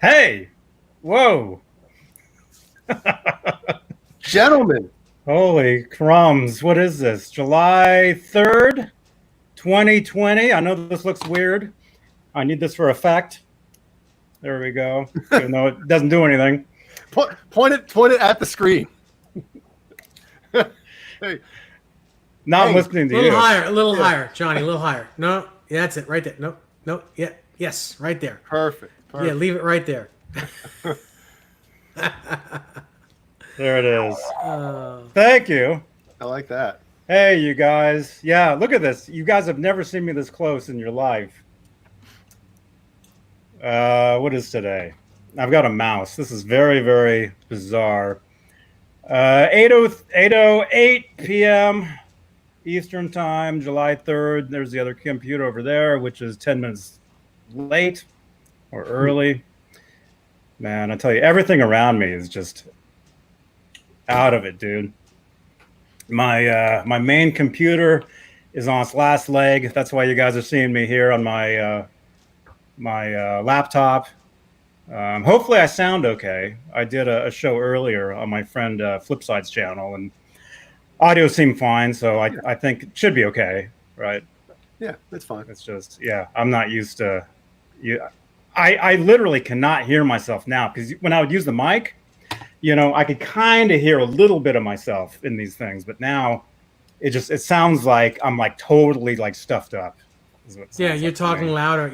Hey, whoa. Gentlemen, Holy crumbs. What is this? July 3rd, 2020. I know this looks weird. I need this for effect. There we go. Even though it doesn't do anything. point it at the screen. Hey, Not hey, listening to A little you. higher, a little higher, Johnny, a little higher. No, yeah, that's it, right there. No, no, yeah, yes, right there. perfect. Yeah, leave it right there. There it is. Uh, Thank you. I like that. Hey, you guys. Yeah, look at this. You guys have never seen me this close in your life. What is today? I've got a mouse. This is very, very bizarre. 8:08 p.m. Eastern Time, July 3rd. There's the other computer over there, which is 10 minutes late or early. Man, I tell you, everything around me is just out of it, dude. My main computer is on its last leg. That's why you guys are seeing me here on my laptop. Hopefully, I sound okay. I did a show earlier on my friend Flipside's channel, and audio seemed fine, so I think it should be okay, right? Yeah, that's fine. It's just, yeah, I'm not used to. I literally cannot hear myself now because when I would use the mic, I could kind of hear a little bit of myself in these things, but now it sounds like I'm like totally like stuffed up. yeah, you're talking louder.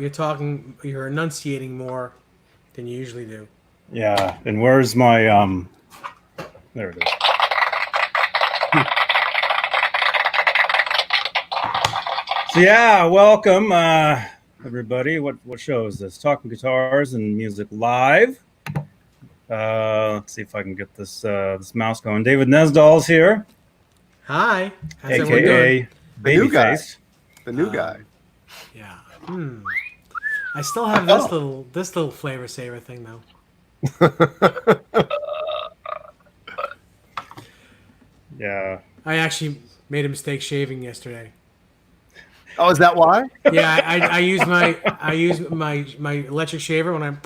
You're enunciating more than you usually do. Yeah, and where's my there it is. So yeah, welcome everybody. What show is this? Talking Guitars and Music Live. Let's see if I can get this this mouse going. David Nesdall's here. Hi, how's everyone AKA doing? Babyface. The new guy. Yeah. I still have this little flavor saver thing though. Yeah. I actually made a mistake shaving yesterday. Oh, is that why? Yeah, I use my electric shaver when I'm.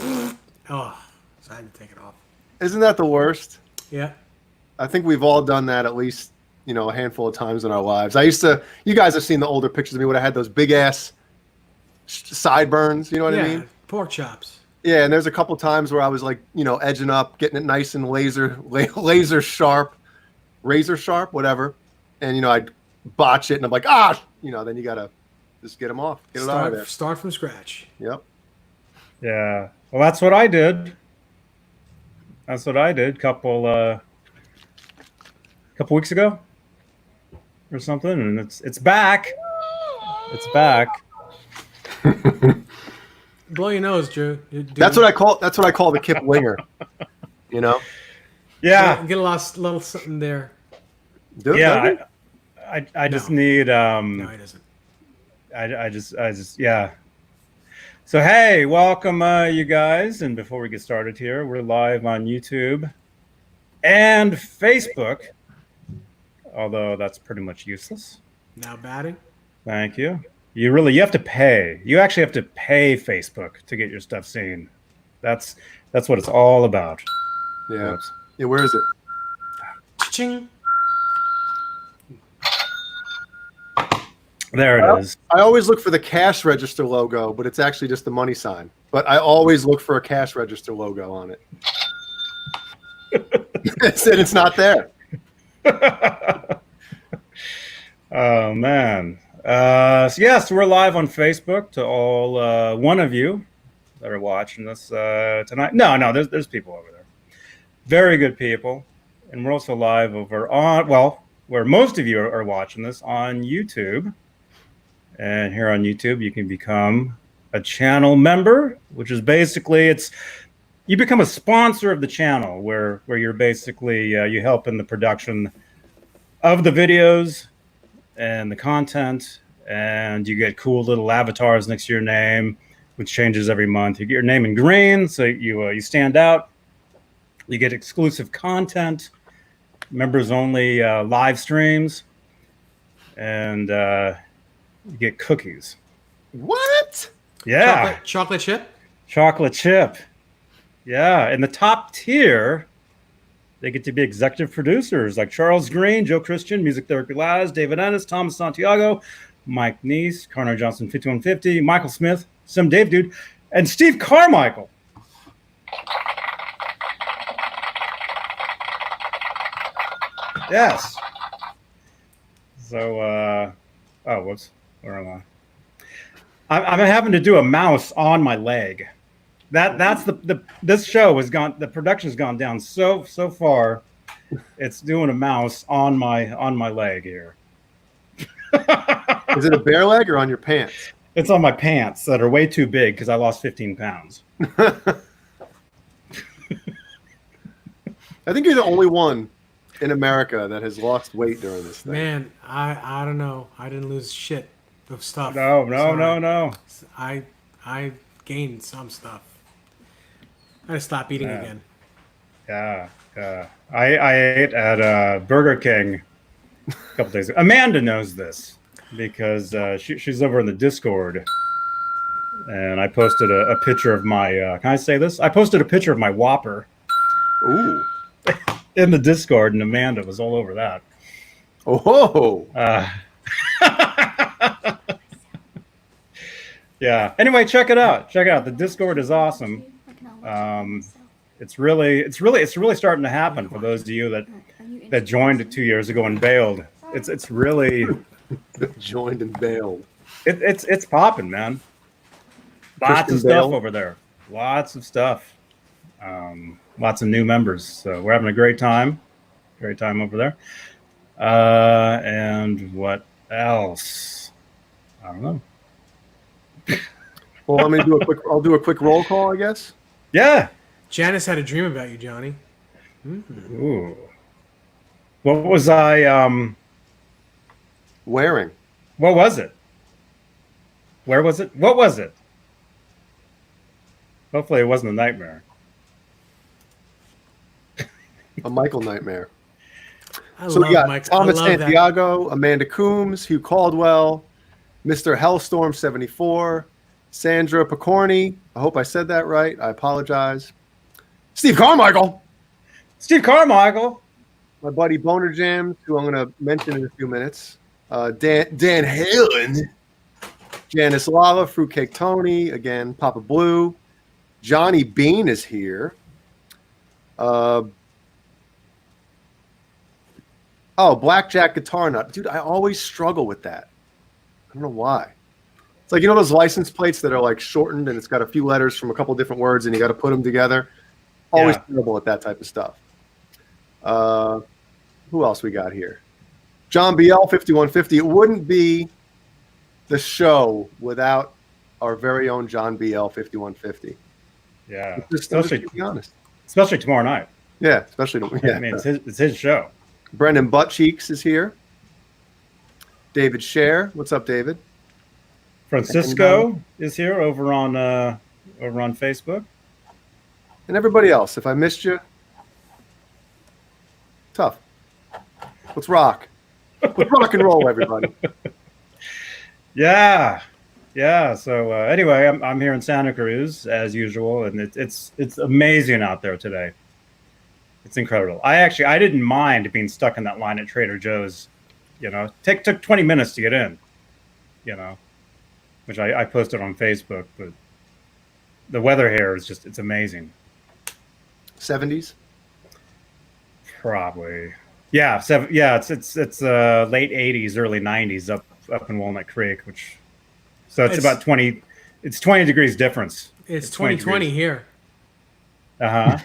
Oh, so I had to take it off. Isn't that the worst? Yeah. I think we've all done that at least, a handful of times in our lives. You guys have seen the older pictures of me when I had those big ass sideburns, you know what I mean? Pork chops. Yeah, and there's a couple times where I was like, edging up, getting it nice and razor sharp, whatever. And, I'd botch it and I'm like, then you got to just get them off. Get it out of there. Start from scratch. Yep. Yeah. Well, that's what I did. Couple weeks ago or something, and it's back. It's back. Blow your nose, Drew. That's what I call the Kip Winger. Yeah. Get a little something there. Yeah. I just need No, he doesn't. I just yeah. So hey, welcome you guys, and before we get started here, we're live on YouTube and Facebook. Although that's pretty much useless. Now batting. Thank you. You have to pay. You actually have to pay Facebook to get your stuff seen. That's what it's all about. Yeah. Yeah, where is it? Ching. There it is. I always look for the cash register logo, but it's actually just the money sign. But I always look for a cash register logo on it. It said it's not there. Oh man. So yes, we're live on Facebook to all one of you that are watching this tonight. No, there's people over there. Very good people. And we're also live over on where most of you are watching this on YouTube. And here on YouTube, you can become a channel member, which is basically you become a sponsor of the channel, where you're basically you help in the production of the videos and the content, and you get cool little avatars next to your name, which changes every month. You get your name in green, so you stand out. You get exclusive content, members only live streams, and you get cookies. What? Yeah. Chocolate chip? Chocolate chip. Yeah, in the top tier, they get to be executive producers like Charles Green, Joe Christian, Music Therapy Labs, David Ennis, Thomas Santiago, Mike Neese, Carner Johnson 5150, Michael Smith, Some Dave Dude, and Steve Carmichael. Yes. So, oh, whoops. Where am I? I'm having to do a mouse on my leg. That's this show has gone. The production's gone down so far. It's doing a mouse on my leg here. Is it a bare leg or on your pants? It's on my pants that are way too big because I lost 15 pounds. I think you're the only one in America that has lost weight during this thing. Man, I don't know. I didn't lose shit of stuff. No. I gained some stuff. I gotta stop eating again. Yeah. I ate at Burger King a couple days ago. Amanda knows this because she's over in the Discord, and I posted a picture of my. Can I say this? I posted a picture of my Whopper. Ooh. In the Discord, and Amanda was all over that. Oh. Yeah. Anyway, check it out. The Discord is awesome. It's really starting to happen for those of you that joined 2 years ago and bailed. It's really Joined and bailed. it's popping, man. Lots Christian of stuff Bale. over there. Lots of stuff. Lots of new members. So we're having a great time. Great time over there. And what else? I don't know. Well, I'll do a quick roll call, I guess. Yeah. Janice had a dream about you, Johnny. Ooh. What was I Wearing. what was it? Where was it? What was it? Hopefully it wasn't a nightmare. A Michael nightmare. I So love we got Mike. Thomas I love Santiago, Amanda Coombs, Hugh Caldwell, Mr. Hellstorm 74, Sandra Picorni. I hope I said that right. I apologize. Steve Carmichael, Steve Carmichael. my buddy Boner Jams, who I'm going to mention in a few minutes. Dan Halen, Janice Lava, Fruitcake Tony, again, Papa Blue. Johnny Beane is here. Blackjack Guitar Nut. Dude, I always struggle with that. I don't know why. It's like, you know those license plates that are like shortened and it's got a few letters from a couple different words and you got to put them together? Always terrible at that type of stuff. Who else we got here? John BL 5150. It wouldn't be the show without our very own John BL 5150. Yeah. Especially to be honest. Especially tomorrow night. Yeah, especially I mean, it's his show. Brendan Buttcheeks is here. David Scher. What's up, David? Francisco is here over on Facebook. And everybody else. If I missed you, tough. Let's rock. Let's rock and roll, everybody. Yeah. So anyway, I'm here in Santa Cruz as usual, and it's amazing out there today. It's incredible. I didn't mind being stuck in that line at Trader Joe's. You know, took 20 minutes to get in. You know, which I posted on Facebook, but the weather here is it's amazing. 70s? Probably. Yeah, it's late 80s, early 90s up in Walnut Creek, which it's about 20. It's 20 degrees difference. It's 2020 here. Uh-huh.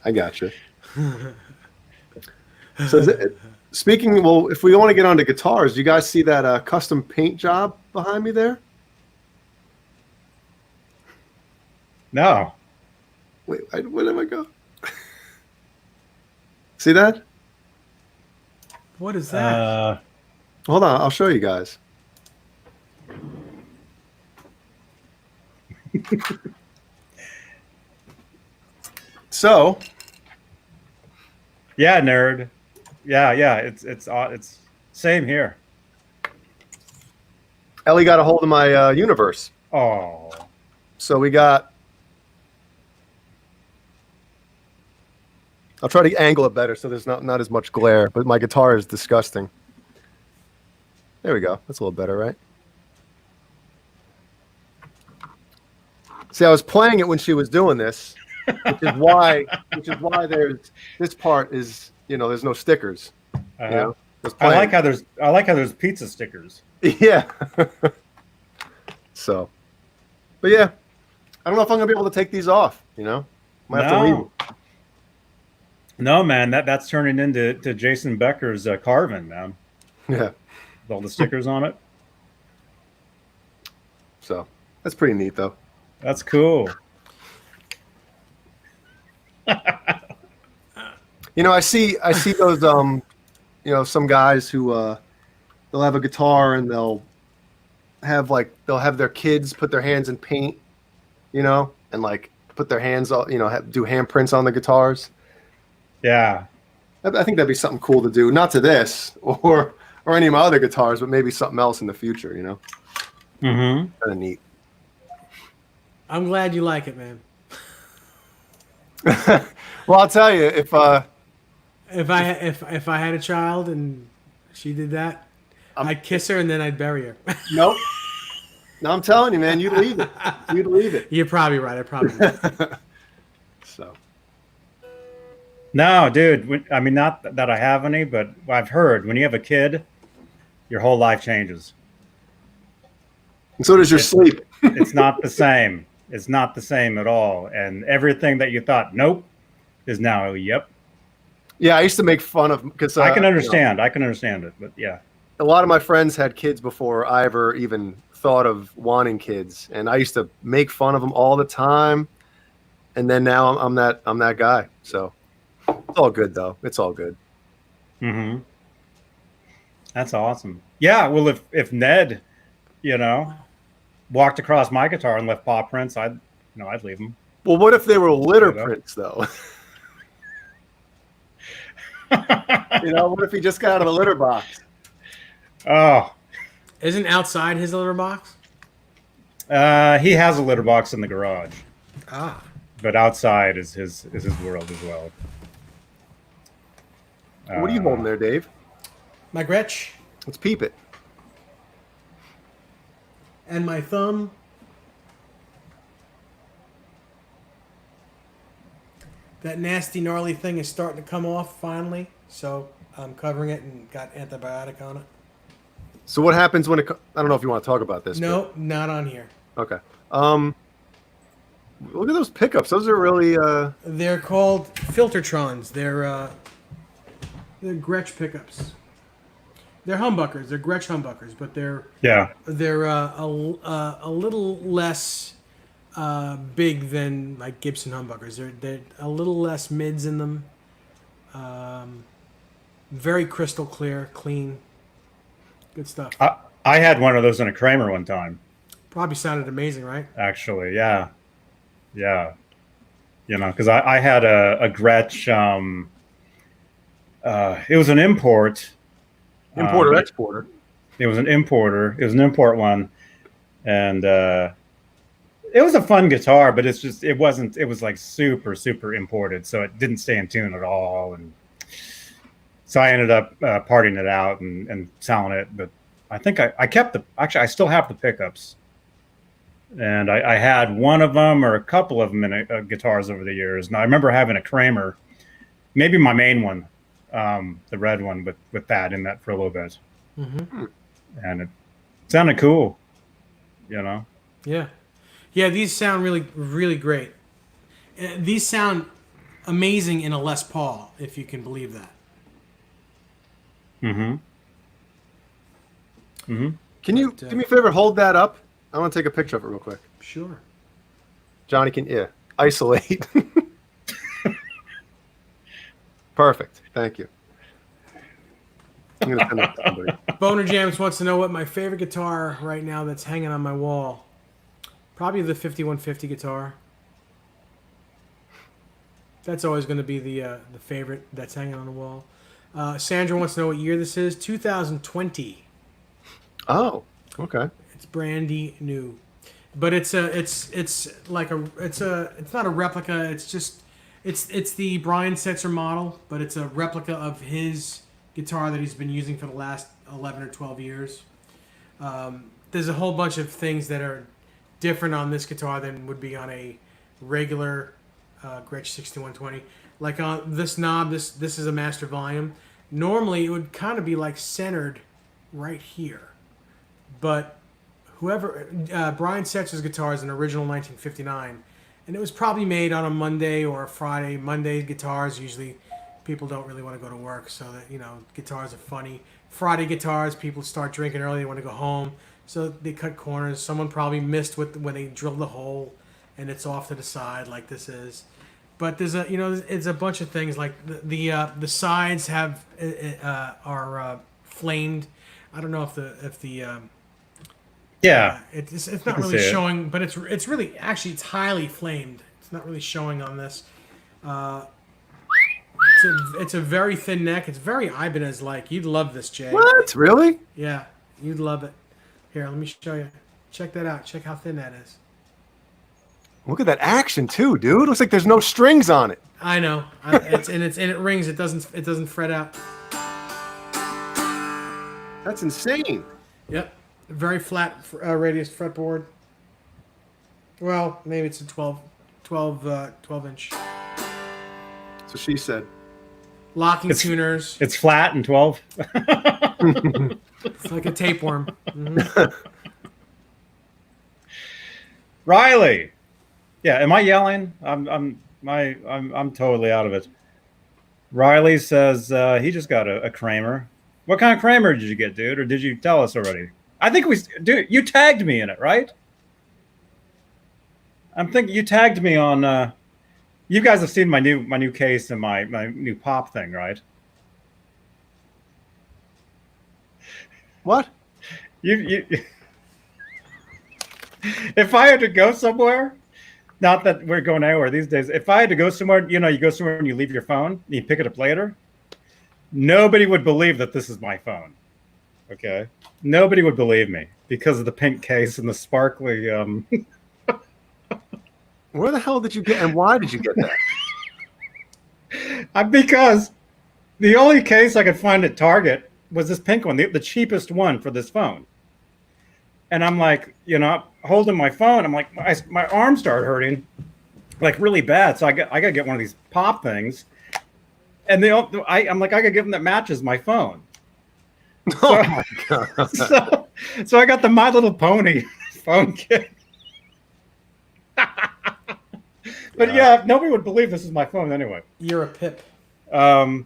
I got you. So speaking, well, if we want to get onto guitars, you guys see that custom paint job behind me there? No. Wait, where did I go? See that? What is that? Hold on, I'll show you guys. So, yeah, nerd. Yeah. It's same here. Ellie got a hold of my universe. Oh. So we got I'll try to angle it better so there's not as much glare. But my guitar is disgusting. There we go. That's a little better, right? See, I was playing it when she was doing this, which is why there's this part is there's no stickers. Uh-huh. I like how there's pizza stickers. Yeah. So, but yeah, I don't know if I'm gonna be able to take these off. Might have to leave them. No, man, that's turning into Jason Becker's carving, man. Yeah. With all the stickers on it. So that's pretty neat, though. That's cool. I see those some guys who they'll have a guitar and they'll have their kids put their hands in paint, and like put their hands do handprints on the guitars. Yeah. I think that'd be something cool to do. Not to this or any of my other guitars, but maybe something else in the future, Mm-hmm. Kind of neat. I'm glad you like it, man. Well, I'll tell you, if I had a child and she did that, I'd kiss her and then I'd bury her. Nope. No, I'm telling you, man, you'd leave it. You'd leave it. You're probably right. I probably would. So. No, dude. I mean, not that I have any, but I've heard when you have a kid, your whole life changes. And so does your sleep. It's not the same. It's not the same at all. And everything that you thought, nope, is now, yep. Yeah, I used to make fun of because I can understand. I can understand it, but yeah. A lot of my friends had kids before I ever even thought of wanting kids, and I used to make fun of them all the time. And then now I'm that guy. So it's all good, though. It's all good. Mm-hmm. That's awesome. Yeah. Well, if Ned, walked across my guitar and left paw prints, I'd leave them. Well, what if they were litter prints, though? What if he just got out of a litter box? Oh. Isn't outside his litter box? He has a litter box in the garage. Ah. But outside is his world as well. What are you holding there, Dave? My Gretsch. Let's peep it. And my thumb. That nasty, gnarly thing is starting to come off finally. So I'm covering it and got antibiotic on it. So what happens when I don't know if you want to talk about this. No, not on here. Okay. Look at those pickups. Those are really. They're called Filtertrons. They're Gretsch pickups. They're humbuckers. They're Gretsch humbuckers, but they're a little less big than like Gibson humbuckers. They're a little less mids in them. Very crystal clear, clean, good stuff. I had one of those in a Kramer one time. Probably sounded amazing, right? Actually, yeah. Because I had a Gretsch. It was an import. Importer, exporter. It was an importer. It was an import one, and it was a fun guitar, but it wasn't. It was like super imported, so it didn't stay in tune at all, and so I ended up parting it out and selling it. But I think I kept I still have the pickups, and I had one of them or a couple of them in guitars over the years. And I remember having a Kramer, maybe my main one. The red one with that in that for a little bit. Mm-hmm. And it sounded cool, Yeah. These sound really, really great. These sound amazing in a Les Paul, if you can believe that. Mm-hmm. Mm-hmm. Can you do me a favor? Hold that up. I want to take a picture of it real quick. Sure. Johnny can isolate. Perfect. Thank you. I'm gonna send that to somebody. Boner Jams wants to know what my favorite guitar right now that's hanging on my wall. Probably the 5150 guitar. That's always going to be the favorite that's hanging on the wall. Sandra wants to know what year this is. 2020. Oh, okay. It's brandy new, but it's not a replica. It's just It's the Brian Setzer model, but it's a replica of his guitar that he's been using for the last 11 or 12 years. There's a whole bunch of things that are different on this guitar than would be on a regular Gretsch 6120. Like on this knob, this is a master volume. Normally, it would kind of be like centered right here. But whoever, Brian Setzer's guitar is an original 1959. And it was probably made on a Monday or a Friday. Monday guitars, usually people don't really want to go to work. So that, guitars are funny. Friday guitars, people start drinking early, they want to go home. So they cut corners. Someone probably missed when they drilled the hole and it's off to the side like this is. But there's it's a bunch of things like the sides are flamed. I don't know if the it's not really showing, but it's really actually it's highly flamed. It's not really showing on this. It's a very thin neck. It's very Ibanez like. You'd love this, Jay. What? Really? Yeah, you'd love it. Here, let me show you. Check that out. Check how thin that is. Look at that action too, dude. Looks like there's no strings on it. I know. It rings. It doesn't fret out. That's insane. Yep. Very flat radius fretboard. Well, maybe it's a 12 inch. So she said. Locking tuners. It's flat and 12. It's like a tapeworm. Mm-hmm. Riley. Yeah, am I yelling? I'm totally out of it. Riley says he just got a Kramer. What kind of Kramer did you get, dude? Or did you tell us already? I think you tagged me in it, right? I'm thinking you tagged me on. You guys have seen my new case and my new pop thing, right? What? You If I had to go somewhere, not that we're going anywhere these days. If I had to go somewhere, you go somewhere and you leave your phone and you pick it up later, nobody would believe that this is my phone. Okay? Nobody would believe me because of the pink case and the sparkly. Where the hell did you get, and why did you get that? Because the only case I could find at Target was this pink one, the cheapest one for this phone. And I'm like, holding my phone. I'm like, my arms start hurting, like really bad. So I gotta get one of these pop things. And I'm like, I gotta get one that matches my phone. Oh my God. So I got the My Little Pony phone kit. But yeah, nobody would believe this is my phone anyway. You're a pip. But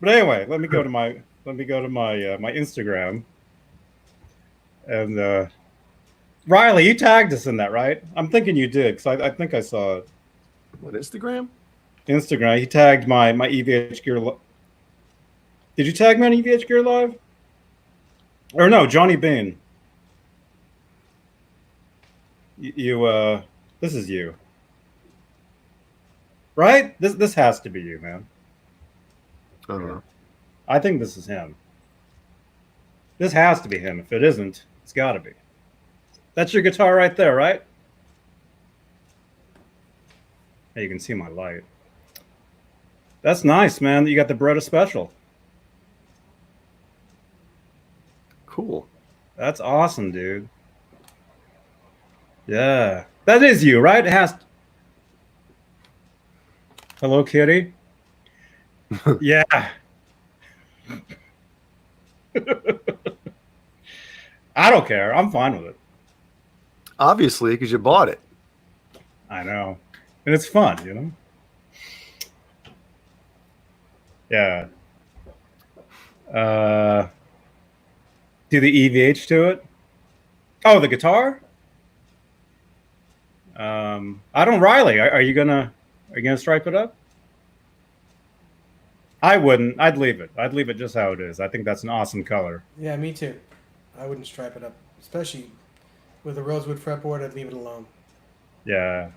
anyway, let me go to my my Instagram. And Riley, you tagged us in that, right? I'm thinking you did, because I think I saw it. What, Instagram? Instagram. He tagged my EVH Gear. Did you tag me on EVH Gear Live? Or no, Johnny Beane. You this is you. Right? This has to be you, man. I don't know. I think this is him. This has to be him. If it isn't, it's got to be. That's your guitar right there, right? Hey, you can see my light. That's nice, man. You got the Beretta Special. Cool. That's awesome, dude. Yeah. That is you, right? It has... Hello, Kitty. Yeah. I don't care. I'm fine with it. Obviously, because you bought it. I know. And it's fun, Yeah. Do the EVH to it? Oh, the guitar? I don't. Riley, are you gonna stripe it up? I wouldn't. I'd leave it. I'd leave it just how it is. I think that's an awesome color. Yeah, me too. I wouldn't stripe it up, especially with a rosewood fretboard. I'd leave it alone. Yeah.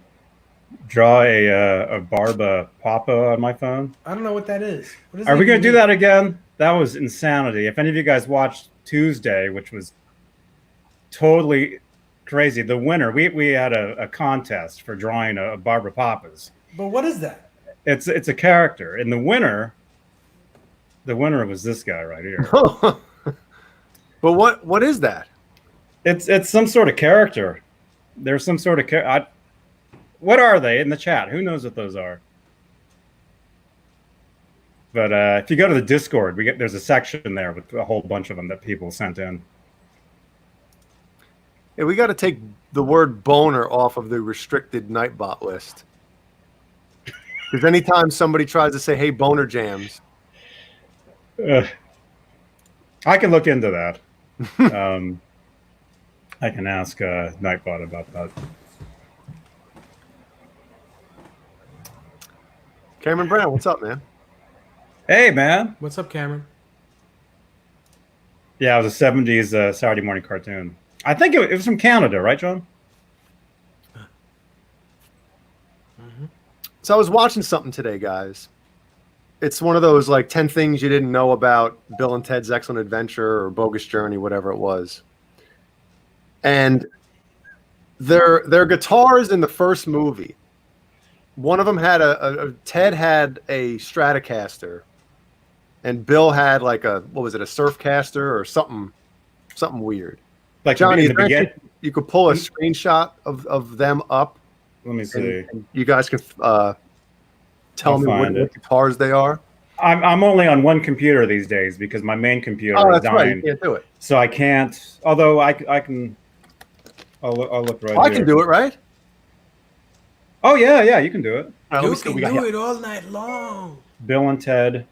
Draw a Barba Papa on my phone. I don't know what that is. What does Are that we gonna even do mean? that again? That was insanity. If any of you guys watched Tuesday, which was totally crazy, the winner, we had a contest for drawing a Barbara Papa's. But what is that? It's a character. In the winner was this guy right here. But what is that? It's some sort of character. There's some sort of what are they in the chat? Who knows what those are? But if you go to the Discord, there's a section there with a whole bunch of them that people sent in. Yeah, we got to take the word boner off of the restricted Nightbot list. Because anytime somebody tries to say, "Hey, boner jams," I can look into that. I can ask Nightbot about that. Cameron Brown, what's up, man? Hey, man. What's up, Cameron? Yeah, it was a 70s Saturday morning cartoon. I think it was from Canada, right, John? Mm-hmm. So I was watching something today, guys. It's one of those like 10 things you didn't know about Bill and Ted's Excellent Adventure or Bogus Journey, whatever it was. And their guitars in the first movie. One of them had Ted had a Stratocaster, and Bill had like a Surfcaster or something weird. Like Johnny, in the beginning, you could pull a screenshot of them up. let me see. And you guys can tell me what guitars they are. I'm only on one computer these days because my main computer is dying. Right. You can't do it. So I can't. Although I can. I'll look right. I can do it, right? Oh yeah, you can do it. All right, You can do it all night long. Bill and Ted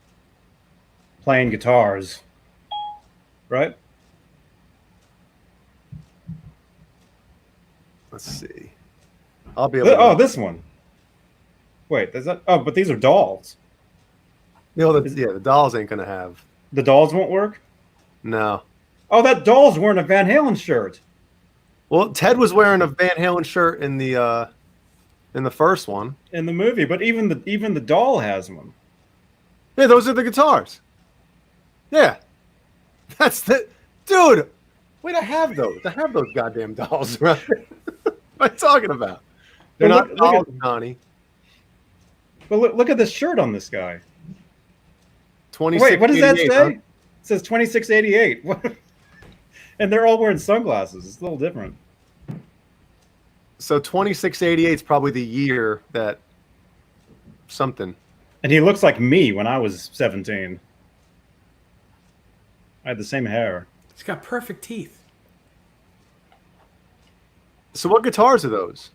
playing guitars, right? Let's see. I'll be able to. Oh, this one. Wait, is that? Oh, but these are dolls. The dolls ain't gonna have. The dolls won't work? No. Oh, that doll's wearing a Van Halen shirt. Well, Ted was wearing a Van Halen shirt in the first one. In the movie, but even the doll has one. Yeah, those are the guitars. Yeah. That's the dude. Wait, I have those. I have those goddamn dolls, right? What am I talking about? They're Well, not dolls, Johnny. But look at this shirt on this guy. 26. Wait, what does that say? Huh? It says 2688. And they're all wearing sunglasses. It's a little different. So 2688 is probably the year that something. And he looks like me when I was 17. I had the same hair. He's got perfect teeth. So what guitars are those?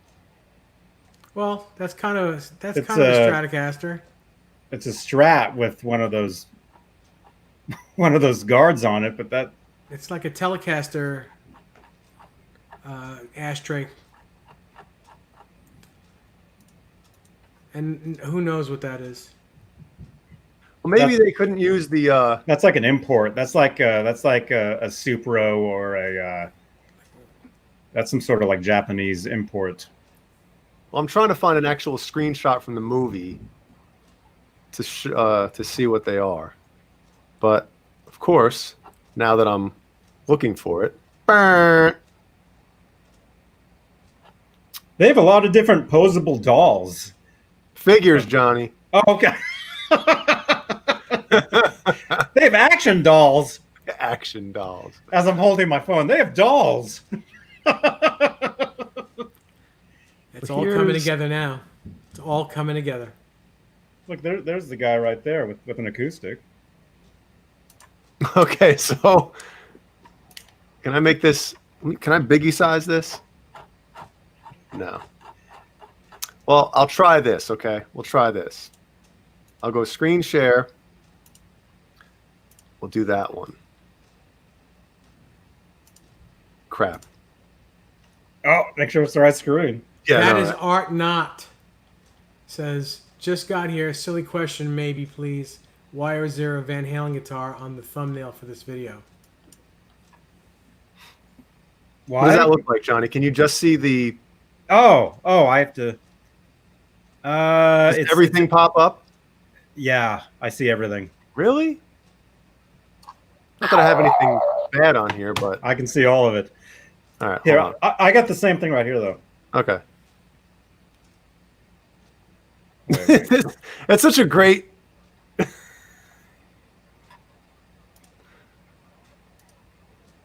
Well, that's kind of a Stratocaster. It's a Strat with one of those guards on it, but that It's like a Telecaster ashtray. And who knows what that is? Well, maybe they couldn't use the. that's like an import. That's like a Supro or a that's some sort of like Japanese import. Well, I'm trying to find an actual screenshot from the movie to see what they are, but of course, now that I'm looking for it, They have a lot of different posable dolls. figures, Johnny. Oh, okay. They have action dolls. Action dolls. As I'm holding my phone, they have dolls. It's all coming together now. It's all coming together. Look, there's the guy right there with an acoustic. Okay, so can I make this? Can I biggie size this? No. Well, I'll try this. Okay, we'll try this. I'll go screen share. We'll do that one. Crap. Oh, make sure it's the right screen. Yeah, That no, is Art Not. Says, just got here. Silly question, maybe, please. Why is there a Van Halen guitar on the thumbnail for this video? Why? What does that look like, Johnny? Can you just see the? Oh, I have to. Does everything pop up? Yeah, I see everything. Really? Not that I have anything bad on here, but I can see all of it. all right. Here, Hold on. I got the same thing right here, though. Okay. Wait. That's such a great.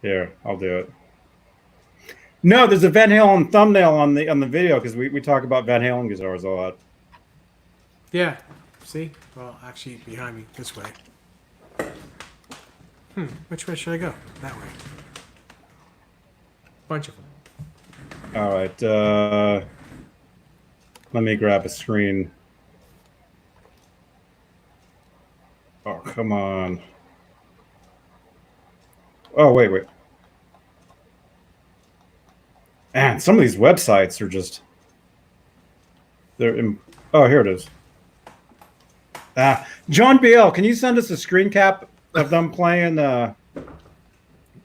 Here, I'll do it. No, there's a Van Halen thumbnail on the video because we talk about Van Halen guitars a lot. Yeah. See? Well, actually, behind me, this way. Which way should I go? That way. Bunch of them. All right. Let me grab a screen. Oh, come on. Oh, wait. Man, some of these websites are just... Oh, here it is. John BL, can you send us a screen cap of them playing... No,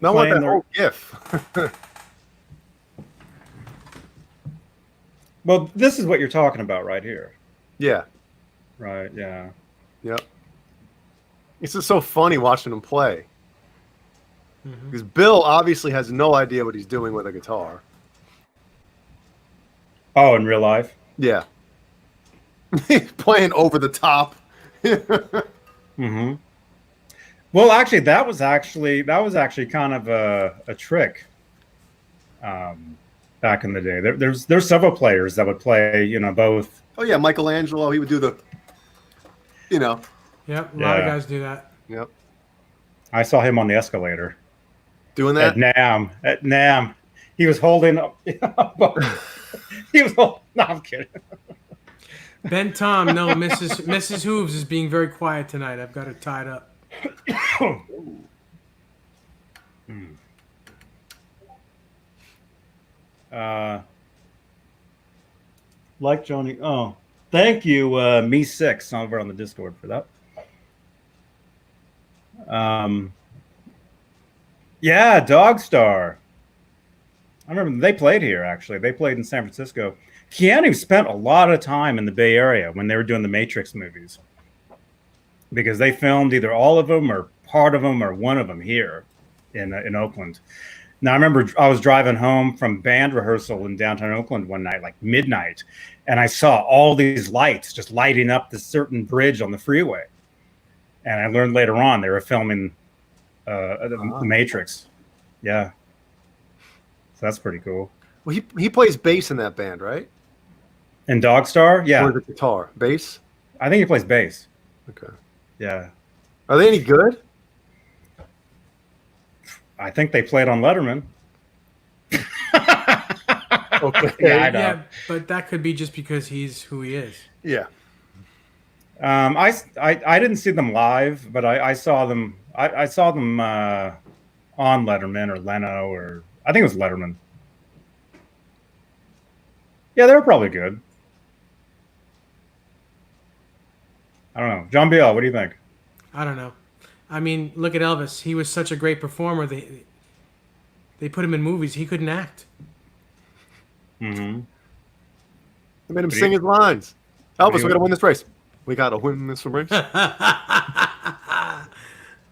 what that whole GIF. Well, this is what you're talking about right here. Yeah. Right, yeah. Yep. It's just so funny watching him play. Because Bill obviously has no idea what he's doing with a guitar. Oh, in real life? Yeah. He's playing over the top. Mm-hmm. Well, actually, that was actually kind of a trick. Back in the day, there's several players that would play, both. Oh yeah, Michelangelo. He would do the, Yep, a lot of guys do that. Yep. I saw him on the escalator. Doing that? At NAMM. He was holding up. He was holding. No, I'm kidding. Ben Tom, no, Mrs. Hooves is being very quiet tonight. I've got her tied up. Like Johnny. Oh, thank you, me6 over on the Discord for that. Yeah, Dogstar. I remember they played here, actually. They played in San Francisco. Keanu spent a lot of time in the Bay Area when they were doing the Matrix movies, because they filmed either all of them or part of them or one of them here in Oakland. Now, I remember I was driving home from band rehearsal in downtown Oakland one night, like midnight, and I saw all these lights just lighting up this certain bridge on the freeway. And I learned later on they were filming the Matrix. Yeah. So that's pretty cool. Well, he plays bass in that band, right? And Dogstar? Yeah. Or the guitar? Bass? I think he plays bass. Okay. Yeah. Are they any good? I think they played on Letterman. Okay. Yeah, I know. Yeah, but that could be just because he's who he is. Yeah. I didn't see them live, but I saw them. I saw them on Letterman or Leno, or I think it was Letterman. Yeah, they were probably good. I don't know. John Biel, what do you think? I don't know. I mean, look at Elvis. He was such a great performer. They put him in movies. He couldn't act. Mm-hmm. They made him sing his lines. Elvis, we got to win this race. We got to win this race.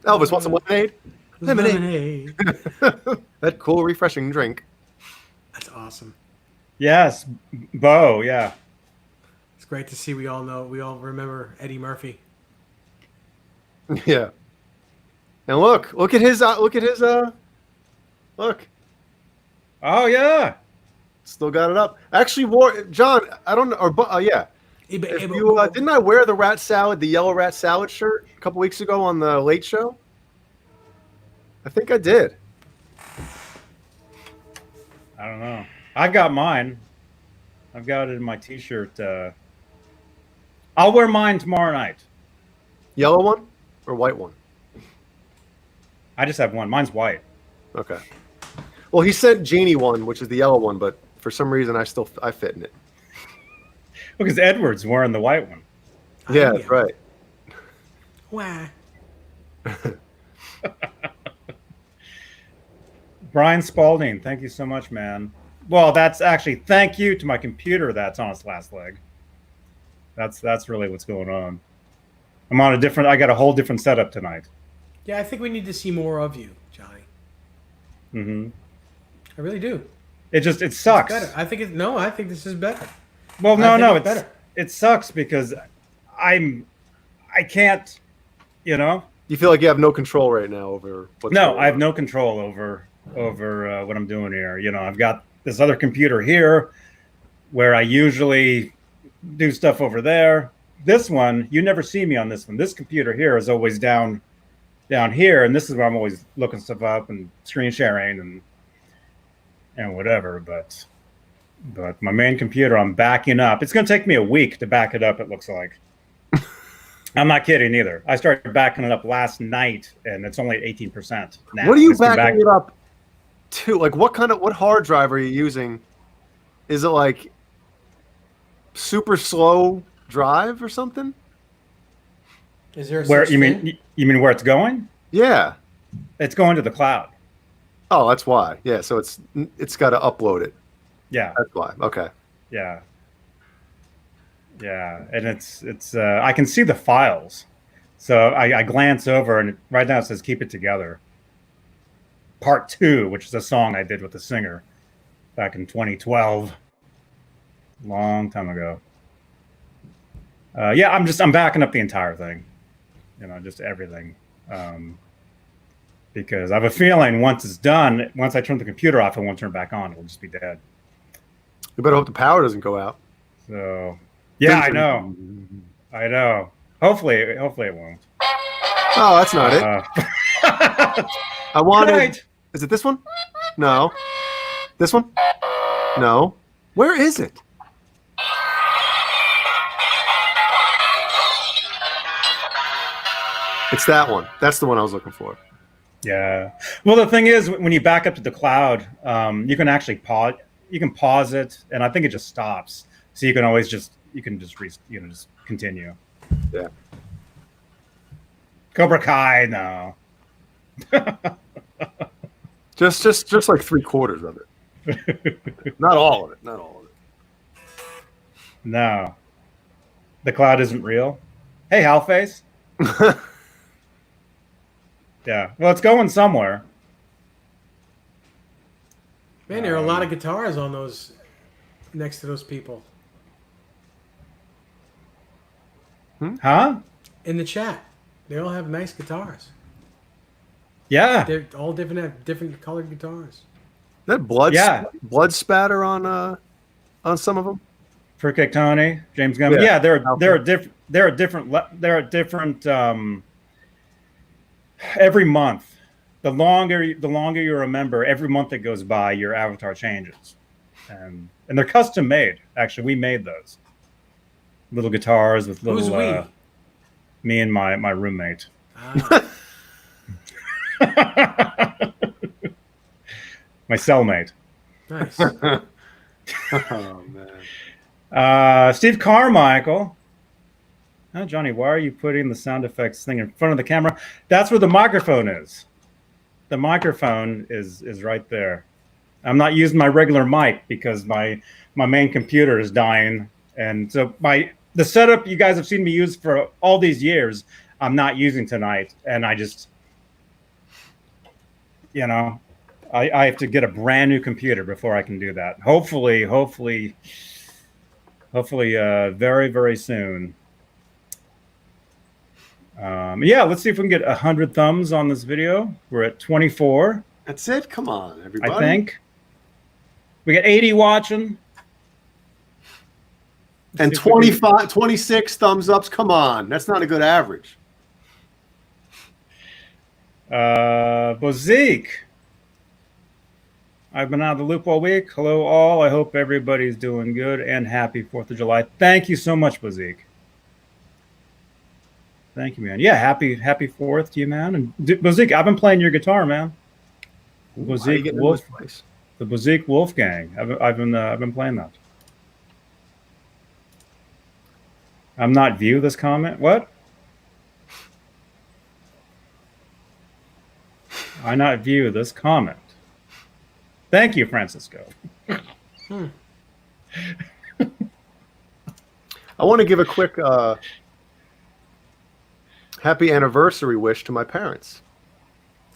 Elvis wants some lemonade. Lemonade. That cool, refreshing drink. That's awesome. Yes, Bo. Yeah. It's great to see. We all remember Eddie Murphy. Yeah. And look at his, look. Oh yeah. Still got it up. Actually, John. I don't know. Or yeah. If you didn't I wear the yellow rat salad shirt a couple weeks ago on the Late Show? I think I did. I don't know. I've got mine. I've got it in my T-shirt. I'll wear mine tomorrow night. Yellow one or white one? I just have one. Mine's white. Okay. Well, he sent Jeannie one, which is the yellow one, but for some reason I fit in it. Because Edward's wearing the white one. Yeah, that's right. Wah. Brian Spalding, thank you so much, man. Well, that's actually thank you to my computer that's on its last leg. That's really what's going on. I'm on I got a whole different setup tonight. Yeah, I think we need to see more of you, Johnny. Mm-hmm. I really do. It sucks. It's better. I think this is better. Well, no, better. it sucks because I can't, you know. You feel like you have no control right now over what's No, going I have on. no control over what I'm doing here. You know, I've got this other computer here where I usually do stuff over there. This one, you never see me on this one. This computer here is always down here, and this is where I'm always looking stuff up and screen sharing and whatever. But my main computer, I'm backing up. It's going to take me a week to back it up. It looks like. I'm not kidding either. I started backing it up last night, and it's only at 18% now. What are you backing it up to? Like, what hard drive are you using? Is it like super slow drive or something? Is there a where such you thing? mean you mean where it's going? Yeah. It's going to the cloud. Oh, that's why. Yeah, so it's got to upload it. Yeah. That's why. Okay. Yeah. Yeah, and it's I can see the files, so I glance over, and right now it says "Keep It Together." Part 2, which is a song I did with the singer back in 2012, long time ago. Yeah, I'm backing up the entire thing, you know, just everything, because I have a feeling once it's done, once I turn the computer off, it won't turn back on. It'll just be dead. You better hope the power doesn't go out. So. Yeah, I know. Hopefully it won't. Oh, that's not it. I wanted. Right. Is it this one? No. This one? No. Where is it? It's that one. That's the one I was looking for. Yeah. Well, the thing is, when you back up to the cloud, you can actually pause. You can pause it, and I think it just stops. So you can always just just continue. Yeah. Cobra Kai, no. just like 3/4 of it. Not all of it. Not all of it. No. The cloud isn't real. Hey, Halface. Yeah. Well, it's going somewhere. Man, there are a lot of guitars on those next to those people. Huh? In the chat, they all have nice guitars. Yeah. They're all different, have different colored guitars. That blood spatter on some of them. Fruitcake Tony, James Gunn. Yeah, they're different. Every month, the longer you remember, every month that goes by, your avatar changes, and they're custom made. Actually, we made those little guitars with little. Who's we? Me and my roommate. Ah. My cellmate. Nice. Oh man. Steve Carmichael. Oh, Johnny, why are you putting the sound effects thing in front of the camera? That's where the microphone is. The microphone is right there. I'm not using my regular mic because my main computer is dying, and so the setup you guys have seen me use for all these years, I'm not using tonight, and I just, I have to get a brand new computer before I can do that. Hopefully, very, very soon. Yeah, let's see if we can get 100 thumbs on this video. We're at 24. That's it. Come on, everybody. I think we got 80 watching. And 25, 26 thumbs ups. Come on, that's not a good average. Bozique. I've been out of the loop all week. Hello, all. I hope everybody's doing good and happy 4th of July. Thank you so much, Bozique. Thank you, man. Yeah, happy 4th to you, man. And Bozique, I've been playing your guitar, man. Bozique Wolf, the Bozique Wolfgang. I've been playing that. I'm not view this comment. What? I not view this comment. Thank you, Francisco. I want to give a quick happy anniversary wish to my parents.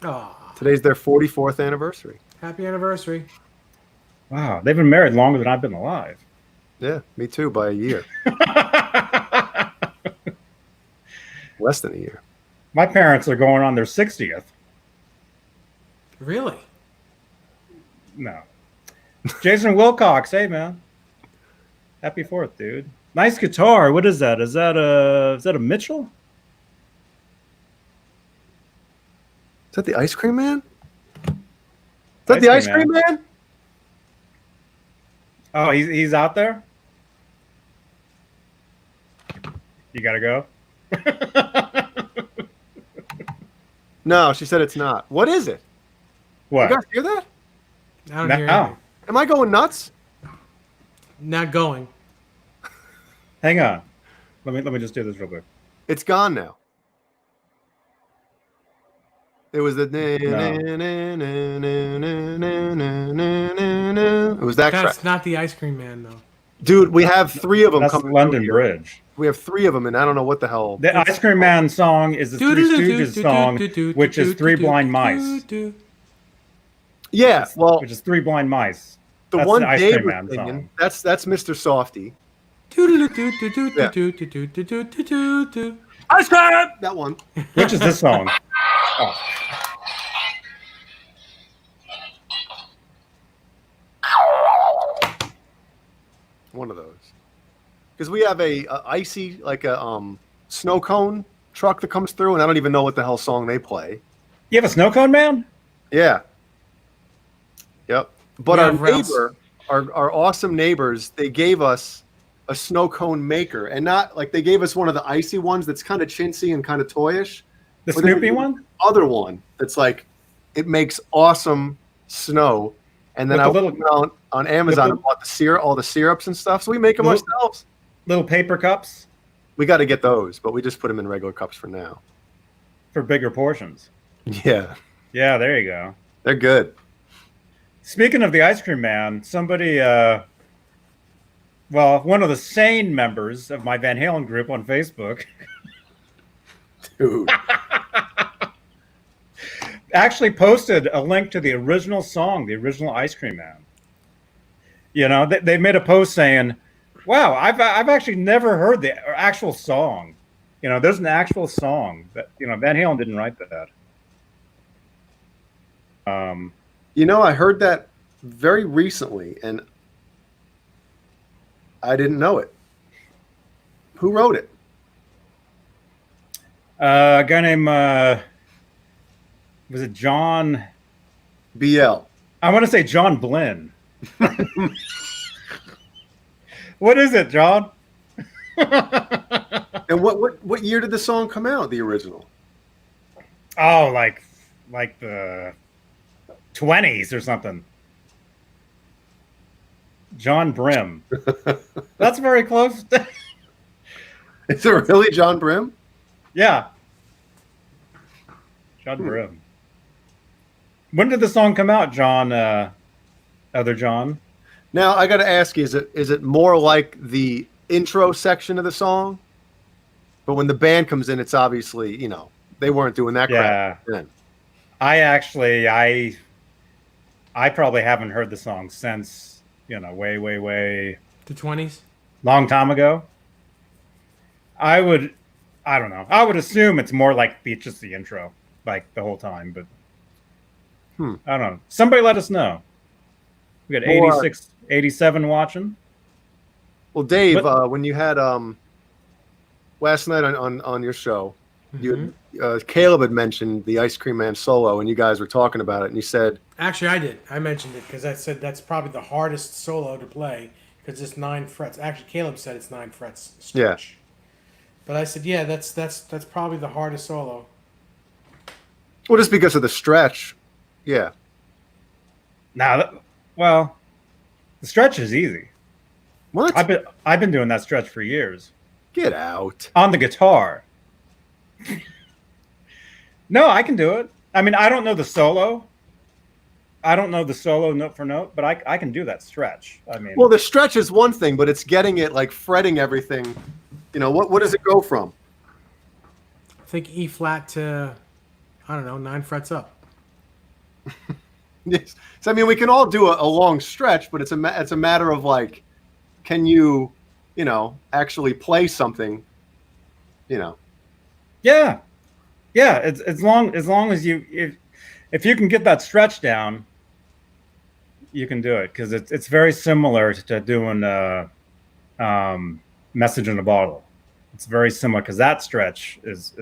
Oh, Today's their 44th anniversary. happy anniversary. Wow, they've been married longer than I've been alive. Yeah, me too, by a year. Less than a year. My parents are going on their 60th. Really? No. Jason Wilcox, hey man. Happy 4th, dude. Nice guitar. What is that? Is that a Mitchell? Is that the Ice Cream Man? Is that the Ice Cream Man? Oh, he's out there? You gotta go? No, she said it's not. What is it? What? You guys hear that? I don't hear anything. Am I going nuts? Not going. Hang on. Let me just do this real quick. It's gone now. It was the it was that That's track. not the Ice Cream Man, though. Dude, we have 3 of them That's coming London through here. Bridge. We have 3 of them, and I don't know what the hell. The Ice Cream Man song is the Three Stooges song, which is Three Blind Mice. Yeah, well, Which is Three Blind Mice. the That's one the Ice Dave Cream was Man singing, song. that's Mr. Softy. Ice Cream! That one. Which is this song? Oh. One of those. Because we have a icy, like a snow cone truck that comes through, and I don't even know what the hell song they play. You have a snow cone man? Yeah. Yep. But We our have Ralph's. neighbor, our awesome neighbors, they gave us a snow cone maker, and not like they gave us one of the icy ones that's kind of chintzy and kind of toyish. The But then Snoopy there's one? Other one that's like it makes awesome snow, and then With I the went on Amazon and bought all the syrups and stuff. So we make them ourselves. Little paper cups We got to get those, but we just put them in regular cups for now. for bigger portions. Yeah, Yeah, there you go. they're good. Speaking of the Ice Cream Man, somebody, one of the sane members of my Van Halen group on Facebook Dude. actually posted a link to the original song, the original Ice Cream Man. You know, they made a post saying, "Wow, I've actually never heard the actual song." You know, there's an actual song that Van Halen didn't write that. You know, I heard that very recently, and I didn't know it. Who wrote it? A guy named was it John? BL. I want to say John Blinn. What is it, John? And what year did the song come out? The original. Oh, like the 20s or something. John Brim. That's very close. Is it really John Brim? Yeah. John Brim. When did the song come out, John? Other John? Now I got to ask you: is it more like the intro section of the song? But when the band comes in, it's obviously they weren't doing that crap then. I probably haven't heard the song since way The 20s? long time ago. I don't know. I would assume it's more like just the intro, like the whole time, but I don't know. Somebody let us know. We got 86, 87 watching. Well, Dave, when you had last night on your show, Caleb had mentioned the Ice Cream Man solo, and you guys were talking about it, and you said, Actually, I did. I mentioned it because I said that's probably the hardest solo to play because it's 9 frets. Actually, Caleb said it's 9 frets stretch. Yeah. But I said, yeah, that's probably the hardest solo. well, just because of the stretch, yeah. Now, well, the stretch is easy. What? I've been doing that stretch for years Get out. on the guitar. No, I can do it. I mean, I don't know the solo. I don't know the solo note for note, but I can do that stretch. I mean, Well, the stretch is one thing, but it's getting it like fretting everything. What does it go from? I think E flat to, I don't know, 9 frets up. Yes. So I mean, we can all do a long stretch, but it's a matter of like, can you, actually play something, Yeah, yeah. It's as long as if you can get that stretch down, you can do it because it's very similar to doing message in a bottle. It's very similar because that stretch is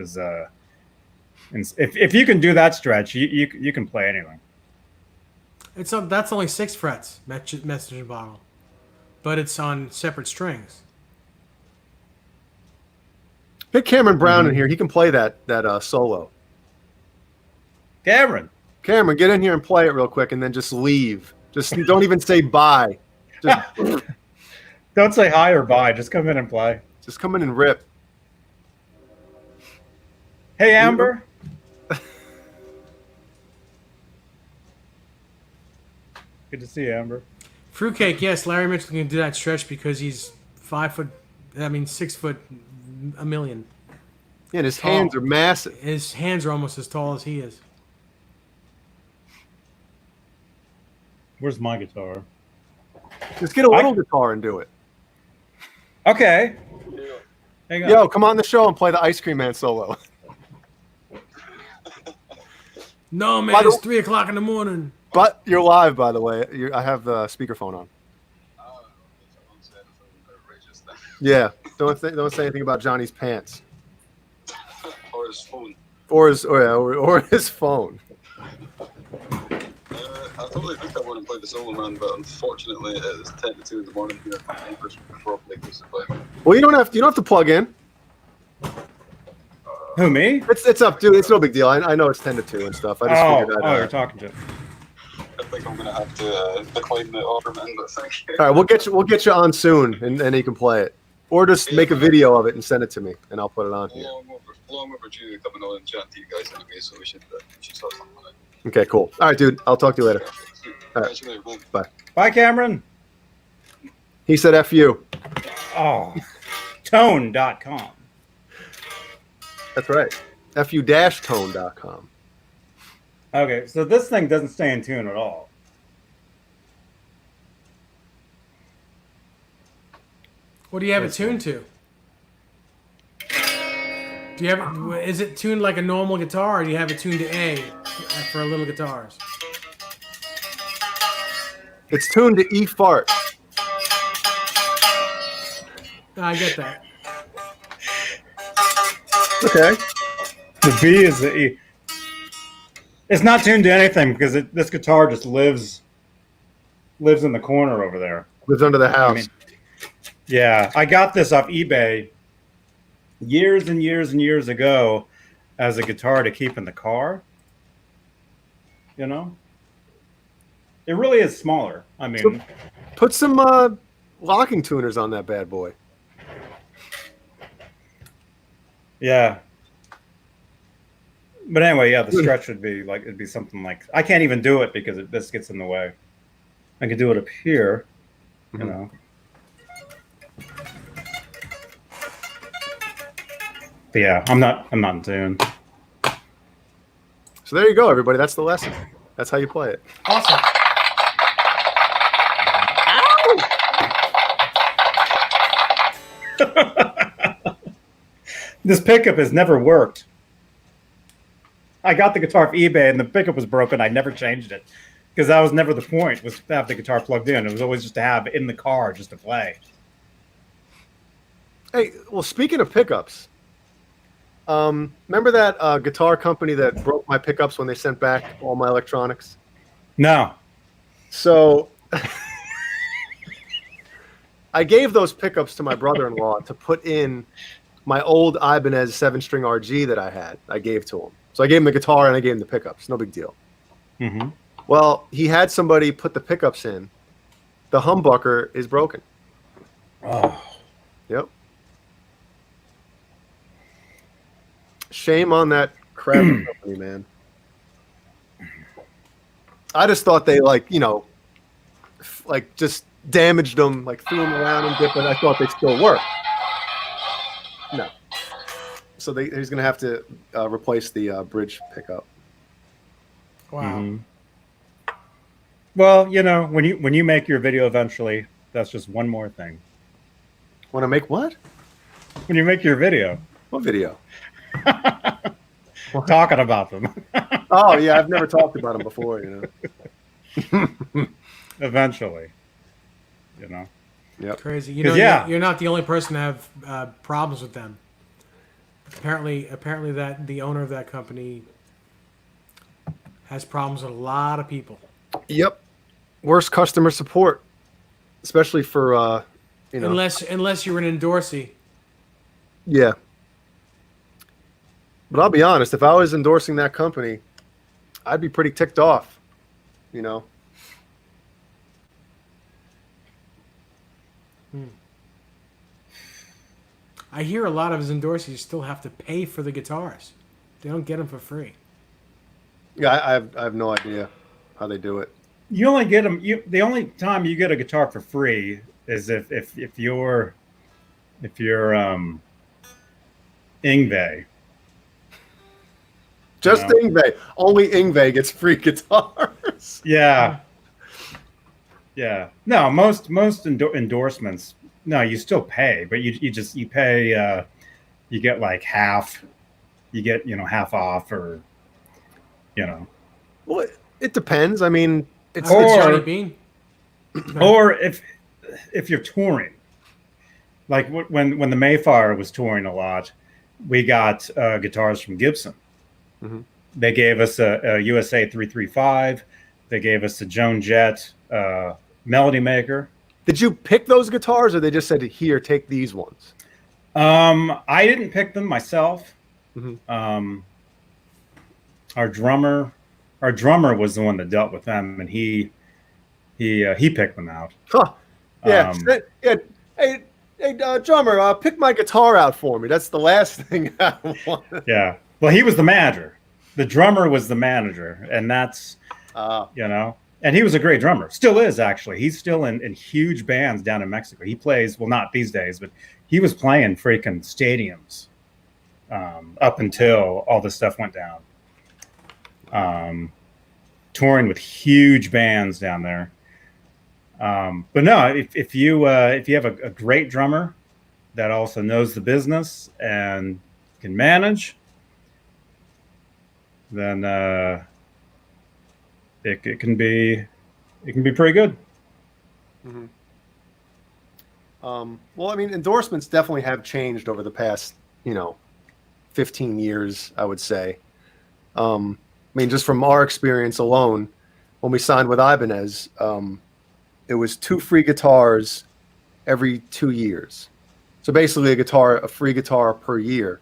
and if you can do that stretch, you can play anything. That's only 6 frets, message bottle, but it's on separate strings. Get Cameron Brown in here. He can play that solo. Cameron, Cameron, get in here and play it real quick, and then just leave. Just don't even say bye. Just, don't say hi or bye. Just come in and play. just come in and rip. Hey, Amber. Good to see you, Amber. Fruitcake, yes, Larry Mitchell can do that stretch because he's 6 foot a million. Yeah, and his hands are massive. His hands are almost as tall as he is. Where's my guitar? Just get a little guitar and do it. Okay. Hang on. Yo, come on the show and play the Ice Cream Man solo. No, man, it's 3 o'clock in the morning. But you're live, by the way. I have the speakerphone on. Yeah, don't say anything about Johnny's pants. Or his phone. Or his phone. I totally think I want to play the solo man, but unfortunately it is 10 to 2 in the morning here. Well, you don't have to plug in. Who, me? It's up, dude. It's no big deal. I know it's 10 to 2 and stuff. I just figured that out. You're talking to. I think I'm gonna have to decline the offer, man. But thank you. All right, we'll get you on soon, and you can play it, or just make a video of it and send it to me, and I'll put it on here. Long overdue coming on and chatting to you guys anyway, so we should start something on it. Okay, cool. All right, dude. I'll talk to you later. All right. Bye. Bye, Cameron. He said F you. Oh, tone.com. That's right. fu-tone.com. Okay, so this thing doesn't stay in tune at all. What do you have it tuned to? Do you have is it tuned like a normal guitar, or do you have it tuned to A for little guitars? It's tuned to E fart. I get that. Okay. The B is the E. It's not tuned to anything because this guitar just lives in the corner over there. Lives under the house. Yeah, I got this off eBay years and years and years ago as a guitar to keep in the car. You know? It really is smaller. I mean, So put some locking tuners on that bad boy. yeah. But anyway, yeah, the stretch would be like, it'd be something like, I can't even do it because this gets in the way. I could do it up here, you know. But yeah, I'm not in tune. So there you go, everybody. That's the lesson. That's how you play it. Awesome. This pickup has never worked. I got the guitar off eBay and the pickup was broken. I never changed it because that was never the point, was to have the guitar plugged in. It was always just to have in the car just to play. Hey, well, speaking of pickups, remember that guitar company that broke my pickups when they sent back all my electronics? No. So I gave those pickups to my brother-in-law to put in my old Ibanez 7-string RG that I had. I gave to him. So I gave him the guitar and I gave him the pickups. No big deal. Mm-hmm. Well, he had somebody put the pickups in. The humbucker is broken. Oh. Yep. Shame on that crap company, man. I just thought they just damaged them, like threw them around and did, but I thought they still worked. No. So he's going to have to replace the bridge pickup. Wow. Mm-hmm. Well, you know, when you make your video eventually, that's just one more thing. Want to make what? When you make your video. What video? talking about them. Oh yeah, I've never talked about them before. Eventually, you know. Yep. Crazy. Yeah. You're not the only person to have problems with them. Apparently that the owner of that company has problems with a lot of people. Yep. Worst customer support, especially for Unless you're an endorsee. Yeah. But I'll be honest, if I was endorsing that company, I'd be pretty ticked off, you know. I hear a lot of his endorsees still have to pay for the guitars. They don't get them for free. Yeah, I have no idea how they do it. You only get them. The only time you get a guitar for free is if you're Ingve. Just Ingve. Only Ingve gets free guitars. Yeah. Yeah. No, most endorsements. No, you still pay, but you pay. You get like half. You get half off, or Well, it depends. I mean, it's Johnny Beane. Or if you're touring, like when the Mayfire was touring a lot, we got guitars from Gibson. Mm-hmm. They gave us a USA 335. They gave us a Joan Jett Melody Maker. Did you pick those guitars, or they just said, "Here, take these ones"? I didn't pick them myself. Mm-hmm. Our drummer was the one that dealt with them, and he picked them out. Huh. Yeah. Hey, drummer, pick my guitar out for me. That's the last thing I want. Yeah. Well, he was the manager. The drummer was the manager, and that's and he was a great drummer. Still is, actually. He's still in huge bands down in Mexico. He plays, well, not these days, but he was playing freaking stadiums up until all this stuff went down. Touring with huge bands down there. But no, if you have a great drummer that also knows the business and can manage, then it can be pretty good. Mm-hmm. Well, I mean, endorsements definitely have changed over the past 15 years, I would say. I mean, just from our experience alone, when we signed with Ibanez, it was 2 free guitars every 2 years. So basically a free guitar per year.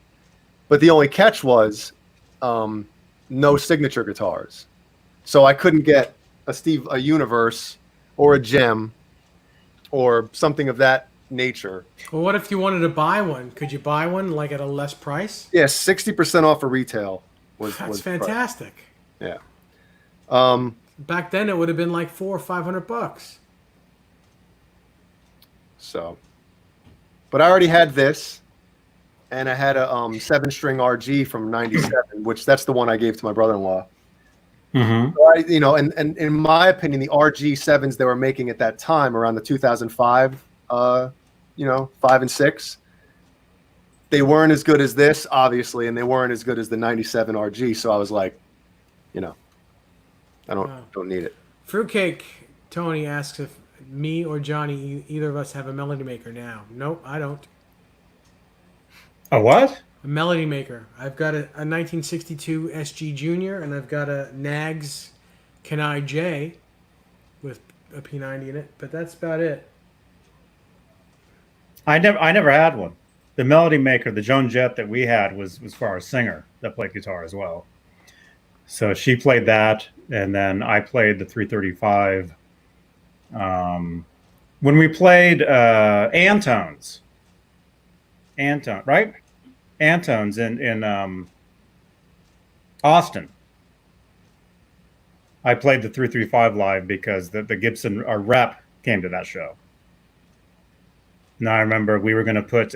But the only catch was no signature guitars. So I couldn't get a Universe or a Gem or something of that nature. Well, what if you wanted to buy one? Could you buy one like at a less price? Yeah, 60% off of retail was fantastic. Yeah. Back then it would have been like $400 or $500. So, but I already had this, and I had a 7-string RG from '97, which that's the one I gave to my brother-in-law. Mm-hmm. So and in my opinion, the RG7s they were making at that time, around the 2005, 5 and 6, they weren't as good as this, obviously, and they weren't as good as the '97 RG. So I was like, I don't need it. Fruitcake Tony asks if me or Johnny, either of us, have a Melody Maker now. Nope, I don't. A what? A Melody Maker. I've got a 1962 SG Junior, and I've got a Nags Kenai J with a P90 in it, but that's about it. I never had one. The Melody Maker, the Joan Jett that we had was for our singer that played guitar as well. So she played that, and then I played the 335. When we played Antones, right? Antones in Austin. I played the 335 live because the Gibson, our rep, came to that show. And I remember we were going to put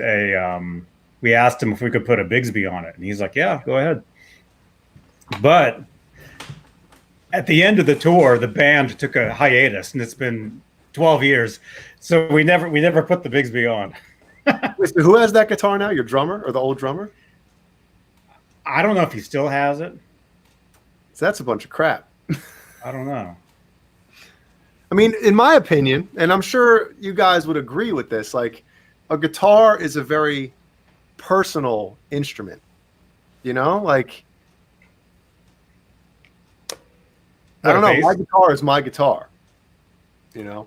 we asked him if we could put a Bigsby on it. And he's like, yeah, go ahead. But at the end of the tour, the band took a hiatus, and it's been 12 years. So we never put the Bigsby on. Wait, so who has that guitar now? Your drummer or the old drummer? I don't know if he still has it. So that's a bunch of crap. I don't know. I mean, in my opinion, and I'm sure you guys would agree with this, like a guitar is a very personal instrument. You know, like I don't know. My guitar is my guitar. You know.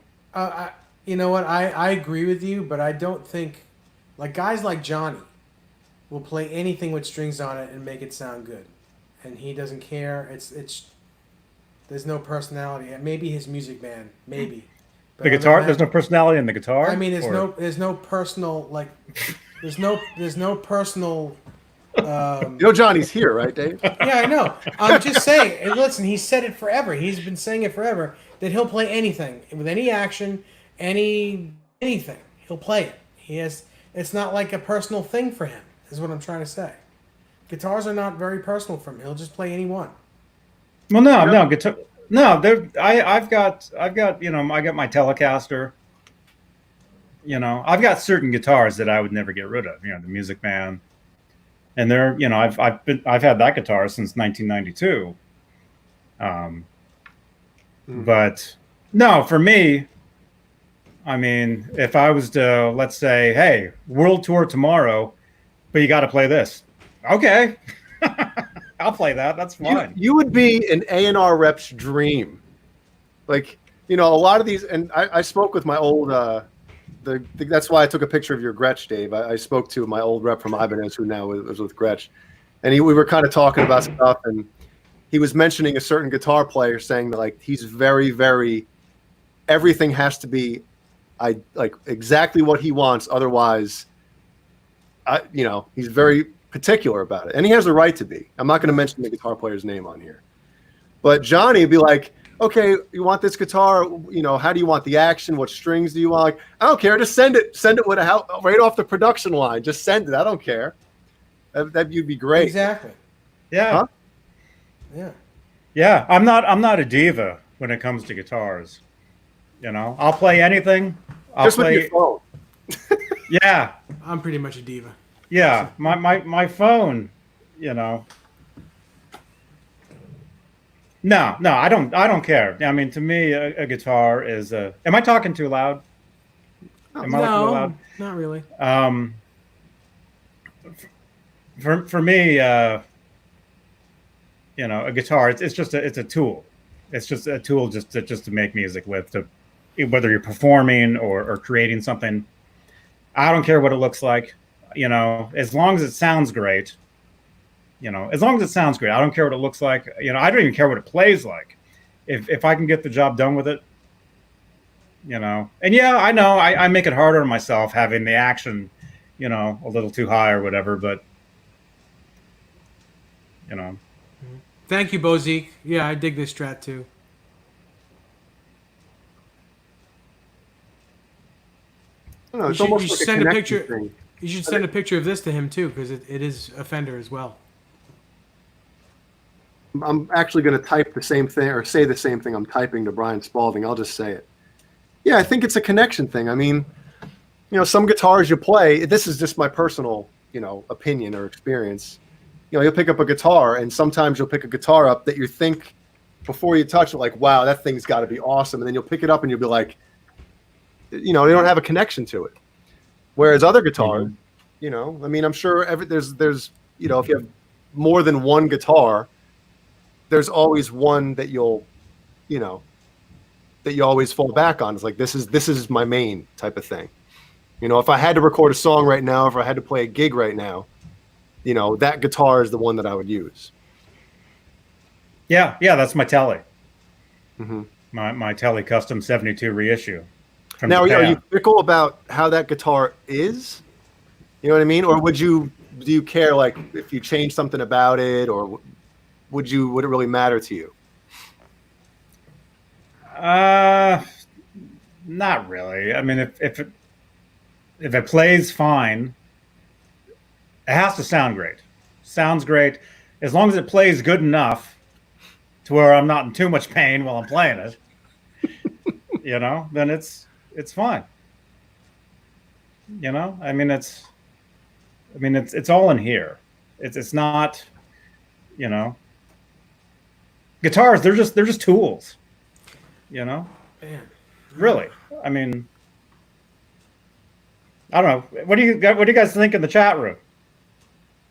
You know what? I agree with you, but I don't think like guys like Johnny will play anything with strings on it and make it sound good, and he doesn't care. It's there's no personality. Maybe his music band, maybe. But the guitar. There's no personality in the guitar. I mean, there's no personal like there's no personal. You know Johnny's here, right, Dave? Yeah, I know. I'm just saying. And listen, he's said it forever. He's been saying it forever that he'll play anything with any action, anything. He'll play it. He has. It's not like a personal thing for him. Is what I'm trying to say. Guitars are not very personal for him. He'll just play any one. Well, no, guitar. No, I've got I got my Telecaster. I've got certain guitars that I would never get rid of. The Music Man. And they're, I've had that guitar since 1992. But no, for me, I mean, if I was to, let's say, hey, world tour tomorrow, but you got to play this. Okay. I'll play that. That's fine. You would be an A&R rep's dream. Like, a lot of these, and I spoke with my old, that's why I took a picture of your Gretsch, Dave. I spoke to my old rep from Ibanez, who now is with Gretsch, and we were kind of talking about stuff, and he was mentioning a certain guitar player, saying that like he's very, very, everything has to be, like exactly what he wants. Otherwise, he's very particular about it, and he has the right to be. I'm not going to mention the guitar player's name on here, but Johnny would be like, okay, you want this guitar? How do you want the action? What strings do you want? Like, I don't care. Just send it. Send it with right off the production line. Just send it. I don't care. You'd be great. Exactly. Yeah. Huh? Yeah. Yeah. I'm not a diva when it comes to guitars. I'll play anything. Just with your phone. Yeah. I'm pretty much a diva. Yeah. My phone. No, I don't care. I mean, to me, a guitar is a. Am I talking too loud? Am I too loud? Not really. For me, a guitar, it's just a tool. It's just a tool just to make music with. Whether you're performing or creating something, I don't care what it looks like. As long as it sounds great. As long as it sounds great, I don't care what it looks like. I don't even care what it plays like. If I can get the job done with it, And yeah, I know I make it harder on myself having the action, a little too high or whatever. But Thank you, Bozik. Yeah, I dig this Strat too. I don't know, it's You almost should like a send a connection picture. thing. You should send a picture of this to him too, because it is a Fender as well. I'm actually going to type the same thing or say the same thing I'm typing to Brian Spalding. I'll just say it. Yeah, I think it's a connection thing. I mean, some guitars you play, this is just my personal, opinion or experience. You'll pick up a guitar, and sometimes you'll pick a guitar up that you think before you touch it, like, wow, that thing's got to be awesome. And then you'll pick it up and you'll be like, they don't have a connection to it. Whereas other guitars, I mean, I'm sure there's if you have more than one guitar, there's always one that you'll always fall back on. It's like, this is my main type of thing. If I had to record a song right now, if I had to play a gig right now, that guitar is the one that I would use. Yeah, that's my Tele. Mm-hmm. My Tele Custom 72 reissue. From Now, Japan. are you fickle about how that guitar is? You know what I mean? Or do you care, like, if you change something about it, or would it really matter to you? Not really. I mean, if it plays fine, it has to sound great. Sounds great. As long as it plays good enough to where I'm not in too much pain while I'm playing it, then it's fine. I mean, it's all in here. It's not, You know, guitars, they're just tools. You know, Man. really. I mean, I don't know. What do you guys think in the chat room?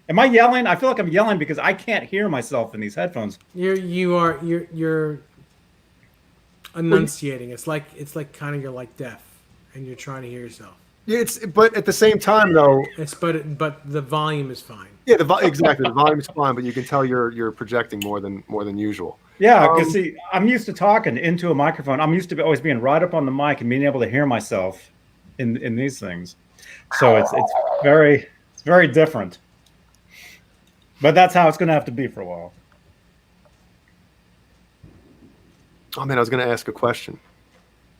Am I yelling? I feel like I'm yelling because I can't hear myself in these headphones. You're enunciating. It's like kind of you're like deaf, and you're trying to hear yourself. Yeah, but at the same time though, But the volume is fine. yeah, exactly, the volume is fine, but you can tell you're projecting more than usual. Yeah, because see, I'm used to talking into a microphone. I'm used to always being right up on the mic and being able to hear myself in these things. So it's very different. But that's how it's going to have to be for a while. Oh man, I was going to ask a question,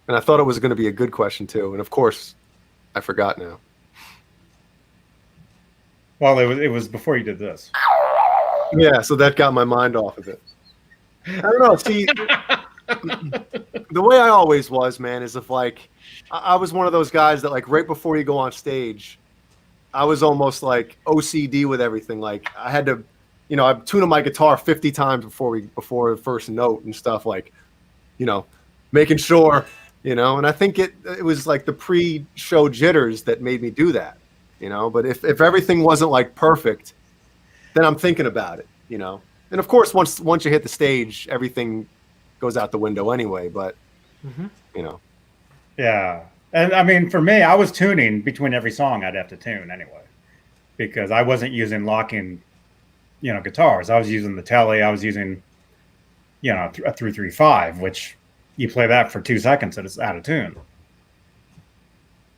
and I thought it was going to be a good question too, and of course, I forgot now. Well, it was before you did this. Yeah, so that got my mind off of it. I don't know. See, the way I always was, man, is if like I was one of those guys that like right before you go on stage, I was almost like OCD with everything. Like I had to, I'm tuning my guitar 50 times before the first note and stuff. Like, making sure, And I think it was like the pre-show jitters that made me do that, But if everything wasn't like perfect, then I'm thinking about it, And of course, once you hit the stage, everything goes out the window anyway. But Yeah, and I mean, for me, I was tuning between every song. I'd have to tune anyway because I wasn't using locking, guitars. I was using the Tele. I was using, a 335, which you play that for 2 seconds and it's out of tune.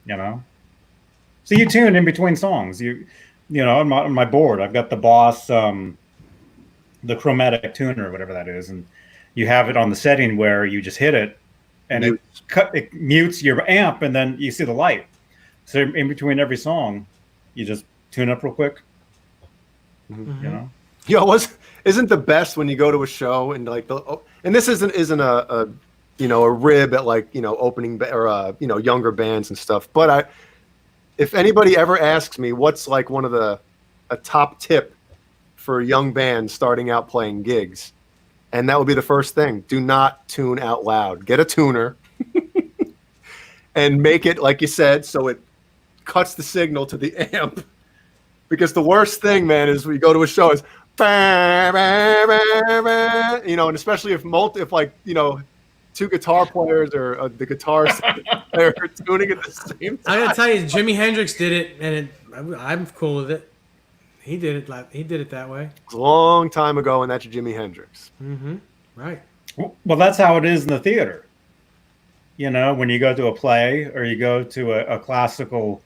So you tune in between songs. On my board, I've got the Boss, the chromatic tuner, whatever that is, and you have it on the setting where you just hit it, and it mutes your amp, and then you see the light. So in between every song, you just tune up real quick. Mm-hmm. Isn't the best when you go to a show and like and this isn't a rib at like opening or younger bands and stuff, but if anybody ever asks me what's like one of a top tip for young bands starting out playing gigs, and that would be the first thing: do not tune out loud. Get a tuner and make it, like you said, so it cuts the signal to the amp. Because the worst thing, man, is we go to a show is and especially if two guitar players or the guitar player are tuning at the same time. I gotta tell you, Jimi Hendrix did it, and I'm cool with it. He did it that way. It's a long time ago, and that's Jimi Hendrix. Mm-hmm. Right. Well, that's how it is in the theater. When you go to a play or you go to a classical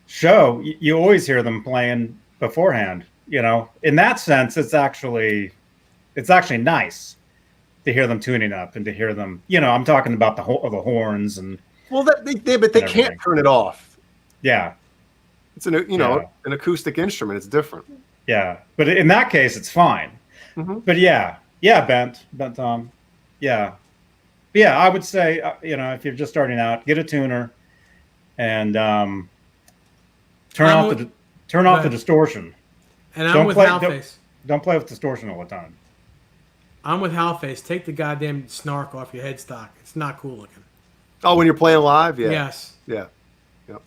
show, you always hear them playing beforehand. In that sense, it's actually nice to hear them tuning up and to hear them. I'm talking about the horns and. Well, but they can't turn it off. Yeah. It's an acoustic instrument. It's different. Yeah, but in that case, it's fine. Mm-hmm. But yeah, Bent Tom, yeah, I would say if you're just starting out, get a tuner, and turn off the distortion. And I'm with Halface. Don't play with distortion all the time. I'm with Halface. Take the goddamn snark off your headstock. It's not cool looking. Oh, when you're playing live, yeah. Yes. Yeah. Yep.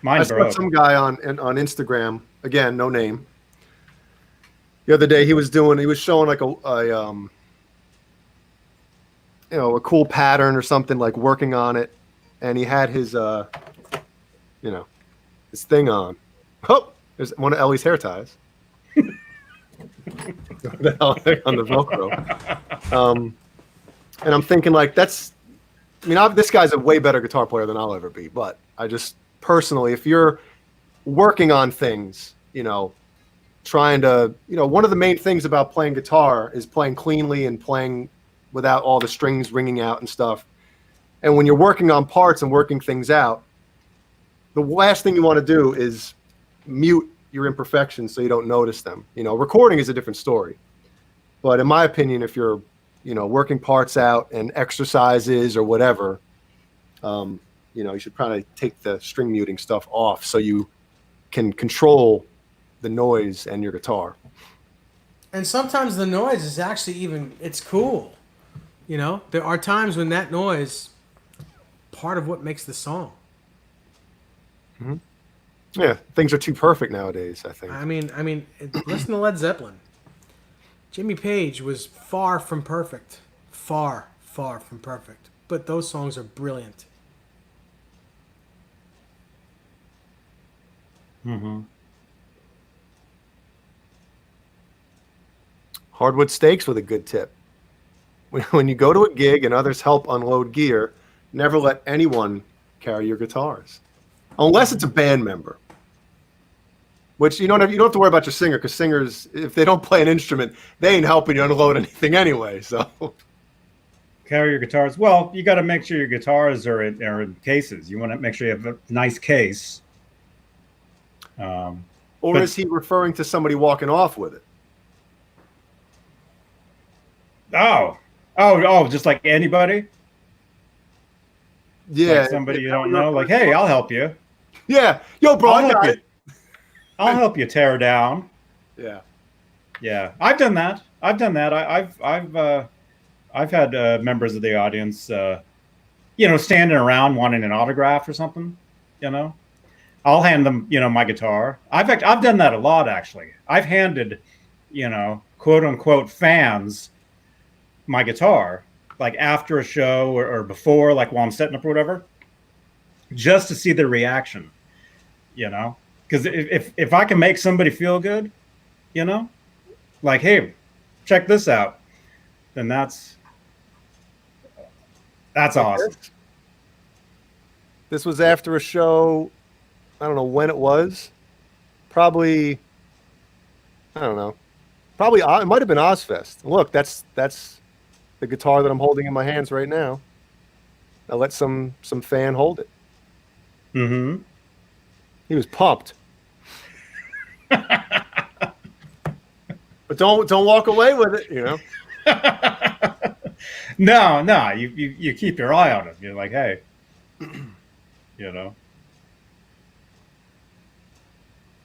I saw some guy on Instagram, again, no name. The other day he was showing like a cool pattern or something, like working on it, and he had his his thing on. Oh, there's one of Ellie's hair ties. On the Velcro. And I'm thinking like this guy's a way better guitar player than I'll ever be, but I just personally, if you're working on things, trying to, one of the main things about playing guitar is playing cleanly and playing without all the strings ringing out and stuff. And when you're working on parts and working things out, the last thing you want to do is mute your imperfections so you don't notice them. Recording is a different story. But in my opinion, if you're, working parts out and exercises or whatever, you should probably take the string muting stuff off so you can control the noise and your guitar. And sometimes the noise is actually it's cool. You know, there are times when that noise, part of what makes the song. Mm-hmm. Yeah, things are too perfect nowadays, I think. I mean, listen to Led Zeppelin. Jimmy Page was far from perfect. Far, far from perfect. But those songs are brilliant. Mm-hmm. Hardwood steaks with a good tip. When you go to a gig and others help unload gear, never let anyone carry your guitars. Unless it's a band member. Which you don't have to worry about your singer, because singers, if they don't play an instrument, they ain't helping you unload anything anyway. So carry your guitars. Well, you got to make sure your guitars are in cases. You want to make sure you have a nice case. Or is he referring to somebody walking off with it? Oh, just like anybody? Yeah. Like somebody you don't know, like, hey, I'll help you. Yeah. Yo, bro, I got it. I'll help you tear down. Yeah. Yeah. I've done that. I've had members of the audience, standing around wanting an autograph or something, I'll hand them, my guitar. I've done that a lot, actually. I've handed, quote unquote fans my guitar, like after a show or before, like while I'm setting up or whatever, just to see their reaction, because if I can make somebody feel good, like, hey, check this out, then that's awesome. This was after a show. I don't know when it was. Probably, I don't know. Probably it might have been Ozfest. Look, that's the guitar that I'm holding in my hands right now. I'll let some fan hold it. Mm-hmm. He was pumped. But don't walk away with it, No, you keep your eye on it. You're like, hey,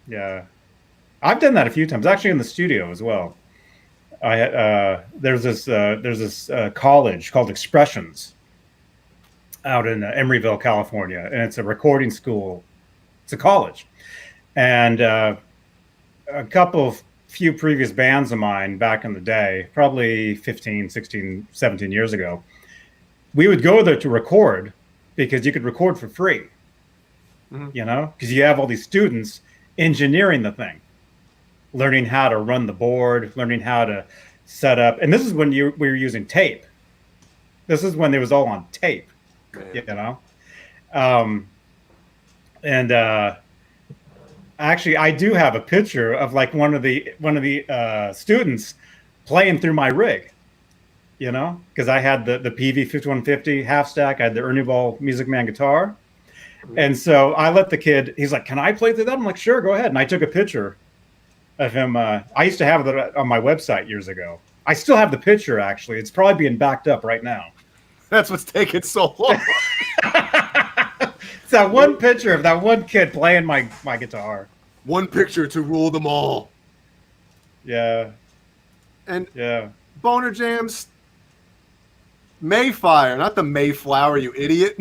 Yeah, I've done that a few times, actually, in the studio as well. There's this college called Expressions out in Emeryville, California, and it's a recording school. It's a college, and a few previous bands of mine back in the day, probably 15, 16, 17 years ago, we would go there to record because you could record for free, because you have all these students engineering the thing, learning how to run the board, learning how to set up. And this is when we were using tape. This is when it was all on tape, actually, I do have a picture of like one of the students playing through my rig, because I had the PV 5150 half stack. I had the Ernie Ball Music Man guitar. And so I let the kid, he's like, can I play through that? I'm like, sure, go ahead. And I took a picture of him. I used to have that on my website years ago. I still have the picture, actually. It's probably being backed up right now. That's what's taking so long. It's that one picture of that one kid playing my guitar. One picture to rule them all. Yeah. And yeah. Boner Jams, Mayfire, not the Mayflower, you idiot.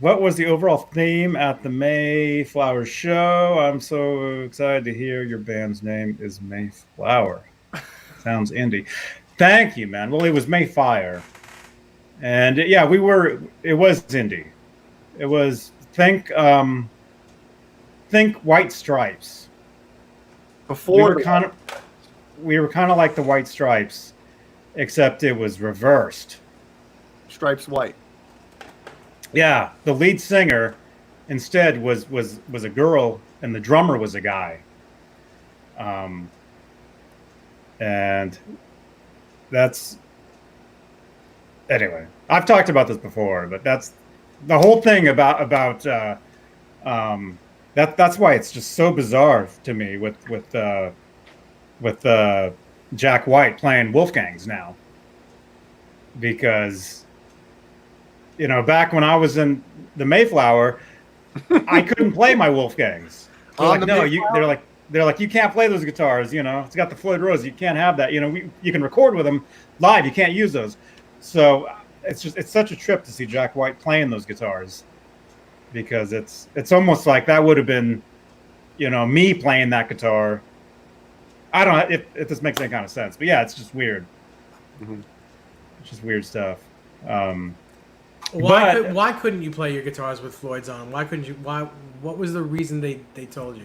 What was the overall theme at the Mayflower show? I'm so excited to hear your band's name is Mayflower. Sounds indie. Thank you, man. Well, it was Mayfire. And yeah, it was indie. It was, think White Stripes. Before we were kind of like the White Stripes, except it was reversed. Stripes white. Yeah, the lead singer instead was a girl, and the drummer was a guy. And that's anyway. I've talked about this before, but that's the whole thing about that's why it's just so bizarre to me with Jack White playing Wolfgangs now, because back when I was in the Mayflower, I couldn't play my Wolfgangs. They're On like, the no, Mayflower? they're like, you can't play those guitars. You know, it's got the Floyd Rose. You can't have that. You know, you can record with them live. You can't use those. So it's such a trip to see Jack White playing those guitars because it's almost like that would have been, you know, me playing that guitar. I don't know if this makes any kind of sense, but yeah, it's just weird. Mhm. It's just weird stuff. Um, Why couldn't you play your guitars with Floyd's on? Why couldn't you? Why? What was the reason they told you?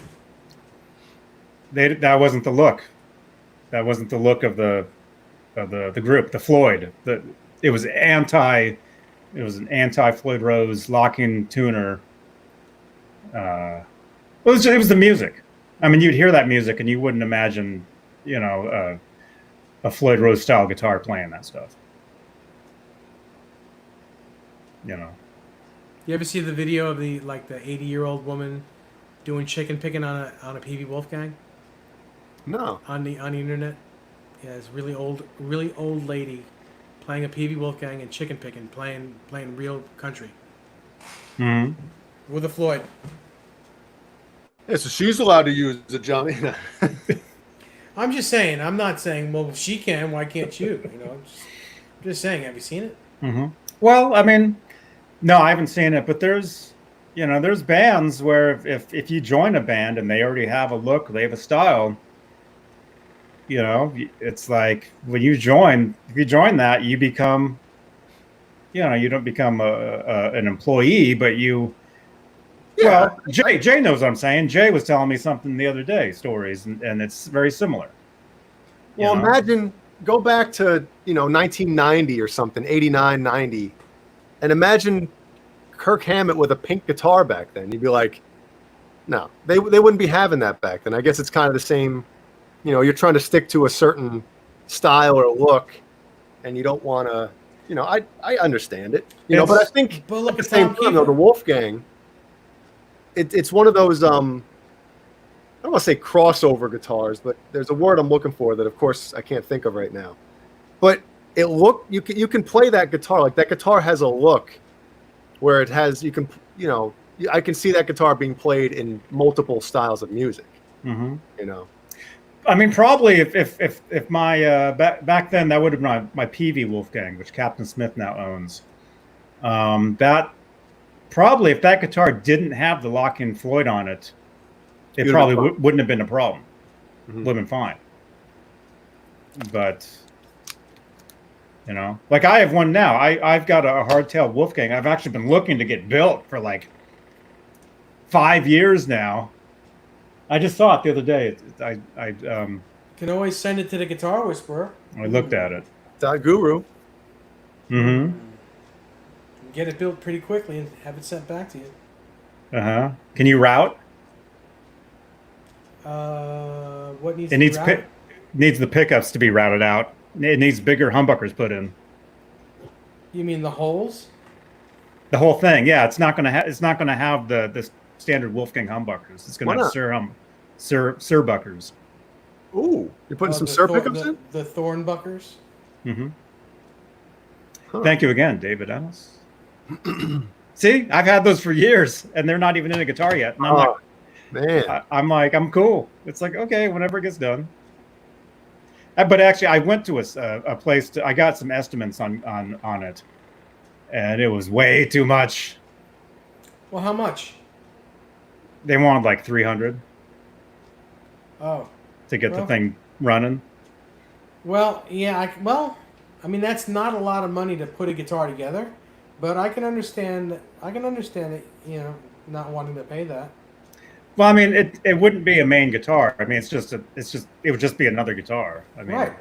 that wasn't the look. That wasn't the look of the group, the Floyd. It was an anti Floyd Rose locking tuner. It was the music. I mean, you'd hear that music and you wouldn't imagine, you know, a Floyd Rose style guitar playing that stuff. You know. You ever see the video of the 80-year-old woman doing chicken picking on a PV Wolfgang No. on the internet? Yeah, it's really old lady playing a PV Wolfgang and chicken picking, playing real country Mm-hmm. with a Floyd. Yeah, so she's allowed to use it, Johnny. I'm just saying. I'm not saying, well, if she can, why can't you? You know, just saying. Have you seen it? Mm-hmm. Well, I mean, no, I haven't seen it, but there's bands where if you join a band and they already have a look, they have a style, you know, it's like when if you join that, you become, you know, you don't become an employee, but you. Yeah. Well, Jay knows what I'm saying. Jay was telling me something the other day, stories, and it's very similar. Well, You know? imagine, go back to, 1990 or something, 89, 90, and imagine Kirk Hammett with a pink guitar back then. You'd be like, no, they wouldn't be having that back then. I guess it's kind of the same, you're trying to stick to a certain style or look, and you don't want to, I understand it, but I think But look at the at same Tom time, though, Kiefer. the Wolfgang, it's one of those, I don't want to say crossover guitars, but there's a word I'm looking for that, of course, I can't think of right now. But you can play that guitar. Like, that guitar has a look where it has, I can see that guitar being played in multiple styles of music. Mm-hmm. I mean, probably if my back then, that would have been my PV Wolfgang, which Captain Smith now owns. That probably, if that guitar didn't have the lock-in Floyd on it, it probably wouldn't have been a problem. Mm-hmm. Would have been fine. But like I have one now. I've got a hardtail Wolfgang. I've actually been looking to get built for like 5 years now. I just saw it the other day. I Can always send it to the Guitar Whisperer. I looked at it. Dot Guru. Mm-hmm. Get it built pretty quickly and have it sent back to you. Uh-huh. Can you route? What needs It to needs be routed? needs the pickups to be routed out. It needs bigger humbuckers put in. You mean the holes? The whole thing, yeah. It's not gonna have the standard Wolfgang humbuckers. It's gonna have surbuckers. Ooh, you're putting some the Sir pickups in? The Thornbuckers? Mm-hmm. Huh. Thank you again, David Ennis. See, I've had those for years, and they're not even in a guitar yet. And I'm like, I'm cool. It's like, okay, whenever it gets done. But actually, I went to a place. I got some estimates on it, and it was way too much. Well, how much? They wanted like 300 Oh. to get the thing running. Well, yeah. I mean, that's not a lot of money to put a guitar together, but I can understand it. Not wanting to pay that. Well, I mean, it wouldn't be a main guitar. I mean, it would just be another guitar. I mean, Right,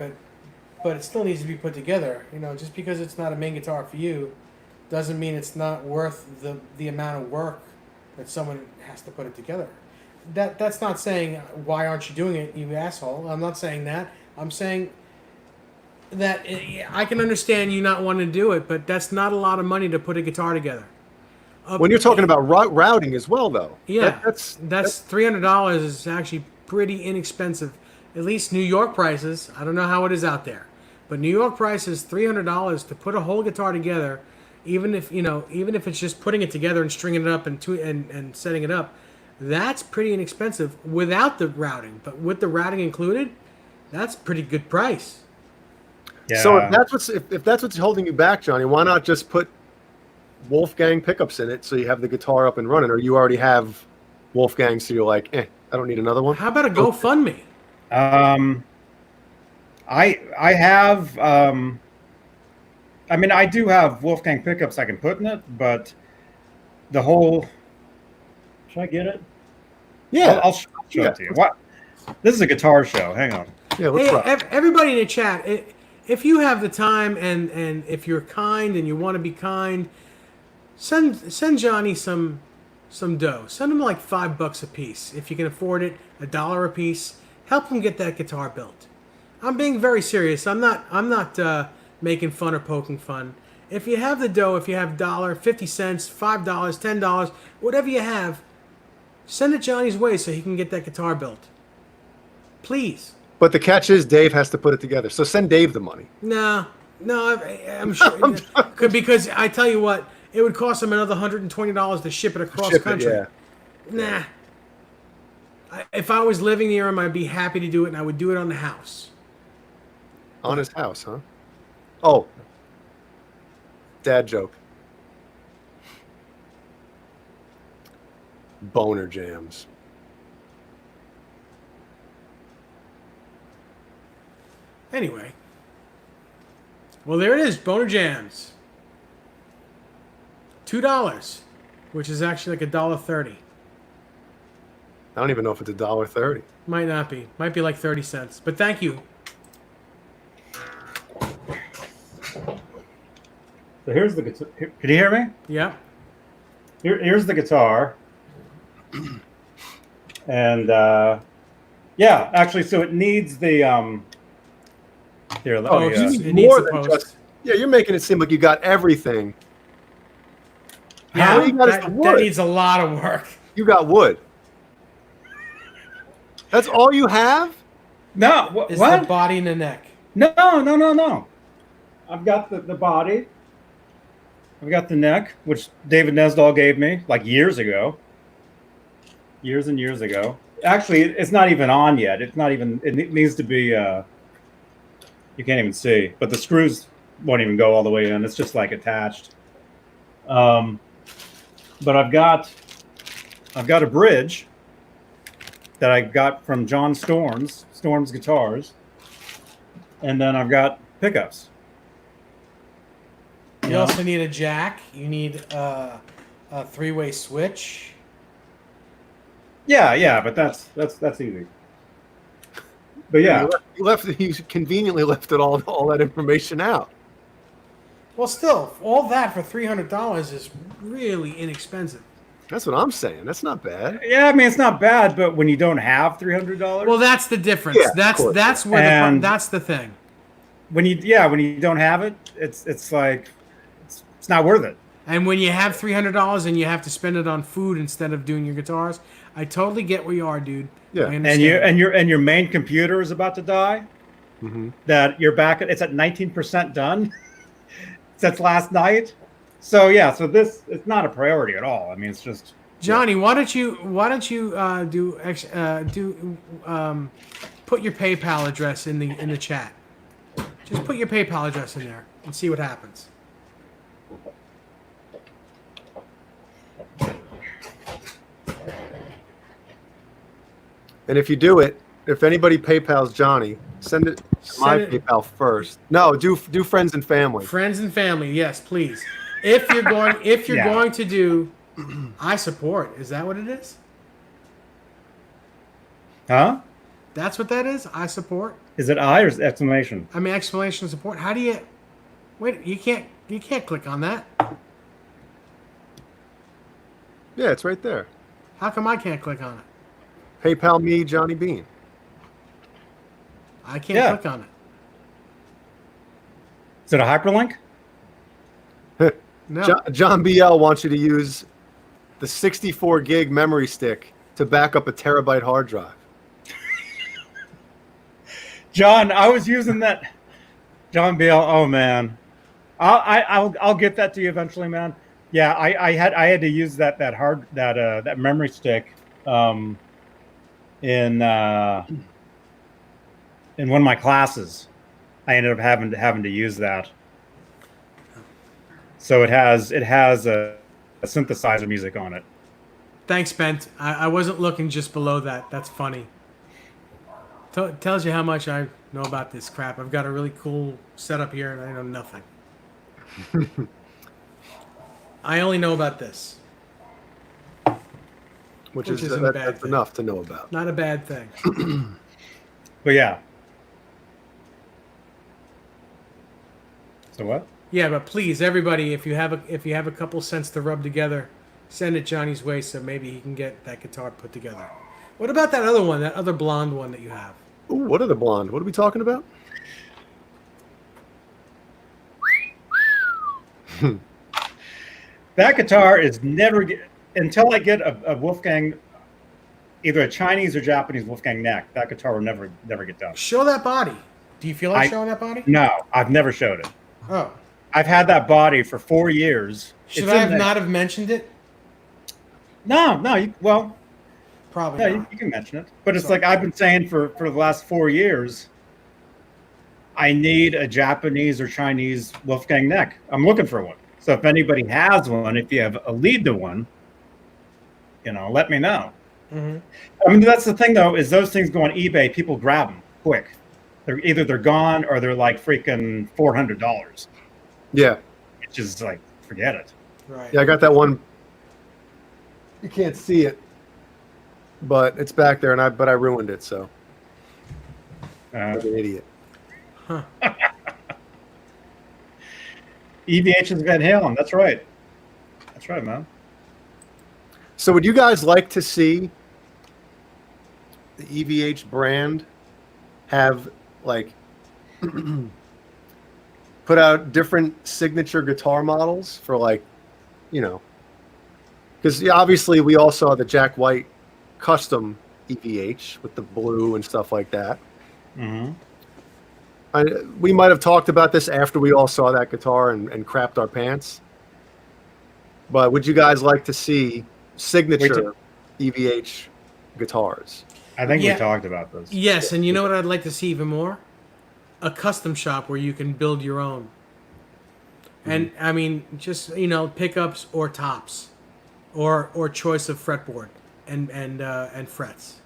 but it still needs to be put together. Just because it's not a main guitar for you, doesn't mean it's not worth the amount of work that someone has to put it together. That's not saying why aren't you doing it, you asshole. I'm not saying that. I'm saying that I can understand you not wanting to do it, but that's not a lot of money to put a guitar together. When you're talking about routing as well, though. Yeah, that's $300 is actually pretty inexpensive. At least New York prices. I don't know how it is out there, but New York prices $300 to put a whole guitar together. Even if it's just putting it together and stringing it up and setting it up, That's pretty inexpensive without the routing, but with the routing included, that's a pretty good price. Yeah. So if that's what's holding you back, Johnny, why not just put Wolfgang pickups in it so you have the guitar up and running, or you already have Wolfgang, so you're like, I don't need another one. How about a GoFundMe? I have. I mean, I do have Wolfgang pickups I can put in it, but the whole. Should I get it? Yeah, I'll show it to you. What? This is a guitar show. Hang on. Yeah, let's rock. Everybody in the chat, if you have the time and if you're kind and you want to be kind, send Johnny some dough. Send him like $5 a piece if you can afford it. $1 a piece. Help him get that guitar built. I'm being very serious. I'm not making fun or poking fun. If you have the dough, if you have $1, 50 cents, $5, $10, whatever you have, send it Johnny's way so he can get that guitar built. Please. But the catch is Dave has to put it together. So send Dave the money. No, I'm sure because I tell you what, it would cost him another $120 to ship it across country. Yeah. Nah. If I was living near him, I'd be happy to do it, and I would do it on the house. On his house, huh? Oh. Dad joke. Boner jams. Anyway. Well, there it is. Boner Jams. $2, which is actually like $1.30. I don't even know if it's $1.30. Might not be. Might be like 30 cents. But thank you. So here's the guitar. Can you hear me? Yeah. Here's the guitar. And yeah, actually, so it needs the here. Let me, it needs the post. Yeah, you're making it seem like you got everything. Yeah, all you got is the wood. That needs a lot of work. You got wood. That's all you have? No, what? The body and the neck. No. I've got the body. I've got the neck, which David Nesdahl gave me like years ago. Years and years ago. Actually, it's not even on yet. It's not even. It needs to be. You can't even see, but the screws won't even go all the way in. It's just like attached. But I've got a bridge that I got from John Storms Guitars, and then I've got pickups. You also need a jack. You need a 3-way switch. Yeah, but that's easy. But yeah, You conveniently left all that information out. Well, still, all that for $300 is really inexpensive. That's what I'm saying. That's not bad. yeah. I mean, it's not bad, but when you don't have $300, Well, that's the difference. Yeah, that's where that's the thing. when you don't have it, it's like it's not worth it. And when you have $300 and you have to spend it on food instead of doing your guitars, I totally get where you are, dude. Yeah. I understand. And your main computer is about to die. Mm-hmm. That you're back. It's at 19% done. Since last night. So yeah, so it's not a priority at all. I mean, it's just Johnny, why don't you put your PayPal address in the chat? Just put your PayPal address in there and see what happens. And if you do it, if anybody PayPal's Johnny, send it to my PayPal first. No, do friends and family. Friends and family, yes, please. If you're going to do, I support. Is that what it is? huh? That's what that is. I support. Is it I or is it exclamation? I mean, exclamation support. How do you? Wait, you can't click on that. Yeah, it's right there. How come I can't click on it? PayPal me, Johnny Beane. I can't click on it. Is it a hyperlink? No. John BL wants you to use the 64 gig memory stick to back up a terabyte hard drive. John, I was using that. John Beal. Oh man, I'll get that to you eventually, man. Yeah, I had to use that memory stick um, in one of my classes. I ended up having to use that. So it has a synthesizer music on it. Thanks, Bent. I wasn't looking just below that. That's funny. Tells you how much I know about this crap. I've got a really cool setup here, and I know nothing. I only know about this. Which Which is isn't a bad that's thing. enough to know about. Not a bad thing. But yeah. So what? Yeah, but please, everybody, if you have a couple cents to rub together, send it Johnny's way so maybe he can get that guitar put together. What about that other one, that other blonde one that you have? Ooh, what are the blonde? What are we talking about? That guitar is never until I get a Wolfgang, either a Chinese or Japanese Wolfgang neck. That guitar will never get done. Show that body. Do you feel like showing that body? No, I've never showed it. Oh. I've had that body for 4 years. Should I not have mentioned it? No. Probably Yeah, not. you can mention it. But it's Sorry. like I've been saying for the last 4 years, I need a Japanese or Chinese Wolfgang neck. I'm looking for one. So if anybody has one, if you have a lead to one, let me know. Mm-hmm. I mean, that's the thing, though, is those things go on eBay. People grab them quick. They're gone or they're like freaking $400. Yeah. Which is like, forget it. Right. Yeah, I got that one. You can't see it, but it's back there, but I ruined it, so like an idiot. Huh. EVH is Van Halen. That's right. That's right, man. So would you guys like to see the EVH brand have like put out different signature guitar models for because obviously we all saw the Jack White custom EVH with the blue and stuff like that. Mm-hmm. We might have talked about this after we all saw that guitar and crapped our pants. But would you guys like to see signature EVH guitars? I think we talked about this. Yes, and you know what I'd like to see even more? A custom shop where you can build your own. And I mean, just pickups or tops, or choice of fretboard and frets.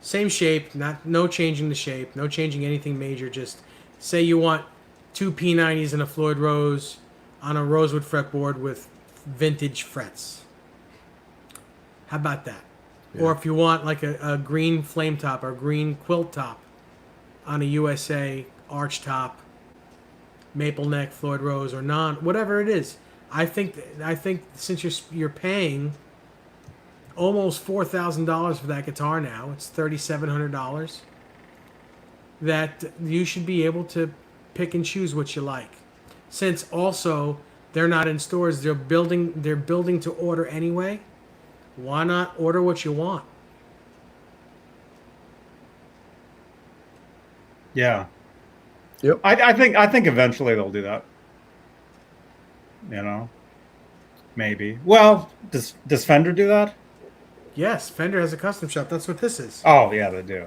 Same shape, no changing the shape, no changing anything major. Just say you want 2 P90s and a Floyd Rose on a rosewood fretboard with vintage frets. How about that? Yeah. Or if you want like a green flame top or green quilt top on a USA arch top, maple neck, Floyd Rose, or whatever it is. I think since you're paying almost $4,000 for that guitar now, it's $3,700. That you should be able to pick and choose what you like. Since also they're not in stores, they're building to order anyway. Why not order what you want? Yeah. Yep. I think eventually they'll do that. Maybe. Well, does Fender do that? Yes, Fender has a custom shop. That's what this is. Oh yeah, they do.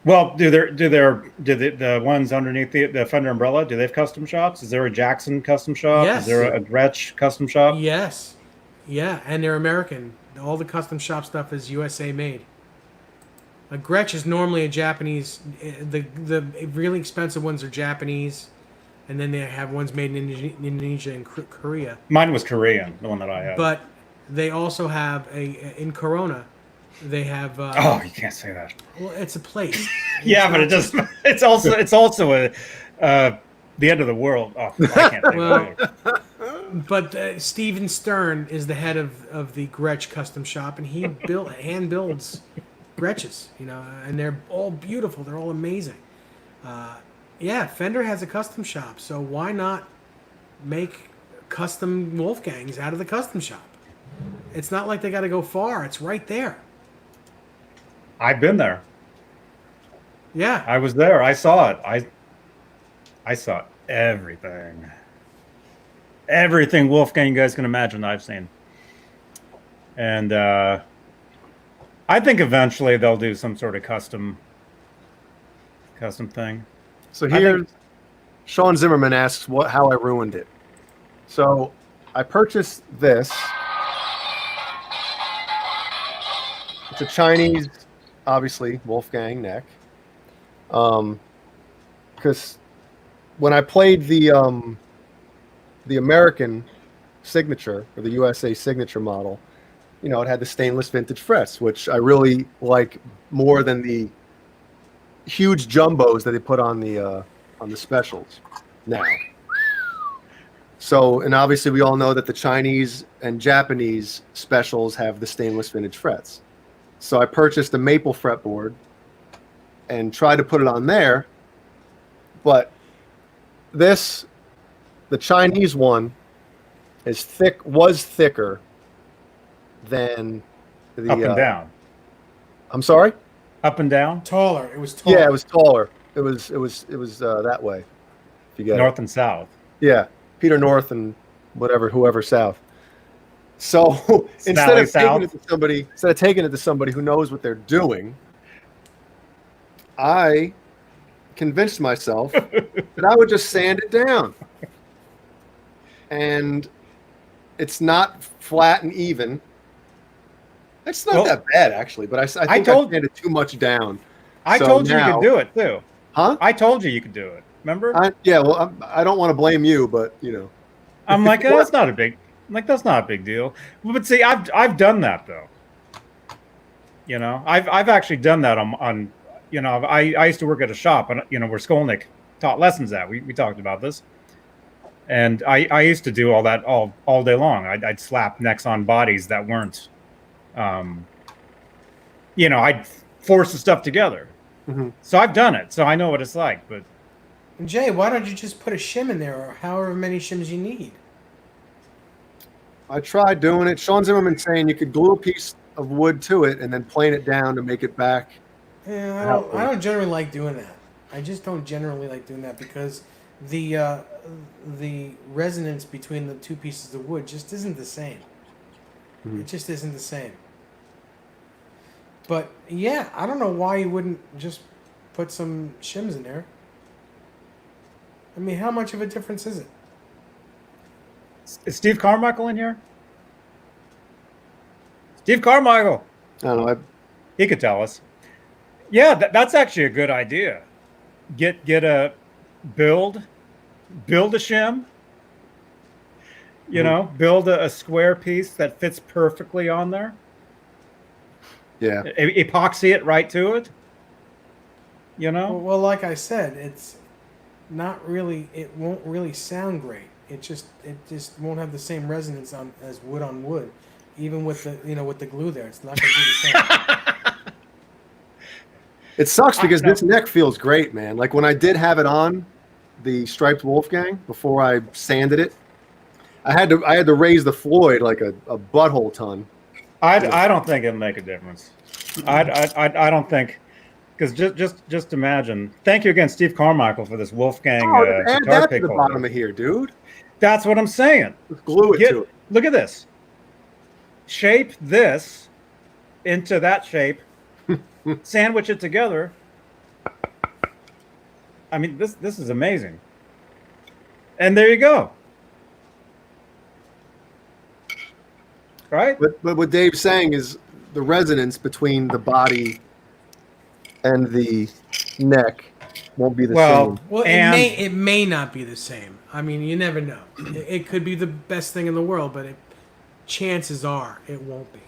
Well, do the ones underneath the Fender umbrella? Do they have custom shops? Is there a Jackson custom shop? Yes. Is there a Gretsch custom shop? Yes. Yeah, and they're American. All the custom shop stuff is USA made. A Gretsch is normally a Japanese. The really expensive ones are Japanese, and then they have ones made in Indonesia and Korea. Mine was Korean, the one that I had. But they also have in Corona. They have. Oh, you can't say that. Well, it's a place. Yeah, but it's also a the end of the world. Oh, I can't say that. But Steven Stern is the head of the Gretsch custom shop, and he hand builds Gretches, and they're all beautiful. They're all amazing. Yeah, Fender has a custom shop, so why not make custom Wolfgangs out of the custom shop? It's not like they got to go far. It's right there. I've been there. Yeah. I was there. I saw it. I saw everything. Everything Wolfgang you guys can imagine I've seen. and I think eventually they'll do some sort of custom thing. So here, Sean Zimmerman asks how I ruined it. So I purchased this. It's a Chinese, obviously, Wolfgang neck. Because when I played the American signature or the USA signature model, you know, it had the stainless vintage frets, which I really like more than the huge jumbos that they put on the specials now. So, and obviously we all know that the Chinese and Japanese specials have the stainless vintage frets. So I purchased a maple fretboard and tried to put it on there, but the Chinese one was thicker than the up and down. I'm sorry? Up and down? Taller. It was taller. Yeah, it was taller. It was that way. If you get North and south. Yeah, Peter North and whoever south. So instead of taking it to somebody who knows what they're doing, I convinced myself that I would just sand it down. And it's not flat and even. It's not that bad, actually, but I think I sanded too much down. I told you you could do it, too. Huh? I told you could do it. Remember? I don't want to blame you, but, you know. I'm like, that's not a big deal. But see, I've done that, though. You know, I've actually done that on you know, I used to work at a shop, and you know, where Skolnick taught lessons at. We talked about this. And I used to do all that all day long. I'd slap necks on bodies that weren't, you know, I'd force the stuff together. Mm-hmm. So I've done it. So I know what it's like. But Jay, why don't you just put a shim in there, or however many shims you need? I tried doing it. Sean Zimmerman saying you could glue a piece of wood to it and then plane it down to make it back. Yeah, I don't generally like doing that. I just don't generally like doing that because the resonance between the two pieces of wood just isn't the same. Mm-hmm. It just isn't the same. But yeah, I don't know why you wouldn't just put some shims in there. I mean, how much of a difference is it? Is Steve Carmichael in here? Steve Carmichael. I don't know. He could tell us. Yeah, that's actually a good idea. Get a build a shim. You know, build a square piece that fits perfectly on there. Yeah. Epoxy it right to it. You know? Well, like I said, it's not really. It won't really sound great. It just won't have the same resonance as wood on wood, even with the glue there. It's not going to be the same. It sucks because this neck feels great, man. Like when I did have it on the striped Wolfgang before I sanded it, I had to raise the Floyd like a butthole ton. I don't think it'll make a difference. I don't think, because just imagine. Thank you again, Steve Carmichael, for this Wolfgang add guitar that pick to the bottom of here, dude. That's what I'm saying. Just glue it to it. Look at this. Shape this into that shape. Sandwich it together. I mean, this is amazing. And there you go. Right? But what Dave's saying is the resonance between the body and the neck won't be the same. Well, it may not be the same. I mean, you never know. It could be the best thing in the world, but chances are it won't be.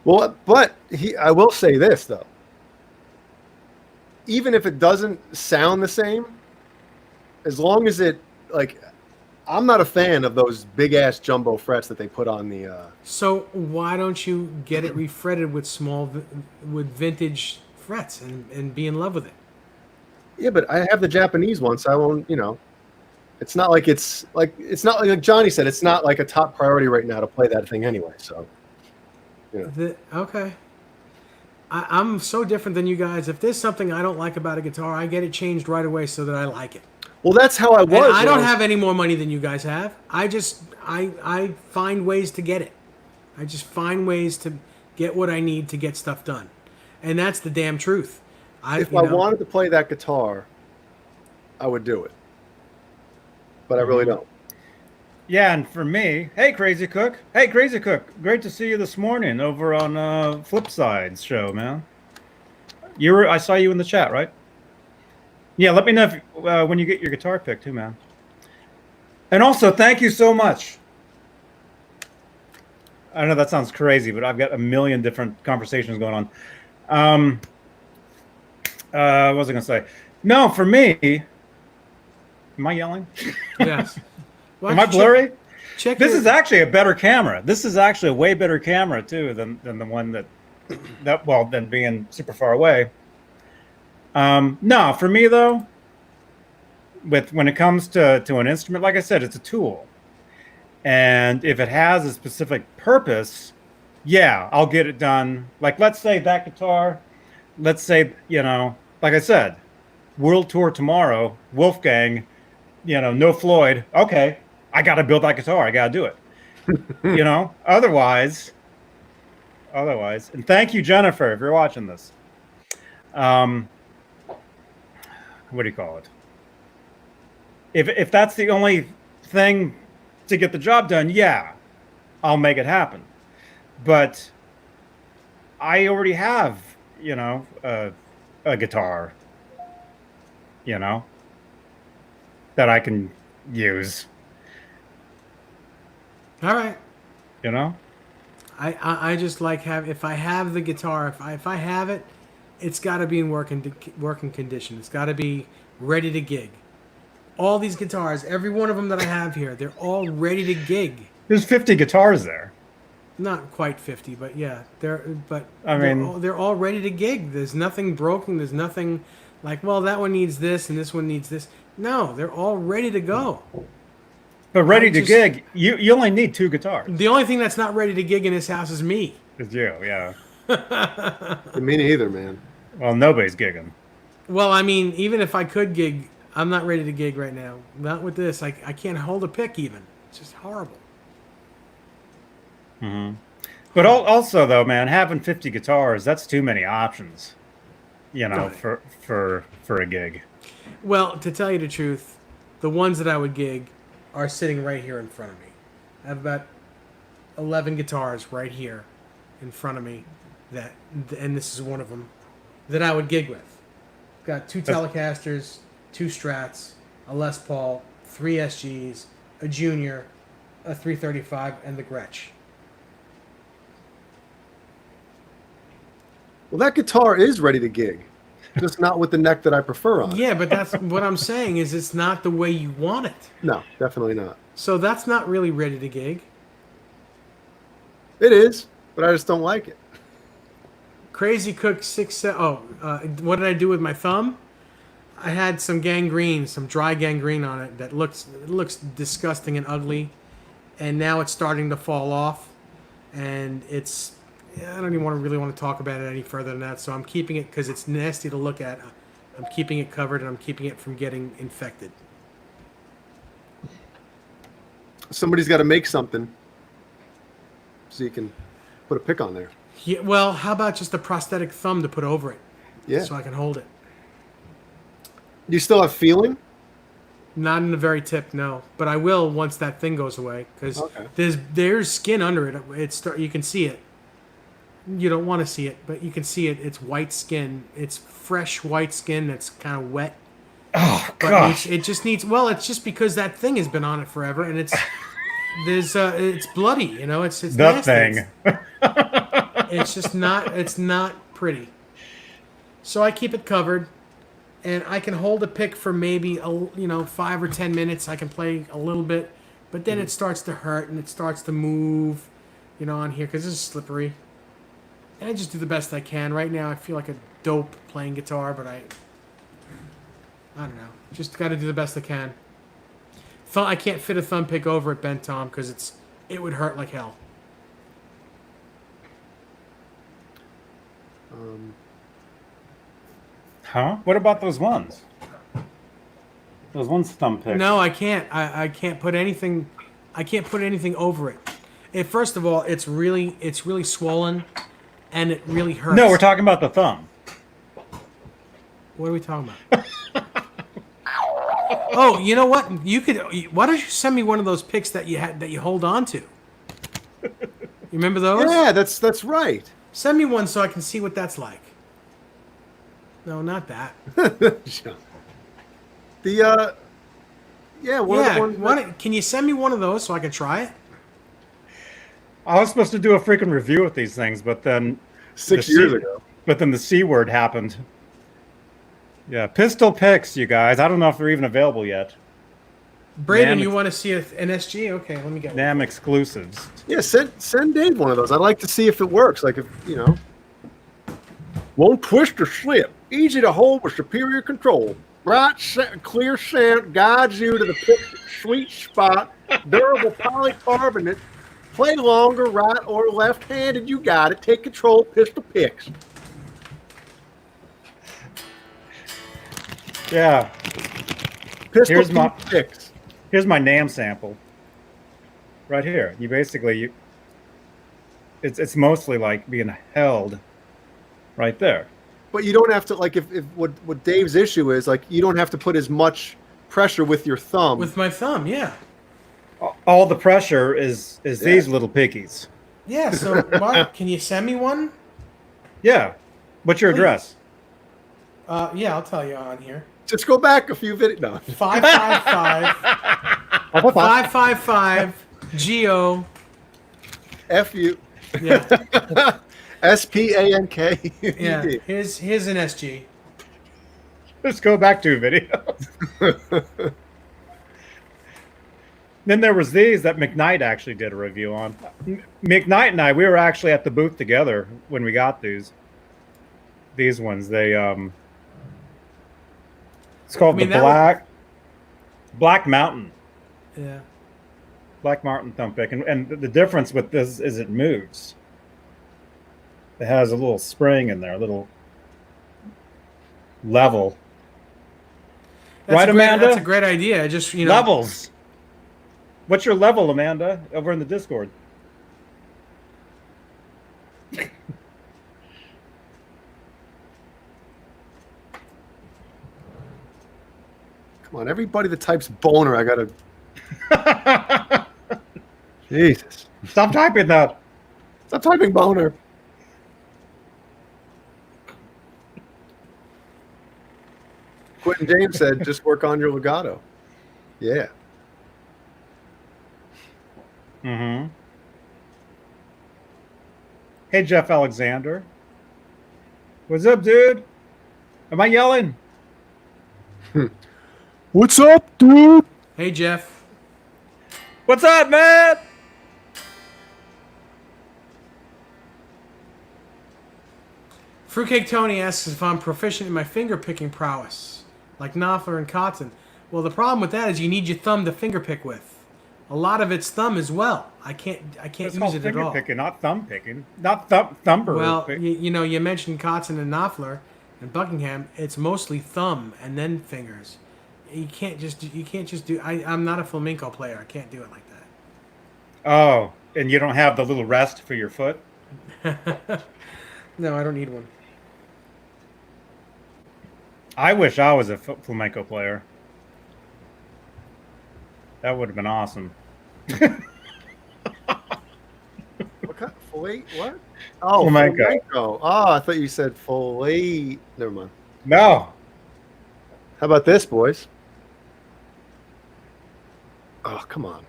Well, but I will say this though. Even if it doesn't sound the same, as long as I'm not a fan of those big ass jumbo frets that they put on the. So why don't you get it refretted with vintage frets and be in love with it? Yeah, but I have the Japanese one, so I won't. You know, it's not like Johnny said. It's not like a top priority right now to play that thing anyway. So. Yeah. Okay. I'm so different than you guys. If there's something I don't like about a guitar, I get it changed right away so that I like it. Well, that's how I was. And I don't have any more money than you guys have. I find ways to get it. I just find ways to get what I need to get stuff done, and that's the damn truth. If I wanted to play that guitar, I would do it, but I really don't. Yeah, and for me, hey Crazy Cook, great to see you this morning over on Flipside's show, man. I saw you in the chat, right? Yeah, let me know if, when you get your guitar picked too, man. And also, thank you so much. I know that sounds crazy, but I've got a million different conversations going on. What was I going to say? No, for me, am I yelling? Yes. Am I blurry? Check this is actually a better camera. This is actually a way better camera too than the one than being super far away. No, for me though, when it comes to an instrument, like I said, it's a tool. And if it has a specific purpose, yeah, I'll get it done. Like, let's say that guitar, let's say, like I said, world tour tomorrow, Wolfgang, no Floyd. Okay, I got to build that guitar. I got to do it. Otherwise, and thank you, Jennifer, if you're watching this. What do you call it? If that's the only thing to get the job done, yeah, I'll make it happen. But I already have, a guitar, that I can use. All right. I just like if I have the guitar, if I have it, it's got to be in working condition. It's got to be ready to gig. All these guitars, every one of them that I have here, they're all ready to gig. There's 50 guitars there. Not quite 50, but yeah, they're all ready to gig. There's nothing broken. There's nothing like, well, that one needs this and this one needs this. No, they're all ready to go. But ready to gig, you only need 2 guitars. The only thing that's not ready to gig in this house is me. It's you, yeah. Me neither, man. Well, nobody's gigging. Well, I mean, even if I could gig, I'm not ready to gig right now. Not with this. I can't hold a pick even. It's just horrible. Mm-hmm. But also, though, man, having 50 guitars, that's too many options, for a gig. Well, to tell you the truth, the ones that I would gig are sitting right here in front of me. I have about 11 guitars right here in front of me, and this is one of them, that I would gig with. Got 2 Telecasters, 2 Strats, a Les Paul, 3 SGs, a Junior, a 335, and the Gretsch. Well, that guitar is ready to gig, just not with the neck that I prefer on. Yeah, but that's what I'm saying is it's not the way you want it. No, definitely not. So that's not really ready to gig. It is, but I just don't like it. Crazy Cook 6. What did I do with my thumb? I had some gangrene, some dry gangrene on it that looks disgusting and ugly, and now it's starting to fall off, and it's. I don't even really want to talk about it any further than that. So I'm keeping it because it's nasty to look at. I'm keeping it covered and I'm keeping it from getting infected. Somebody's got to make something so you can put a pick on there. Yeah, well, how about just a prosthetic thumb to put over it? Yeah. So I can hold it. Do you still have feeling? Not in the very tip, no. But I will once that thing goes away because there's skin under it. You can see it. You don't want to see it, but you can see it. It's white skin. It's fresh white skin that's kind of wet. Oh, gosh. It just needs. Well, it's just because that thing has been on it forever, and it's bloody. It's the nasty. thing. It's just not. It's not pretty. So I keep it covered, and I can hold a pick for maybe 5 or 10 minutes. I can play a little bit, but then it starts to hurt and it starts to move, on here because it's slippery. And I just do the best I can. Right now, I feel like a dope playing guitar, but I don't know. Just got to do the best I can. I can't fit a thumb pick over it, Ben Tom, because it would hurt like hell. Huh? What about those ones? Those ones thumb picks. No, I can't. I can't put anything. I can't put anything over it. First of all, it's really swollen, and it really hurts. No, we're talking about the thumb. What are we talking about? Oh, you know what? Why don't you send me one of those pics that you hold on to? You remember those? Yeah, that's right. Send me one so I can see what that's like. No, not that. Can you send me one of those so I can try it? I was supposed to do a freaking review of these things, but then 6 years ago. But then the C word happened. Yeah, pistol pics, you guys. I don't know if they're even available yet. Braden, you want to see an SG? Okay, let me get one. Damn exclusives. Yeah, send Dave one of those. I'd like to see if it works. Like, if won't twist or slip. Easy to hold with superior control. Bright, clear scent guides you to the sweet spot. Durable polycarbonate. Play longer, right or left-handed. You got it. Take control. Pistol picks. Yeah. Pistol picks. Here's my NAM sample. Right here. It's mostly like being held right there. But you don't have to, like, if what Dave's issue is, like, you don't have to put as much pressure with your thumb. With my thumb, yeah. All the pressure is these little pickies. Yeah, so Mark, can you send me one? Yeah. What's your address? Yeah, I'll tell you on here. Just go back a few videos. No. 555 GO FU. Yeah. SPANK. Yeah. Here's an SG. Let's go back to videos. Then there was these that McKnight actually did a review on. McKnight and I, we were actually at the booth together when we got these. These ones, it's called Black Mountain. Yeah. Black Mountain thumb pick, and the difference with this is it moves. It has a little spring in there, a little level. Amanda? That's a great idea. Just levels. What's your level, Amanda? Over in the Discord. Come on, everybody that types boner, I gotta. Jesus. Stop typing that. Stop typing boner. Quentin James said, just work on your legato. Yeah. Mm-hmm. Hey, Jeff Alexander. What's up, dude? Am I yelling? What's up, dude? Hey, Jeff. What's up, man? Fruitcake Tony asks if I'm proficient in my finger picking prowess, like Knopfler and Kotzen. Well, the problem with that is you need your thumb to finger pick with. A lot of it's thumb as well. I can't use it at all. Finger picking, not thumb picking, not thumber. Well, you mentioned Kotzen and Knopfler and Buckingham. It's mostly thumb and then fingers. You can't just do. I'm not a flamenco player. I can't do it like that. Oh, and you don't have the little rest for your foot? No, I don't need one. I wish I was a flamenco player. That would have been awesome. What kind? Fillet? What? Oh, flamenco. Oh, I thought you said fillet. Never mind. No. How about this, boys? Oh, come on.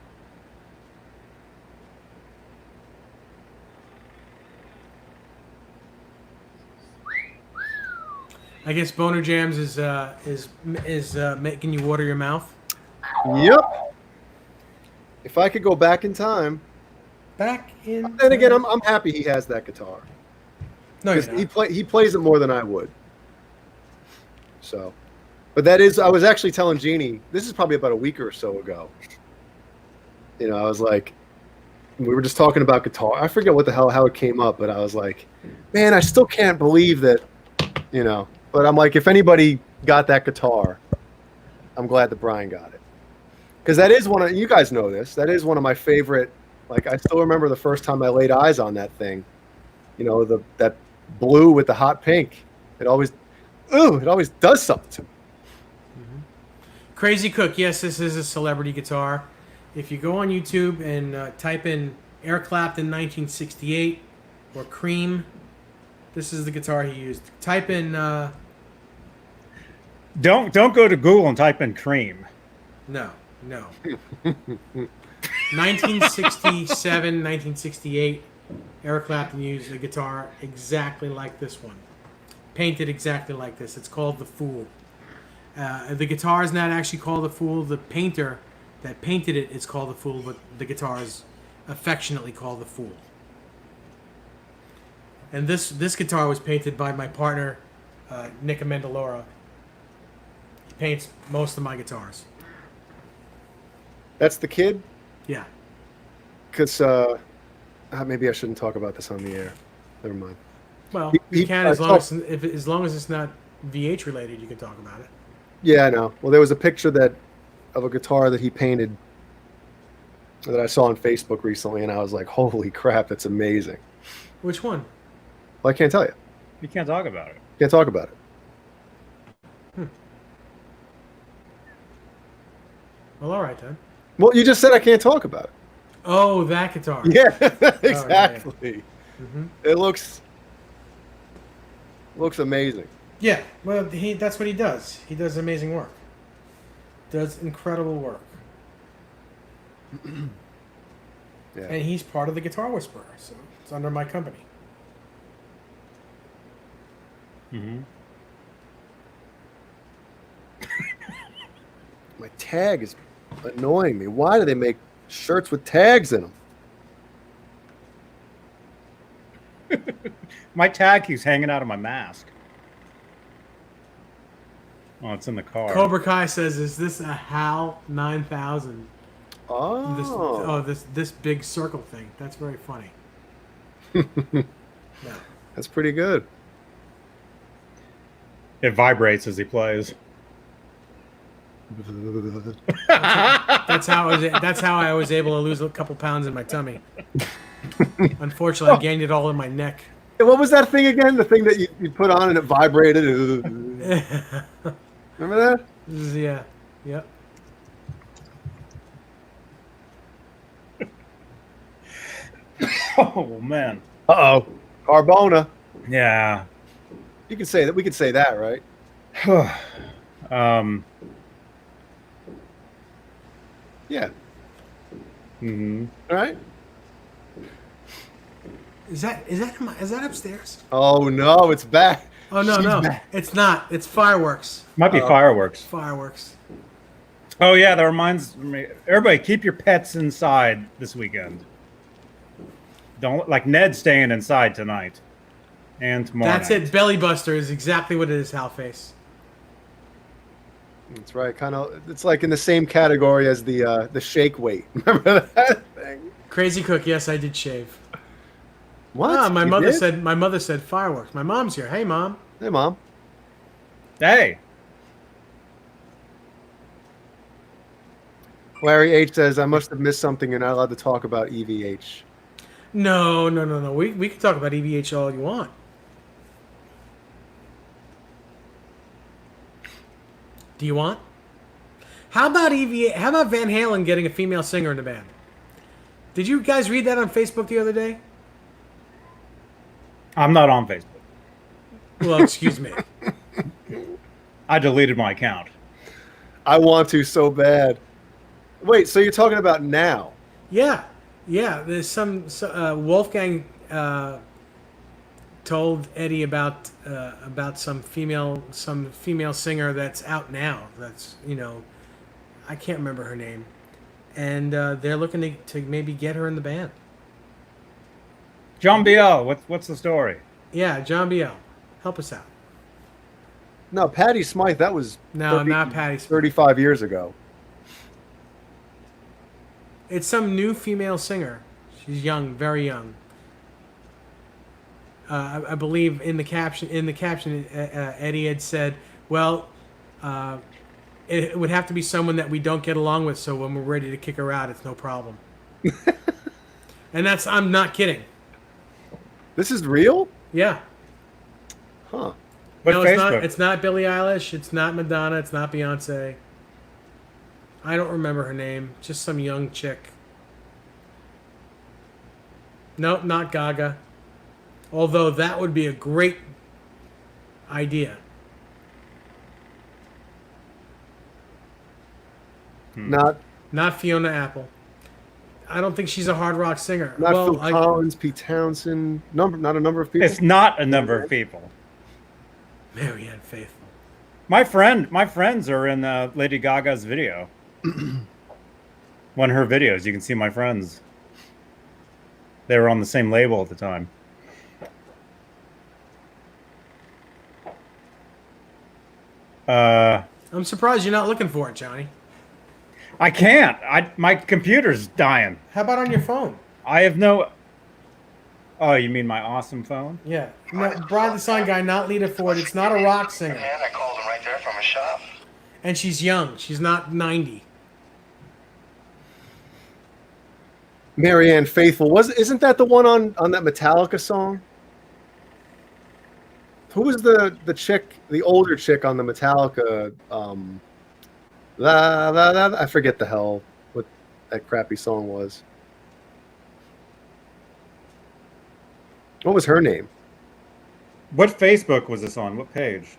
I guess Boner Jams is making you water your mouth. Yep. If I could go back in time. Back in. Then again, I'm happy he has that guitar. No, he plays it more than I would. So, but that is, I was actually telling Jeannie, this is probably about a week or so ago. You know, I was like, we were just talking about guitar. I forget what the hell, how it came up, but I was like, man, I still can't believe that, you know, but I'm like, if anybody got that guitar, I'm glad that Brian got it. Because that is you guys know this, that is one of my favorite Like I still remember the first time I laid eyes on that thing. You know, that blue with the hot pink. It always does something to me. Crazy Cook, yes, this is a celebrity guitar. If you go on YouTube and type in Eric Clapton 1968 or Cream, this is the guitar he used. Type in. Don't go to Google and type in Cream. No. 1967, 1968, Eric Clapton used a guitar exactly like this one. Painted exactly like this. It's called The Fool. The guitar is not actually called The Fool. The painter that painted it is called The Fool, but the guitar is affectionately called The Fool. And this guitar was painted by my partner, Nick Amendolara. He paints most of my guitars. That's the kid? Yeah. Because maybe I shouldn't talk about this on the air. Never mind. Well, you can as long as it's not VH related. You can talk about it. Yeah, I know. Well, there was a picture of a guitar that he painted that I saw on Facebook recently, and I was like, "Holy crap, that's amazing!" Which one? Well, I can't tell you. You can't talk about it. Can't talk about it. Well, all right then. Well, you just said I can't talk about it. Oh, that guitar. Yeah, exactly. Oh, yeah. Mm-hmm. It looks amazing. Yeah, well, that's what he does. He does amazing work. Does incredible work. Yeah. And he's part of the Guitar Whisperer, so it's under my company. Mm-hmm. My tag is annoying me. Why do they make shirts with tags in them? My tag keeps hanging out of my mask. Oh, it's in the car. Cobra Kai says, "Is this a HAL 9000?" Oh, This big circle thing. That's very funny. Yeah. That's pretty good. It vibrates as he plays. That's how I was able to lose a couple pounds in my tummy. Unfortunately, I gained it all in my neck. What was that thing again? The thing that you put on and it vibrated. Remember that? Yeah. Yep. Oh man. Uh-oh. Carbona. Yeah. You can say that. We could say that, right? Yeah. Mm-hmm. All right. Is that upstairs? Oh no, it's back. Oh no, it's not. It's fireworks. Might be fireworks. Fireworks. Oh yeah, that reminds me. Everybody, keep your pets inside this weekend. Don't like Ned's staying inside tonight and tomorrow. That's night. it. Belly Buster is exactly what it is. Hal face. That's right. Kind of. It's like in the same category as the shake weight. Remember that thing? Crazy Cook. Yes, I did shave. What? Ah, my You mother did? said fireworks. My mom's here. Hey, Mom. Hey, Mom. Hey. Larry H says, I must have missed something. You're not allowed to talk about EVH. No. We can talk about EVH all you want. Do you want? How about EVH? How about Van Halen getting a female singer in the band? Did you guys read that on Facebook the other day? I'm not on Facebook. Well, excuse me. I deleted my account. I want to so bad. Wait, so you're talking about now? Yeah. There's some Wolfgang told Eddie about some female singer that's out now. That's I can't remember her name, and they're looking to maybe get her in the band. John Biel, what's the story? Yeah, John Biel, help us out. No, Patty Smythe, that was No, not Patty Smythe. 35 years ago. It's some new female singer. She's young, very young. I believe in the caption, Eddie had said, "Well, it would have to be someone that we don't get along with. So when we're ready to kick her out, it's no problem." And I'm not kidding. This is real? Yeah. Huh. But No, Facebook. it's not Billie Eilish. It's not Madonna. It's not Beyonce. I don't remember her name. Just some young chick. Nope, not Gaga. Although that would be a great idea. Not Fiona Apple. I don't think she's a hard rock singer. Not Phil Collins, Pete Townsend. Not a number of people. It's not a number of people. Marianne Faithfull. My friends are in Lady Gaga's video. One of her videos, you can see my friends. They were on the same label at the time. I'm surprised you're not looking for it, Johnny. I can't. My computer's dying. How about on your phone? I have no. Oh, you mean my awesome phone? Yeah. No, Brian the Sign Guy, not Lita Ford. It's not a rock singer. Man, I called him right there from a shop. And she's young. She's not 90. Marianne Faithfull. Isn't that the one on that Metallica song? Who was the chick, the older chick on the Metallica? I forget the hell what that crappy song was. What was her name? What Facebook was this on? What page?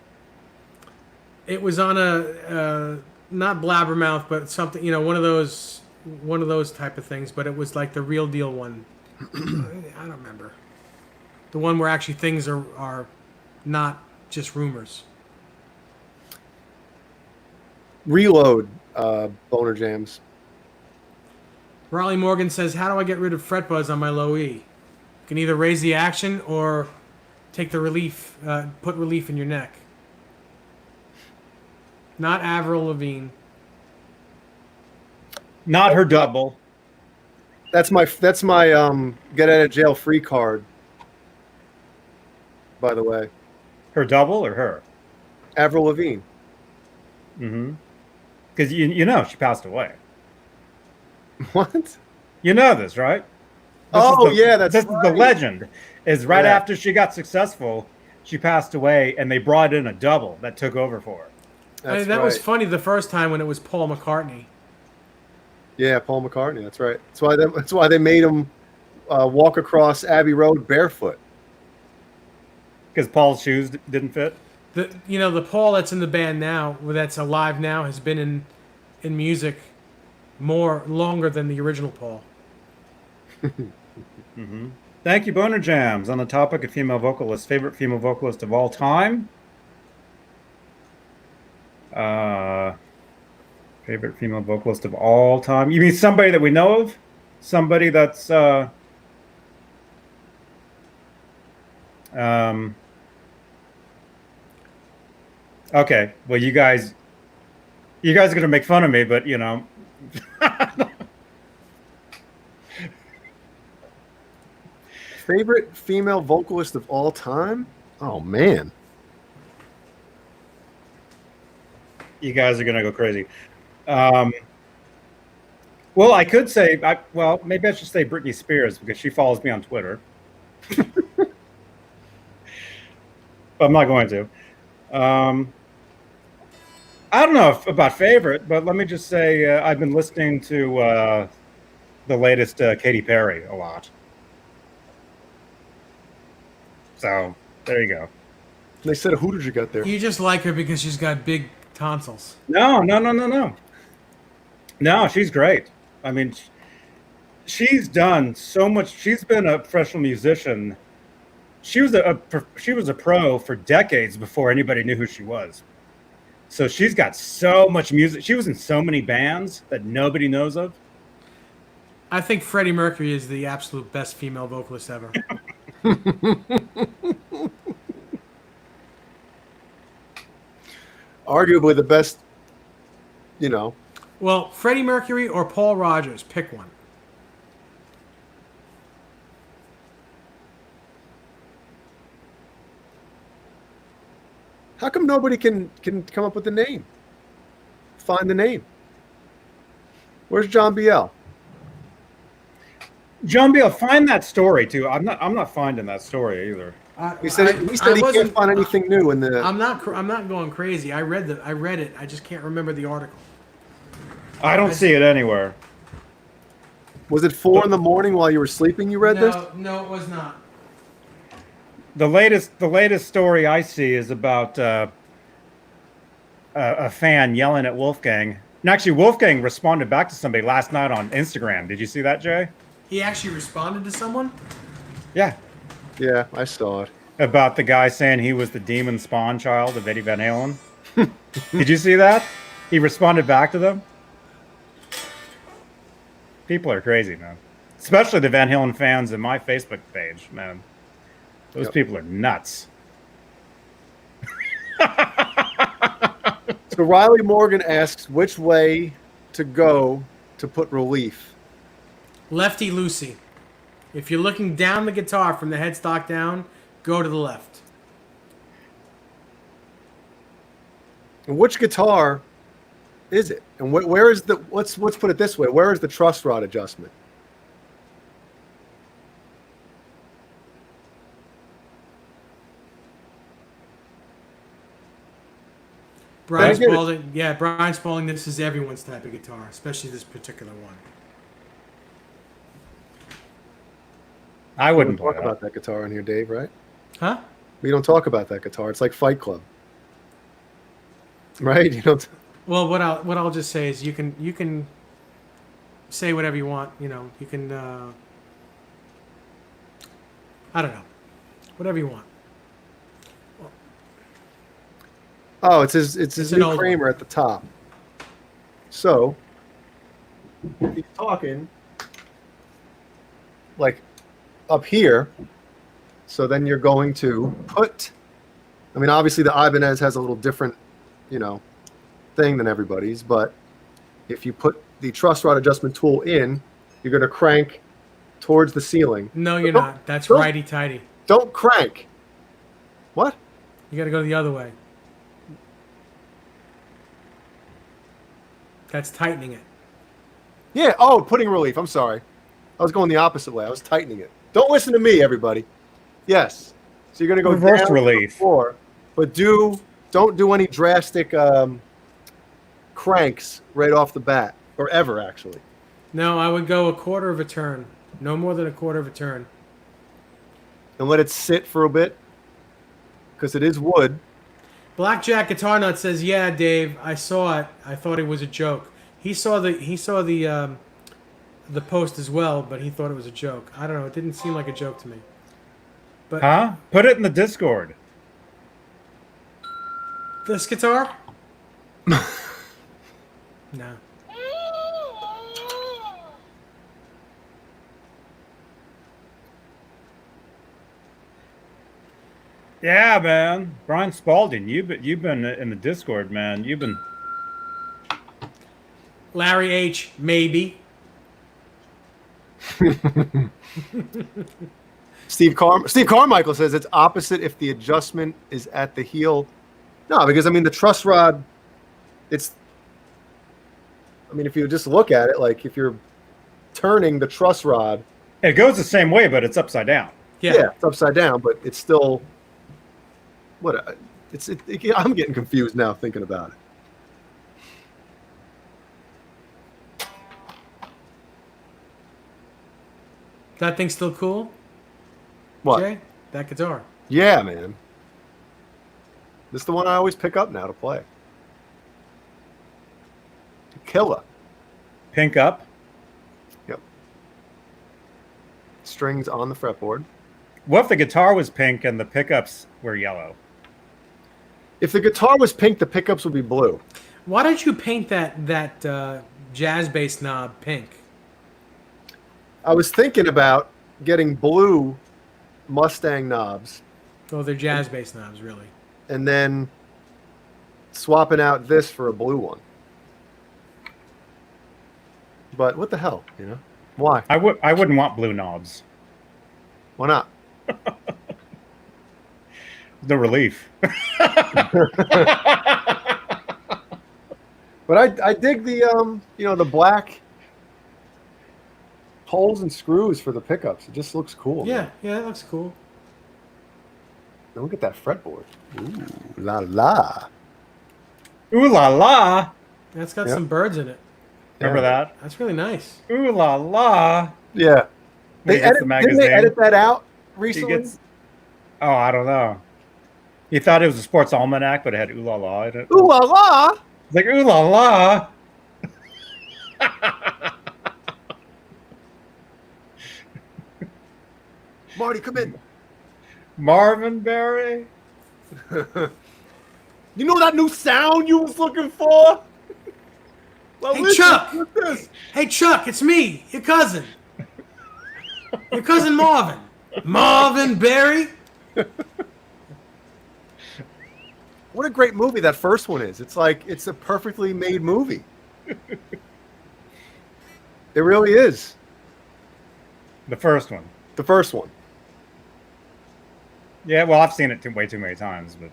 It was on a not Blabbermouth, but something, one of those type of things. But it was like the real deal one. I don't remember. The one where actually things are not just rumors. Reload, Boner Jams. Raleigh Morgan says, "How do I get rid of fret buzz on my low E? You can either raise the action or take the relief, put relief in your neck." Not Avril Lavigne. Not her double. That's my get out of jail free card. By the way, Her double or her? Avril Lavigne. Mm-hmm. Because you know she passed away. What? You know this, right? This is the legend. Is right Yeah. after she got successful, she passed away, and they brought in a double that took over for her. That was funny the first time when it was Paul McCartney. Yeah, Paul McCartney. That's right. That's why they made him walk across Abbey Road barefoot. Because Paul's shoes didn't fit. The Paul that's in the band now, that's alive now, has been in music longer than the original Paul. Mm-hmm. Thank you, Boner Jams. On the topic of female vocalists, favorite female vocalist of all time. Favorite female vocalist of all time. You mean somebody that we know of? Somebody that's okay. Well, you guys are gonna make fun of me, but Favorite female vocalist of all time? Oh man. You guys are gonna go crazy. Well, I could say, maybe I should say Britney Spears because she follows me on Twitter. But I'm not going to. I don't know about favorite, but let me just say I've been listening to the latest Katy Perry a lot. So there you go. They said, who did you got there? You just like her because she's got big tonsils. No. No, she's great. I mean, she's done so much. She's been a professional musician. She was a pro for decades before anybody knew who she was. So she's got so much music. She was in so many bands that nobody knows of. I think Freddie Mercury is the absolute best female vocalist ever. Arguably the best, Well, Freddie Mercury or Paul Rogers, pick one. How come nobody can come up with the name? Find the name. Where's John Biel? John Beale, find that story too. I'm not finding that story either. He said he can't find anything new in the. I'm not going crazy. I read it. I just can't remember the article. I don't see it anywhere. Was it 4 a.m. while you were sleeping? You read this? No, it was not. The latest story I see is about a fan yelling at Wolfgang. And actually, Wolfgang responded back to somebody last night on Instagram. Did you see that, Jay? He actually responded to someone? Yeah. Yeah, I saw it. About the guy saying he was the demon spawn child of Eddie Van Halen. Did you see that? He responded back to them. People are crazy, man. Especially the Van Halen fans in my Facebook page, man. Those people are nuts. So Riley Morgan asks which way to go to put relief. Lefty loosey. If you're looking down the guitar from the headstock down, go to the left. And which guitar is it? And where is the let's put it this way, where is the truss rod adjustment? Brian Spalding, this is everyone's type of guitar, especially this particular one. I wouldn't talk about that guitar in here, Dave, right? Huh? We don't talk about that guitar. It's like Fight Club. Right? You don't Well, what I'll just say is you can say whatever you want, you can I don't know. Whatever you want. Oh, it's his new Kramer at the top. So he's talking like up here. So then you're going to put. I mean, obviously the Ibanez has a little different, thing than everybody's. But if you put the truss rod adjustment tool in, you're going to crank towards the ceiling. No, you're not. That's righty tighty. Don't crank. What? You got to go the other way. That's tightening it. Yeah. Oh, putting relief. I'm sorry. I was going the opposite way. I was tightening it. Don't listen to me, everybody. Yes. So you're going to go reverse down relief. To the floor, but don't do any drastic cranks right off the bat, or ever actually. No, I would go a quarter of a turn. No more than a quarter of a turn. And let it sit for a bit, because it is wood. Blackjack Guitar Nut says, "Yeah, Dave, I saw it. I thought it was a joke. He saw the post as well, but he thought it was a joke. I don't know. It didn't seem like a joke to me." But huh? Put it in the Discord. This guitar? No. Yeah, man. Brian Spalding, you've been in the Discord, man. You've been. Larry H, maybe. Steve Carmichael says it's opposite if the adjustment is at the heel. No, because I mean the truss rod, if you just look at it, like if you're turning the truss rod, it goes the same way, but it's upside down. Yeah, it's upside down, but it's still I'm getting confused now thinking about it. That thing's still cool? What? Jay? That guitar. Yeah, man. This is the one I always pick up now to play. Killer. Pink up. Yep. Strings on the fretboard. What if the guitar was pink and the pickups were yellow? If the guitar was pink, the pickups would be blue. Why don't you paint that jazz bass knob pink? I was thinking about getting blue Mustang knobs. Oh, they're jazz bass knobs, really. And then swapping out this for a blue one. But what the hell, Why? I wouldn't want blue knobs. Why not? The relief. But I dig the the black holes and screws for the pickups. It just looks cool. Yeah, Man. yeah, that looks cool. Now look at that fretboard. Ooh, la la. Ooh la la. That's got Yep. some birds in it. Remember that? That's really nice. Ooh la la. Yeah. When he gets the Didn't magazine. they edit that out He recently? gets. Oh, I don't know. He thought it was a sports almanac, but it had ooh la la in it. Ooh la la. It's like ooh la la. Marty, come in. Marvin Berry. You know that new sound you was looking for? Well, Hey, listen, Chuck. what's this? Hey, Chuck, it's me, your cousin. Your cousin Marvin. Marvin Berry. What a great movie that first one is. It's like it's a perfectly made movie. It really is. The first one. The first one. Yeah, well, I've seen it way too many times, but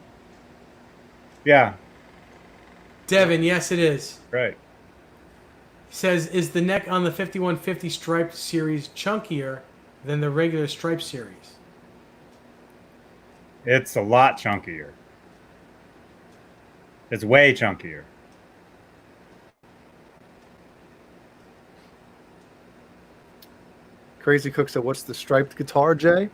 yeah, Devin, yes, it is. right. He says, is the neck on the 5150 Striped series chunkier than the regular Stripe series? It's a lot chunkier. It's way chunkier. Crazy Cook said, "What's the striped guitar, Jay?"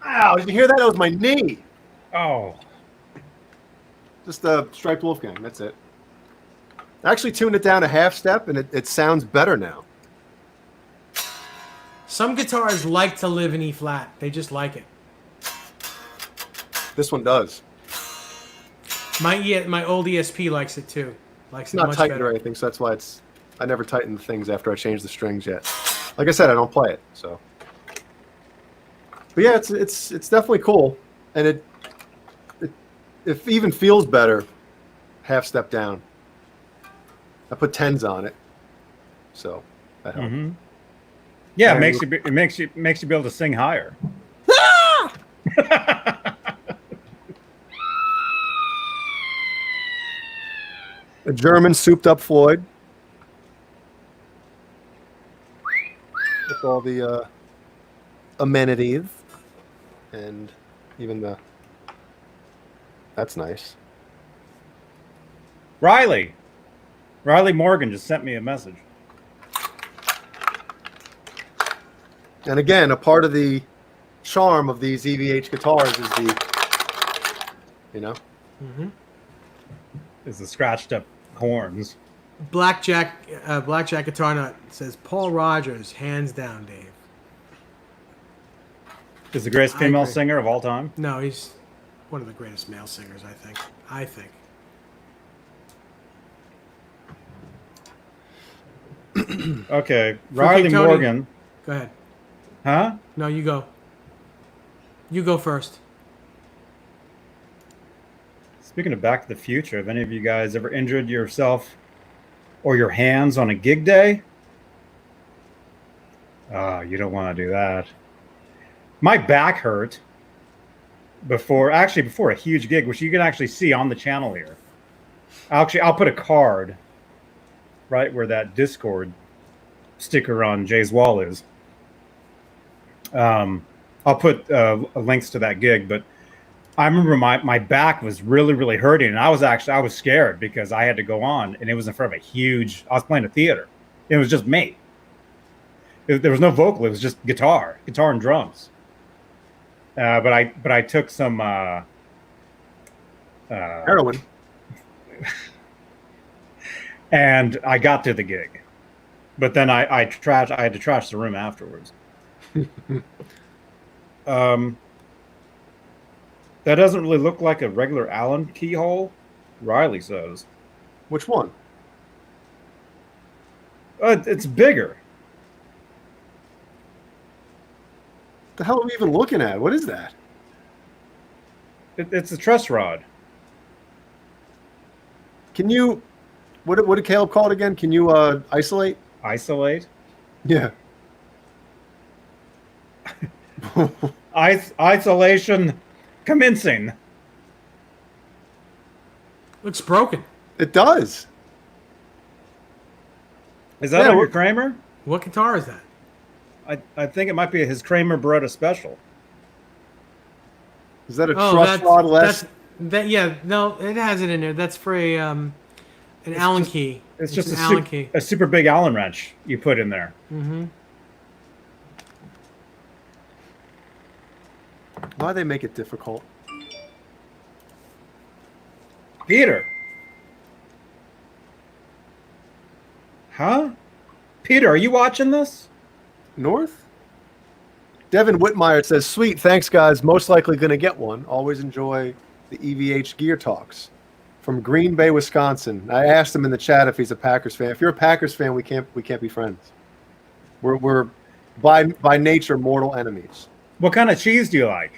Ow! Did you hear that? That was my knee. Oh, Just a striped Wolfgang. That's it. I actually tuned it down a half step, and it sounds better now. Some guitars like to live in E flat. They just like it. This one does. My old ESP likes it too. Likes It's it not much tightened better. or anything, so that's why it's. I never tighten the things after I change the strings yet. Like I said, I don't play it, so. But yeah, it's definitely cool, and it even feels better. Half step down. I put tens on it, so that helps. mm-hmm. Yeah, Very it makes you be able to sing higher. A German souped up Floyd with all the amenities and even the. That's nice. Riley Morgan just sent me a message. And again, a part of the charm of these EVH guitars is the, Is the scratched up horns. Blackjack Guitar Nut says Paul Rogers, hands down, Dave. Is the greatest I female agree. singer of all time. No, he's one of the greatest male singers, I think. Okay, For Riley King Tony. Morgan. Go ahead. Huh? No, you go. You go first. Speaking of Back to the Future, have any of you guys ever injured yourself or your hands on a gig day? Oh, you don't want to do that. My back hurt before a huge gig, which you can actually see on the channel here. I'll put a card right where that Discord sticker on Jay's wall is. I'll put links to that gig, but I remember my back was really, really hurting, and I was scared because I had to go on, and it was in front of a huge. I was playing a theater. It was just me. There was no vocal. It was just guitar and drums. But I took some heroin. and I got to the gig, but then I had to trash the room afterwards. That doesn't really look like a regular Allen keyhole, Riley says. Which one? It's bigger. The hell are we even looking at? What is that? It's a truss rod. Can you? What did Caleb call it again? Can you isolate? Isolate. Yeah. Isolation commencing. Looks broken. It does. Is that Yeah, on your we're- Kramer? What guitar is that? I think it might be his Kramer Beretta Special. Is that a Oh, truss rod less? that. Yeah, no, it has it in there. That's for a an Allen key. It's just an Allen key. a super big Allen wrench you put in there. Mm-hmm. Why they make it difficult? Peter. Huh? Peter, are you watching this? North? Devin Whitmire says, "Sweet, thanks, guys. Most likely going to get one. Always enjoy the EVH Gear Talks." From Green Bay, Wisconsin. I asked him in the chat if he's a Packers fan. If you're a Packers fan, we can't be friends. We're by nature mortal enemies. What kind of cheese do you like?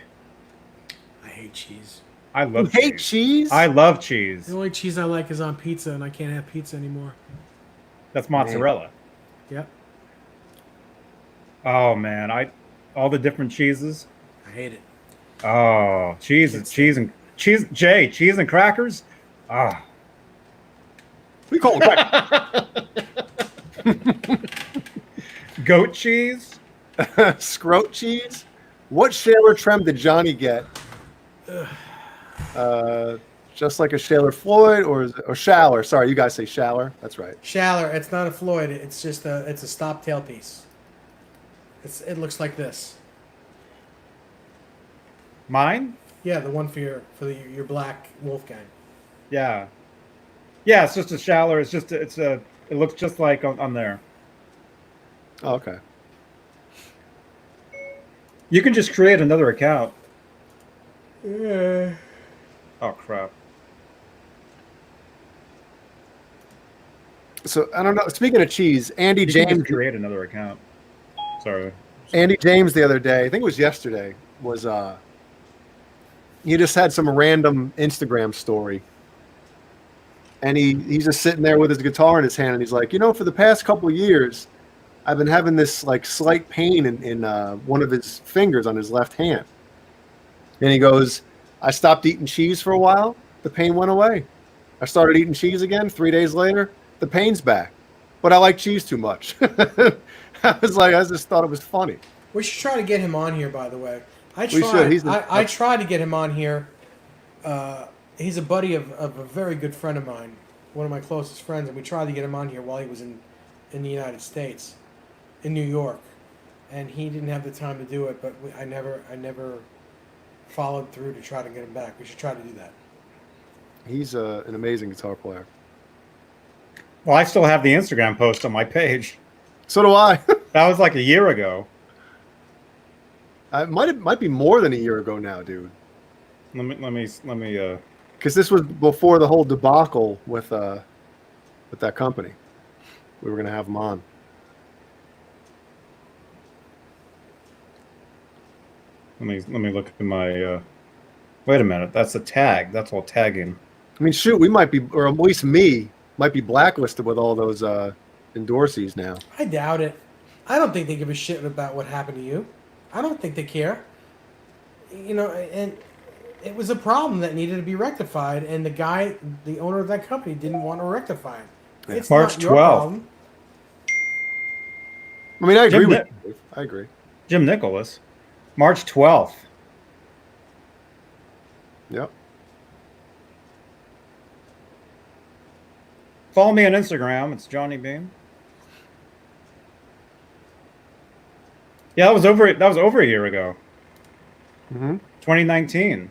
I hate cheese. I You love hate cheese? I love cheese. The only cheese I like is on pizza, and I can't have pizza anymore. That's mozzarella. Yep, Oh man, all the different cheeses. I hate it. Oh, cheese and crackers. Ah, We call it goat cheese. scrote cheese. What Shaler trem did Johnny get? Just like a Shaler Floyd or Shaler. Sorry, you guys say Shaler. That's right. Shaler, it's not a Floyd. It's just a stop tail piece. It looks like this. Mine? Yeah, the one for your black Wolfgang. Yeah, yeah. It's just a Shaler. It looks just like on there. Oh, okay. You can just create another account. Yeah. Oh crap. So I don't know. Speaking of cheese, Andy You can James. just create another account. Sorry. Andy James the other day, I think it was yesterday, was he just had some random Instagram story. And he's just sitting there with his guitar in his hand, and he's like, for the past couple of years, I've been having this like slight pain in one of his fingers on his left hand. And he goes, I stopped eating cheese for a while, the pain went away. I started eating cheese again 3 days later, the pain's back. But I like cheese too much. I just thought it was funny. We should try to get him on here. By the way, I We tried. should. I tried to get him on here. He's a buddy of a very good friend of mine, one of my closest friends, and we tried to get him on here while he was in the United States, in New York, and he didn't have the time to do it. But I never followed through to try to get him back. We should try to do that. He's an amazing guitar player. Well, I still have the Instagram post on my page. So do I. That was like a year ago. It might be more than a year ago now, dude. Let me. Because this was before the whole debacle with that company. We were gonna have him on. Let me look at my. Wait a minute. That's a tag. That's all tagging. I mean, shoot, we might be, or at least me, might be blacklisted with all those endorsees now. I doubt it. I don't think they give a shit about what happened to you. I don't think they care. And it was a problem that needed to be rectified, and the owner of that company, didn't want to rectify it. It's March not your 12th. problem. I mean, I agree Jim with you. I agree. Jim Nicholas, March 12th. Yep. Follow me on Instagram. It's Johnny Beane. Yeah, that was over a year ago. Mm-hmm. 2019.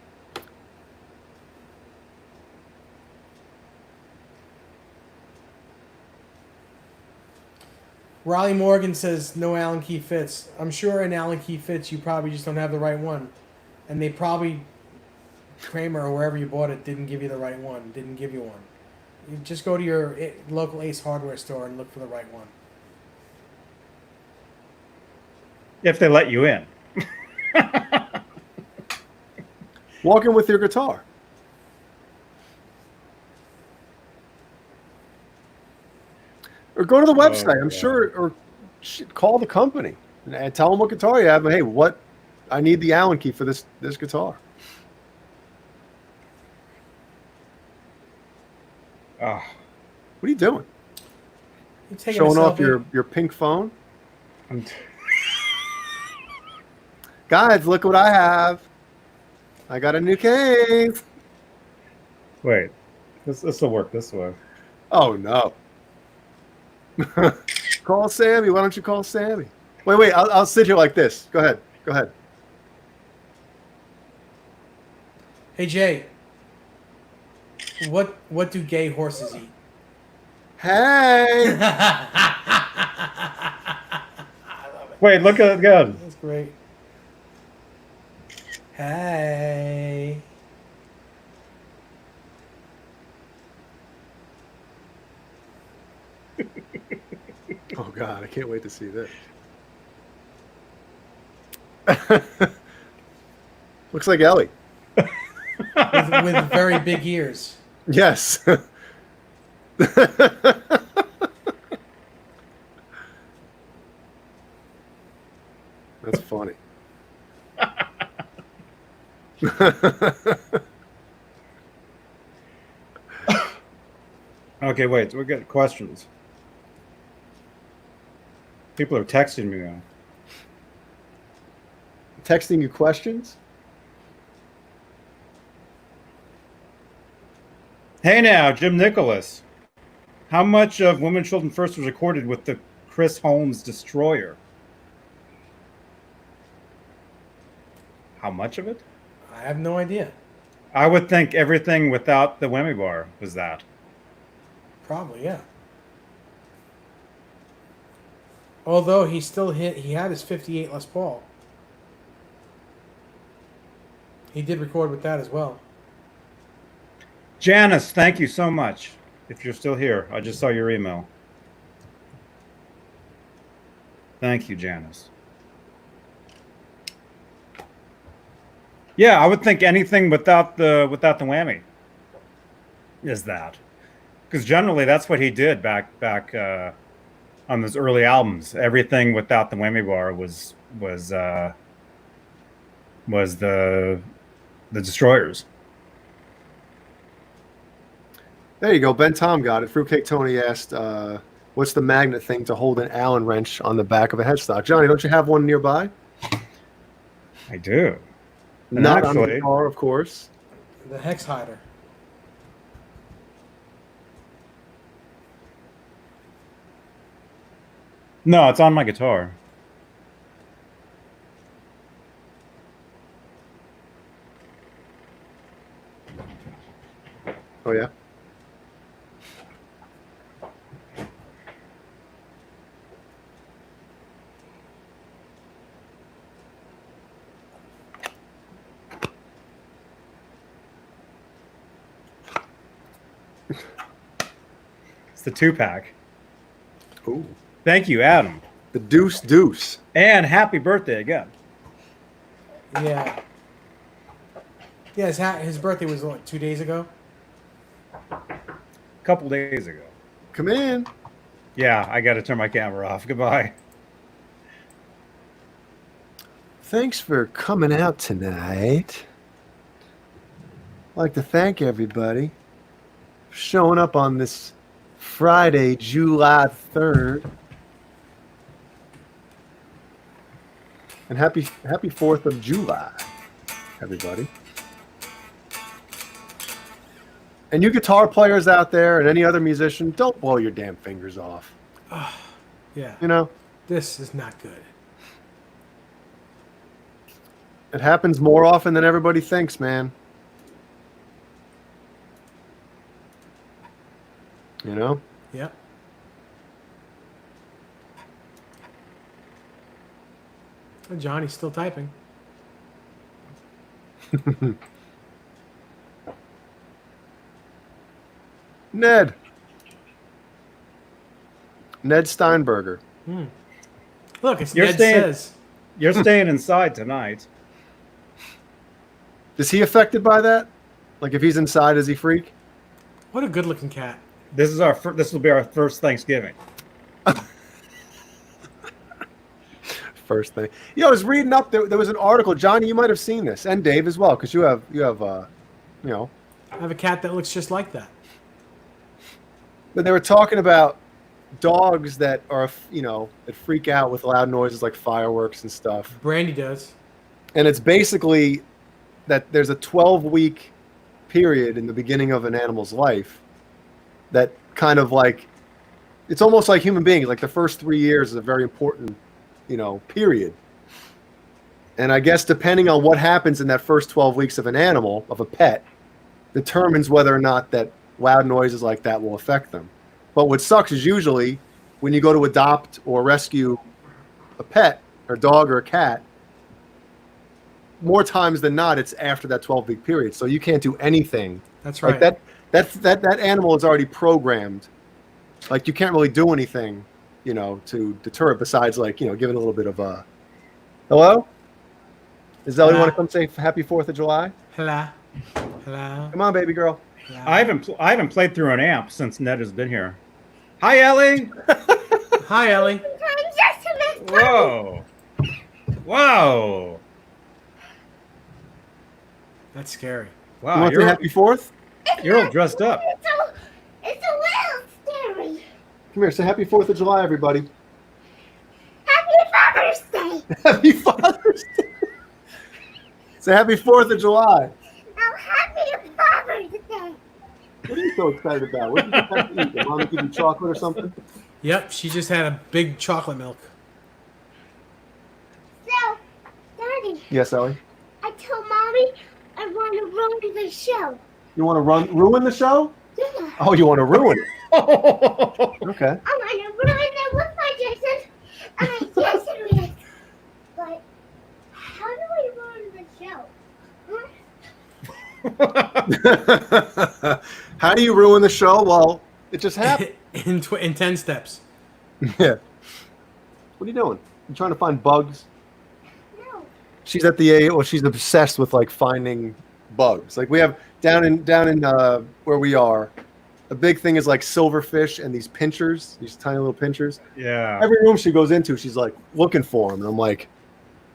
Riley Morgan says no Allen key fits. I'm sure an Allen key fits. You probably just don't have the right one, and they probably Kramer or wherever you bought it didn't give you the right one. Didn't give you one. You just go to your local Ace Hardware store and look for the right one. If they let you in. Walk in with your guitar. Or go to the website. I'm sure, or call the company and tell them what guitar you have. And hey, I need the Allen key for this guitar. Oh, What are you doing? You taking Showing a off selfie? your pink phone. Guys, look what I have. I got a new case. Wait, this will work this way. Oh no. Call Sammy. Why don't you call Sammy? Wait. I'll sit here like this. Go ahead. Hey Jay, what do gay horses eat? Hey. Wait, look at it again. That's great. Hey. Oh God, I can't wait to see this. Looks like Ellie. With very big ears. Yes. That's funny. Okay, wait. We're getting questions. People are texting me now. Texting you questions? Hey now, Jim Nicholas. How much of Women, Children First was recorded with the Chris Holmes Destroyer? How much of it? I have no idea. I would think everything without the whammy bar was that. Probably, yeah. Although he had his 58 Les Paul. He did record with that as well. Janice, thank you so much. If you're still here, I just saw your email. Thank you, Janice. Yeah, I would think anything without the whammy is that, because generally that's what he did back on those early albums. Everything without the whammy bar was the Destroyers. There you go. Ben Tom got it. Fruitcake Tony asked, what's the magnet thing to hold an Allen wrench on the back of a headstock? Johnny, don't you have one nearby? I do. And Not on the actually, guitar, of course. The Hex Hider. no, it's on my guitar. Oh, yeah? It's the 2-pack. Ooh. Thank you, Adam. The Deuce. And happy birthday again. Yeah. Yeah, his birthday was, what, 2 days ago? A couple days ago. Come in. Yeah, I got to turn my camera off. Goodbye. Thanks for coming out tonight. I'd like to thank everybody for showing up on this Friday, July 3rd. And happy 4th of July, everybody. And you guitar players out there and any other musician, don't blow your damn fingers off. Yeah. You know? This is not good. It happens more often than everybody thinks, man. You know? Yep. Oh, Johnny's still typing. Ned Steinberger. Look, it's You're Ned staying- Says. You're staying inside tonight. Is he affected by that? Like, if he's inside, is he freak? What a good-looking cat. This will be our first Thanksgiving. First thing. You know, I was reading up. There was an article. Johnny, you might have seen this, and Dave as well, because you have you know. I have a cat that looks just like that. But they were talking about dogs that are, that freak out with loud noises like fireworks and stuff. Brandy does. And it's basically that there's a 12-week period in the beginning of an animal's life that kind of like, it's almost like human beings. Like the first 3 years is a very important, period. And I guess depending on what happens in that first 12 weeks of an animal, of a pet, determines whether or not that loud noises like that will affect them. But what sucks is usually when you go to adopt or rescue a pet, or dog or a cat, more times than not, it's after that 12-week period. So you can't do anything. That's right. Like that animal is already programmed. Like you can't really do anything, to deter it besides like, giving a little bit of a hello? Does Ellie want to come say Happy 4th of July? Hello. Hello. Come on, baby girl. Hello. I haven't played through an amp since Ned has been here. Hi, Ellie. Hi, Ellie. Whoa. Whoa. That's scary. You Wow. want to say Happy 4th? You're all dressed up. It's a little scary. Come here, say Happy 4th of July, everybody. Happy Father's Day. Happy Father's Day. Say Happy 4th of July. Oh, happy Father's Day. What are you so excited about? What did you have to eat? Did Mommy give you chocolate or something? Yep, she just had a big chocolate milk. So, Daddy, Yes, Ellie. I told Mommy I want to ruin the show. You want to ruin the show? Yeah. Oh, you want to ruin it? Okay. I want to ruin it with my Jason. Jason with. But how do we ruin the show? Huh? How do you ruin the show? Well, it just happened. in 10 steps. Yeah. What are you doing? You trying to find bugs? No. She's at the she's obsessed with like finding bugs. Like we have down in where we are, a big thing is like silverfish and these pinchers, these tiny little pinchers. Yeah. Every room she goes into, she's like looking for them, and I'm like,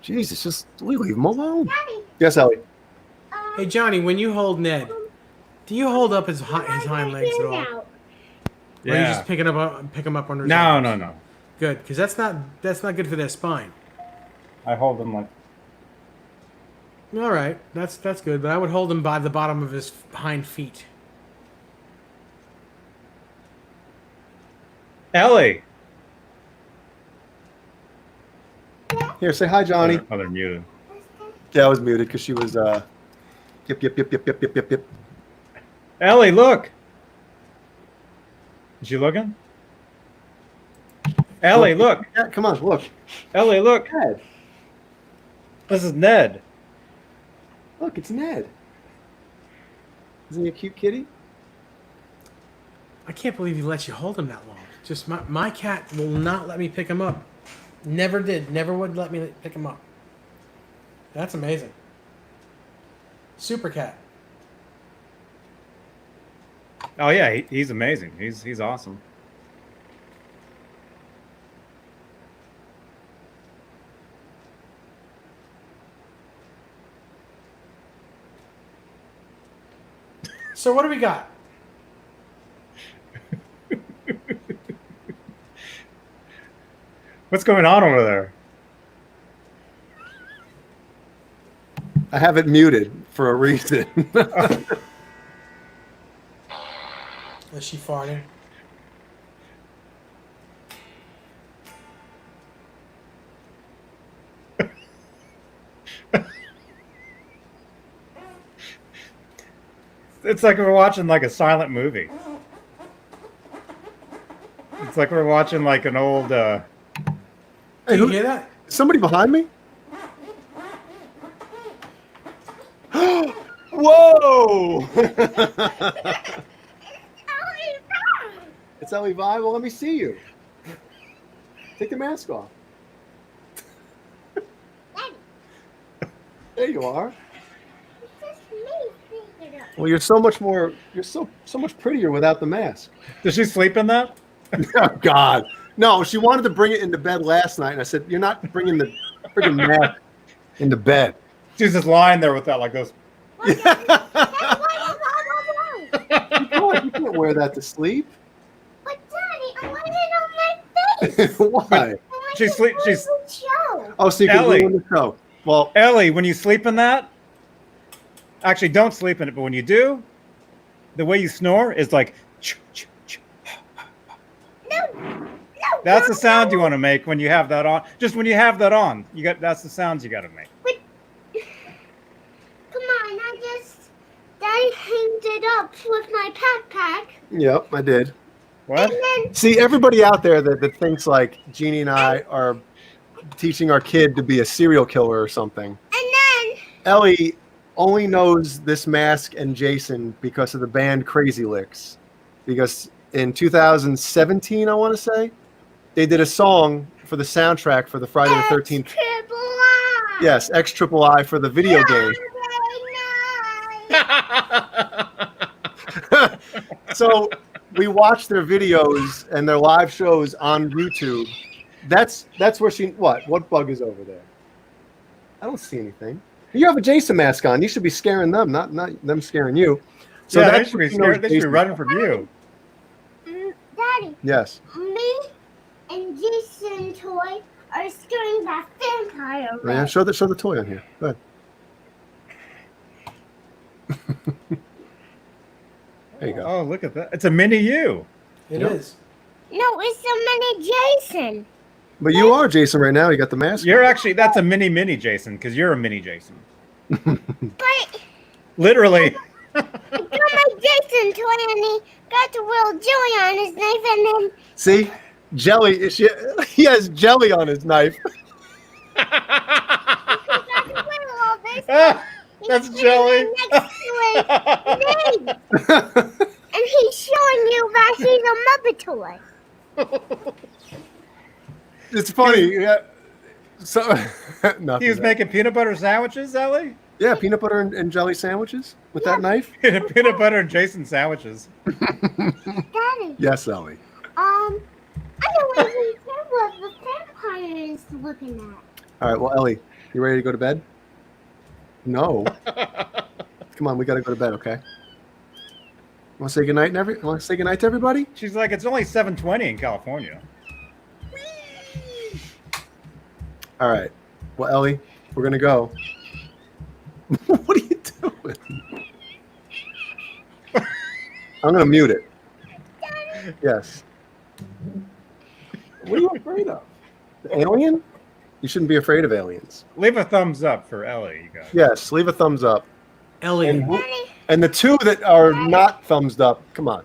Jesus, just leave them alone. Daddy. Yes, Ellie. Hey, Johnny, when you hold Ned, do you hold up his hind legs at all? Or you Yeah. just pick him up under his No, arms? no. Good, because that's not good for their spine. I hold them like. All right, that's good, but I would hold him by the bottom of his hind feet. Ellie. Here, say hi, Johnny. Oh, they're muted. Yeah, I was muted because she was yip. Ellie, look. Is she looking? Ellie, look. Yeah, come on, look. Ellie, look. Ned. This is Ned. Look, it's Ned. Isn't he a cute kitty? I can't believe he lets you hold him that long. Just my cat will not let me pick him up. Never did. Never would let me pick him up. That's amazing. Super cat. Oh yeah, he's amazing. He's awesome. So what do we got? What's going on over there? I have it muted for a reason. Is she farting? It's like we're watching like a silent movie. It's like we're watching like an old. Do Hey, you who- hear that? Somebody behind me? Whoa! It's Ellie Vi. Well, let me see you. Take the mask off. There you are. It's just me thinking it up. Well, you're so much more. You're so much prettier without the mask. Does she sleep in that? Oh God, no! She wanted to bring it into bed last night, and I said, "You're not bringing the friggin' mask into bed." She's just lying there with that like this. You can't wear that to sleep. But Daddy, I want it on Why? She's sleep. She's Show. Oh, so you can Ellie. ruin the show. Well, Ellie. When you sleep in that, actually, don't sleep in it. But when you do, the way you snore is like. No, That's the sound you want to make when you have that on. Just when you have that on, you got. That's the sounds you got to make. Come on, Daddy hanged it up with my backpack. yep, I did. What? And then, See, everybody out there that thinks like Jeannie and I are teaching our kid to be a serial killer or something. and then, Ellie only knows this mask and Jason because of the band Crazy Licks. Because in 2017, I want to say, they did a song for the soundtrack for the Friday the 13th. Triple I. Yes, XIII for the video game. So we watch their videos and their live shows on YouTube. That's where she. What bug is over there? I don't see anything. You have a Jason mask on. You should be scaring them, not them scaring you. So Yeah, they that's should where be she knows scared. They should be Jason. running from you. Daddy, Yes. me and Jason toy are scaring that vampire. Oh, yeah, show the toy on here. Go ahead. There you go. Oh, look at that! It's a mini you. It Yep. is. No, it's a mini Jason. But you are Jason right now. You got the mask. You're actually that's a mini Jason because you're a mini Jason. But Literally. I got my Jason toy and he got the real jelly on his knife and then See, jelly. He has jelly on his knife. he got the real all this. That's He's jelly. standing next to his name. And he's showing you that he's a Muppet toy. It's funny. Yeah. So, nothing. He was making peanut butter sandwiches, Ellie. Yeah, peanut butter and jelly sandwiches with that knife. Peanut butter and Jason sandwiches. Daddy, Yes, Ellie. I don't even care what the vampire is looking at. All right. Well, Ellie, you ready to go to bed? No. Come on, we got to go to bed. Okay. Want to say goodnight Want to say goodnight to everybody? She's like, it's only 7:20 in California. All right. Well, Ellie, we're gonna go. What are you doing? I'm gonna mute it. Yes. What are you afraid of? The alien? You shouldn't be afraid of aliens. Leave a thumbs up for Ellie, you guys. Yes, leave a thumbs up. Ellie. And the two that are not thumbs up, come on.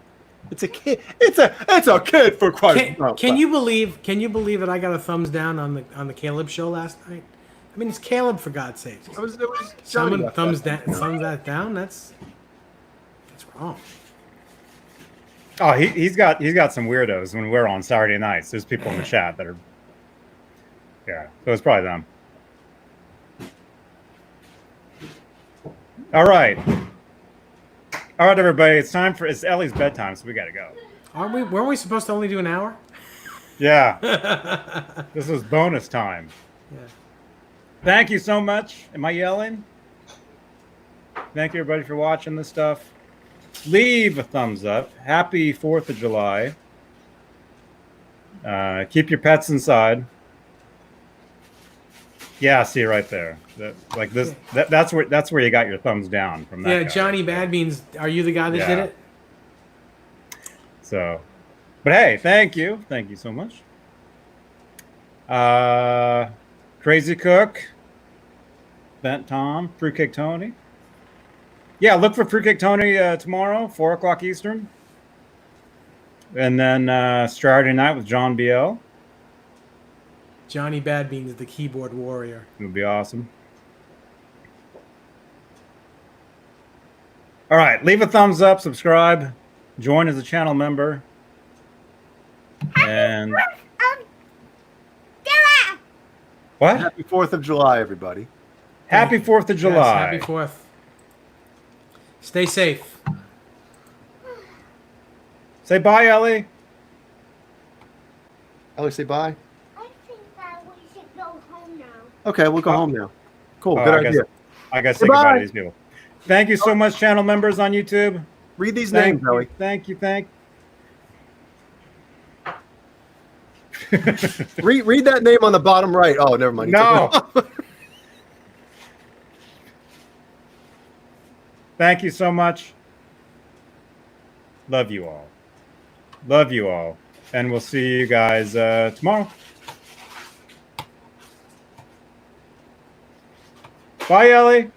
It's a kid. It's a kid for Christ. Can you believe that I got a thumbs down on the Caleb show last night? I mean, it's Caleb, for God's sake. It was Johnny Someone got thumbs that. that down. That's wrong. Oh, he's got some weirdos when we're on Saturday nights. There's people in the chat that are, yeah. So it's probably them. All right, everybody. It's Ellie's bedtime, so we got to go. Weren't we supposed to only do an hour? Yeah. This was bonus time. Yeah. Thank you so much. Am I yelling? Thank you, everybody, for watching this stuff. Leave a thumbs up. Happy 4th of July. Keep your pets inside. Yeah, see right there. That's where you got your thumbs down from that. Yeah, guy. Johnny Badbeans. Are you the guy that did it? So, but hey, thank you so much. Crazy Cook, Bent Tom, Fruitcake Tony. Yeah, look for Fruitcake Tony tomorrow, 4:00 Eastern. And then Saturday night with John BL. Johnny Badbeans, the keyboard warrior. It would be awesome. All right, leave a thumbs up, subscribe, join as a channel member. And what? Happy 4th of July, everybody. Happy 4th of July. Yes, happy 4th. Stay safe. Say bye, Ellie. Ellie, say bye. I think that we should go home now. Okay, we'll go home now. Cool, Oh, good idea. I guess say Goodbye. goodbye to these people. Thank you so much, channel members on YouTube. Read these Thank names, you, Ellie. thank you. Read that name on the bottom right. Oh, never mind. He No. took it off. Thank you so much. Love you all. Love you all. And we'll see you guys tomorrow. Bye, Ellie.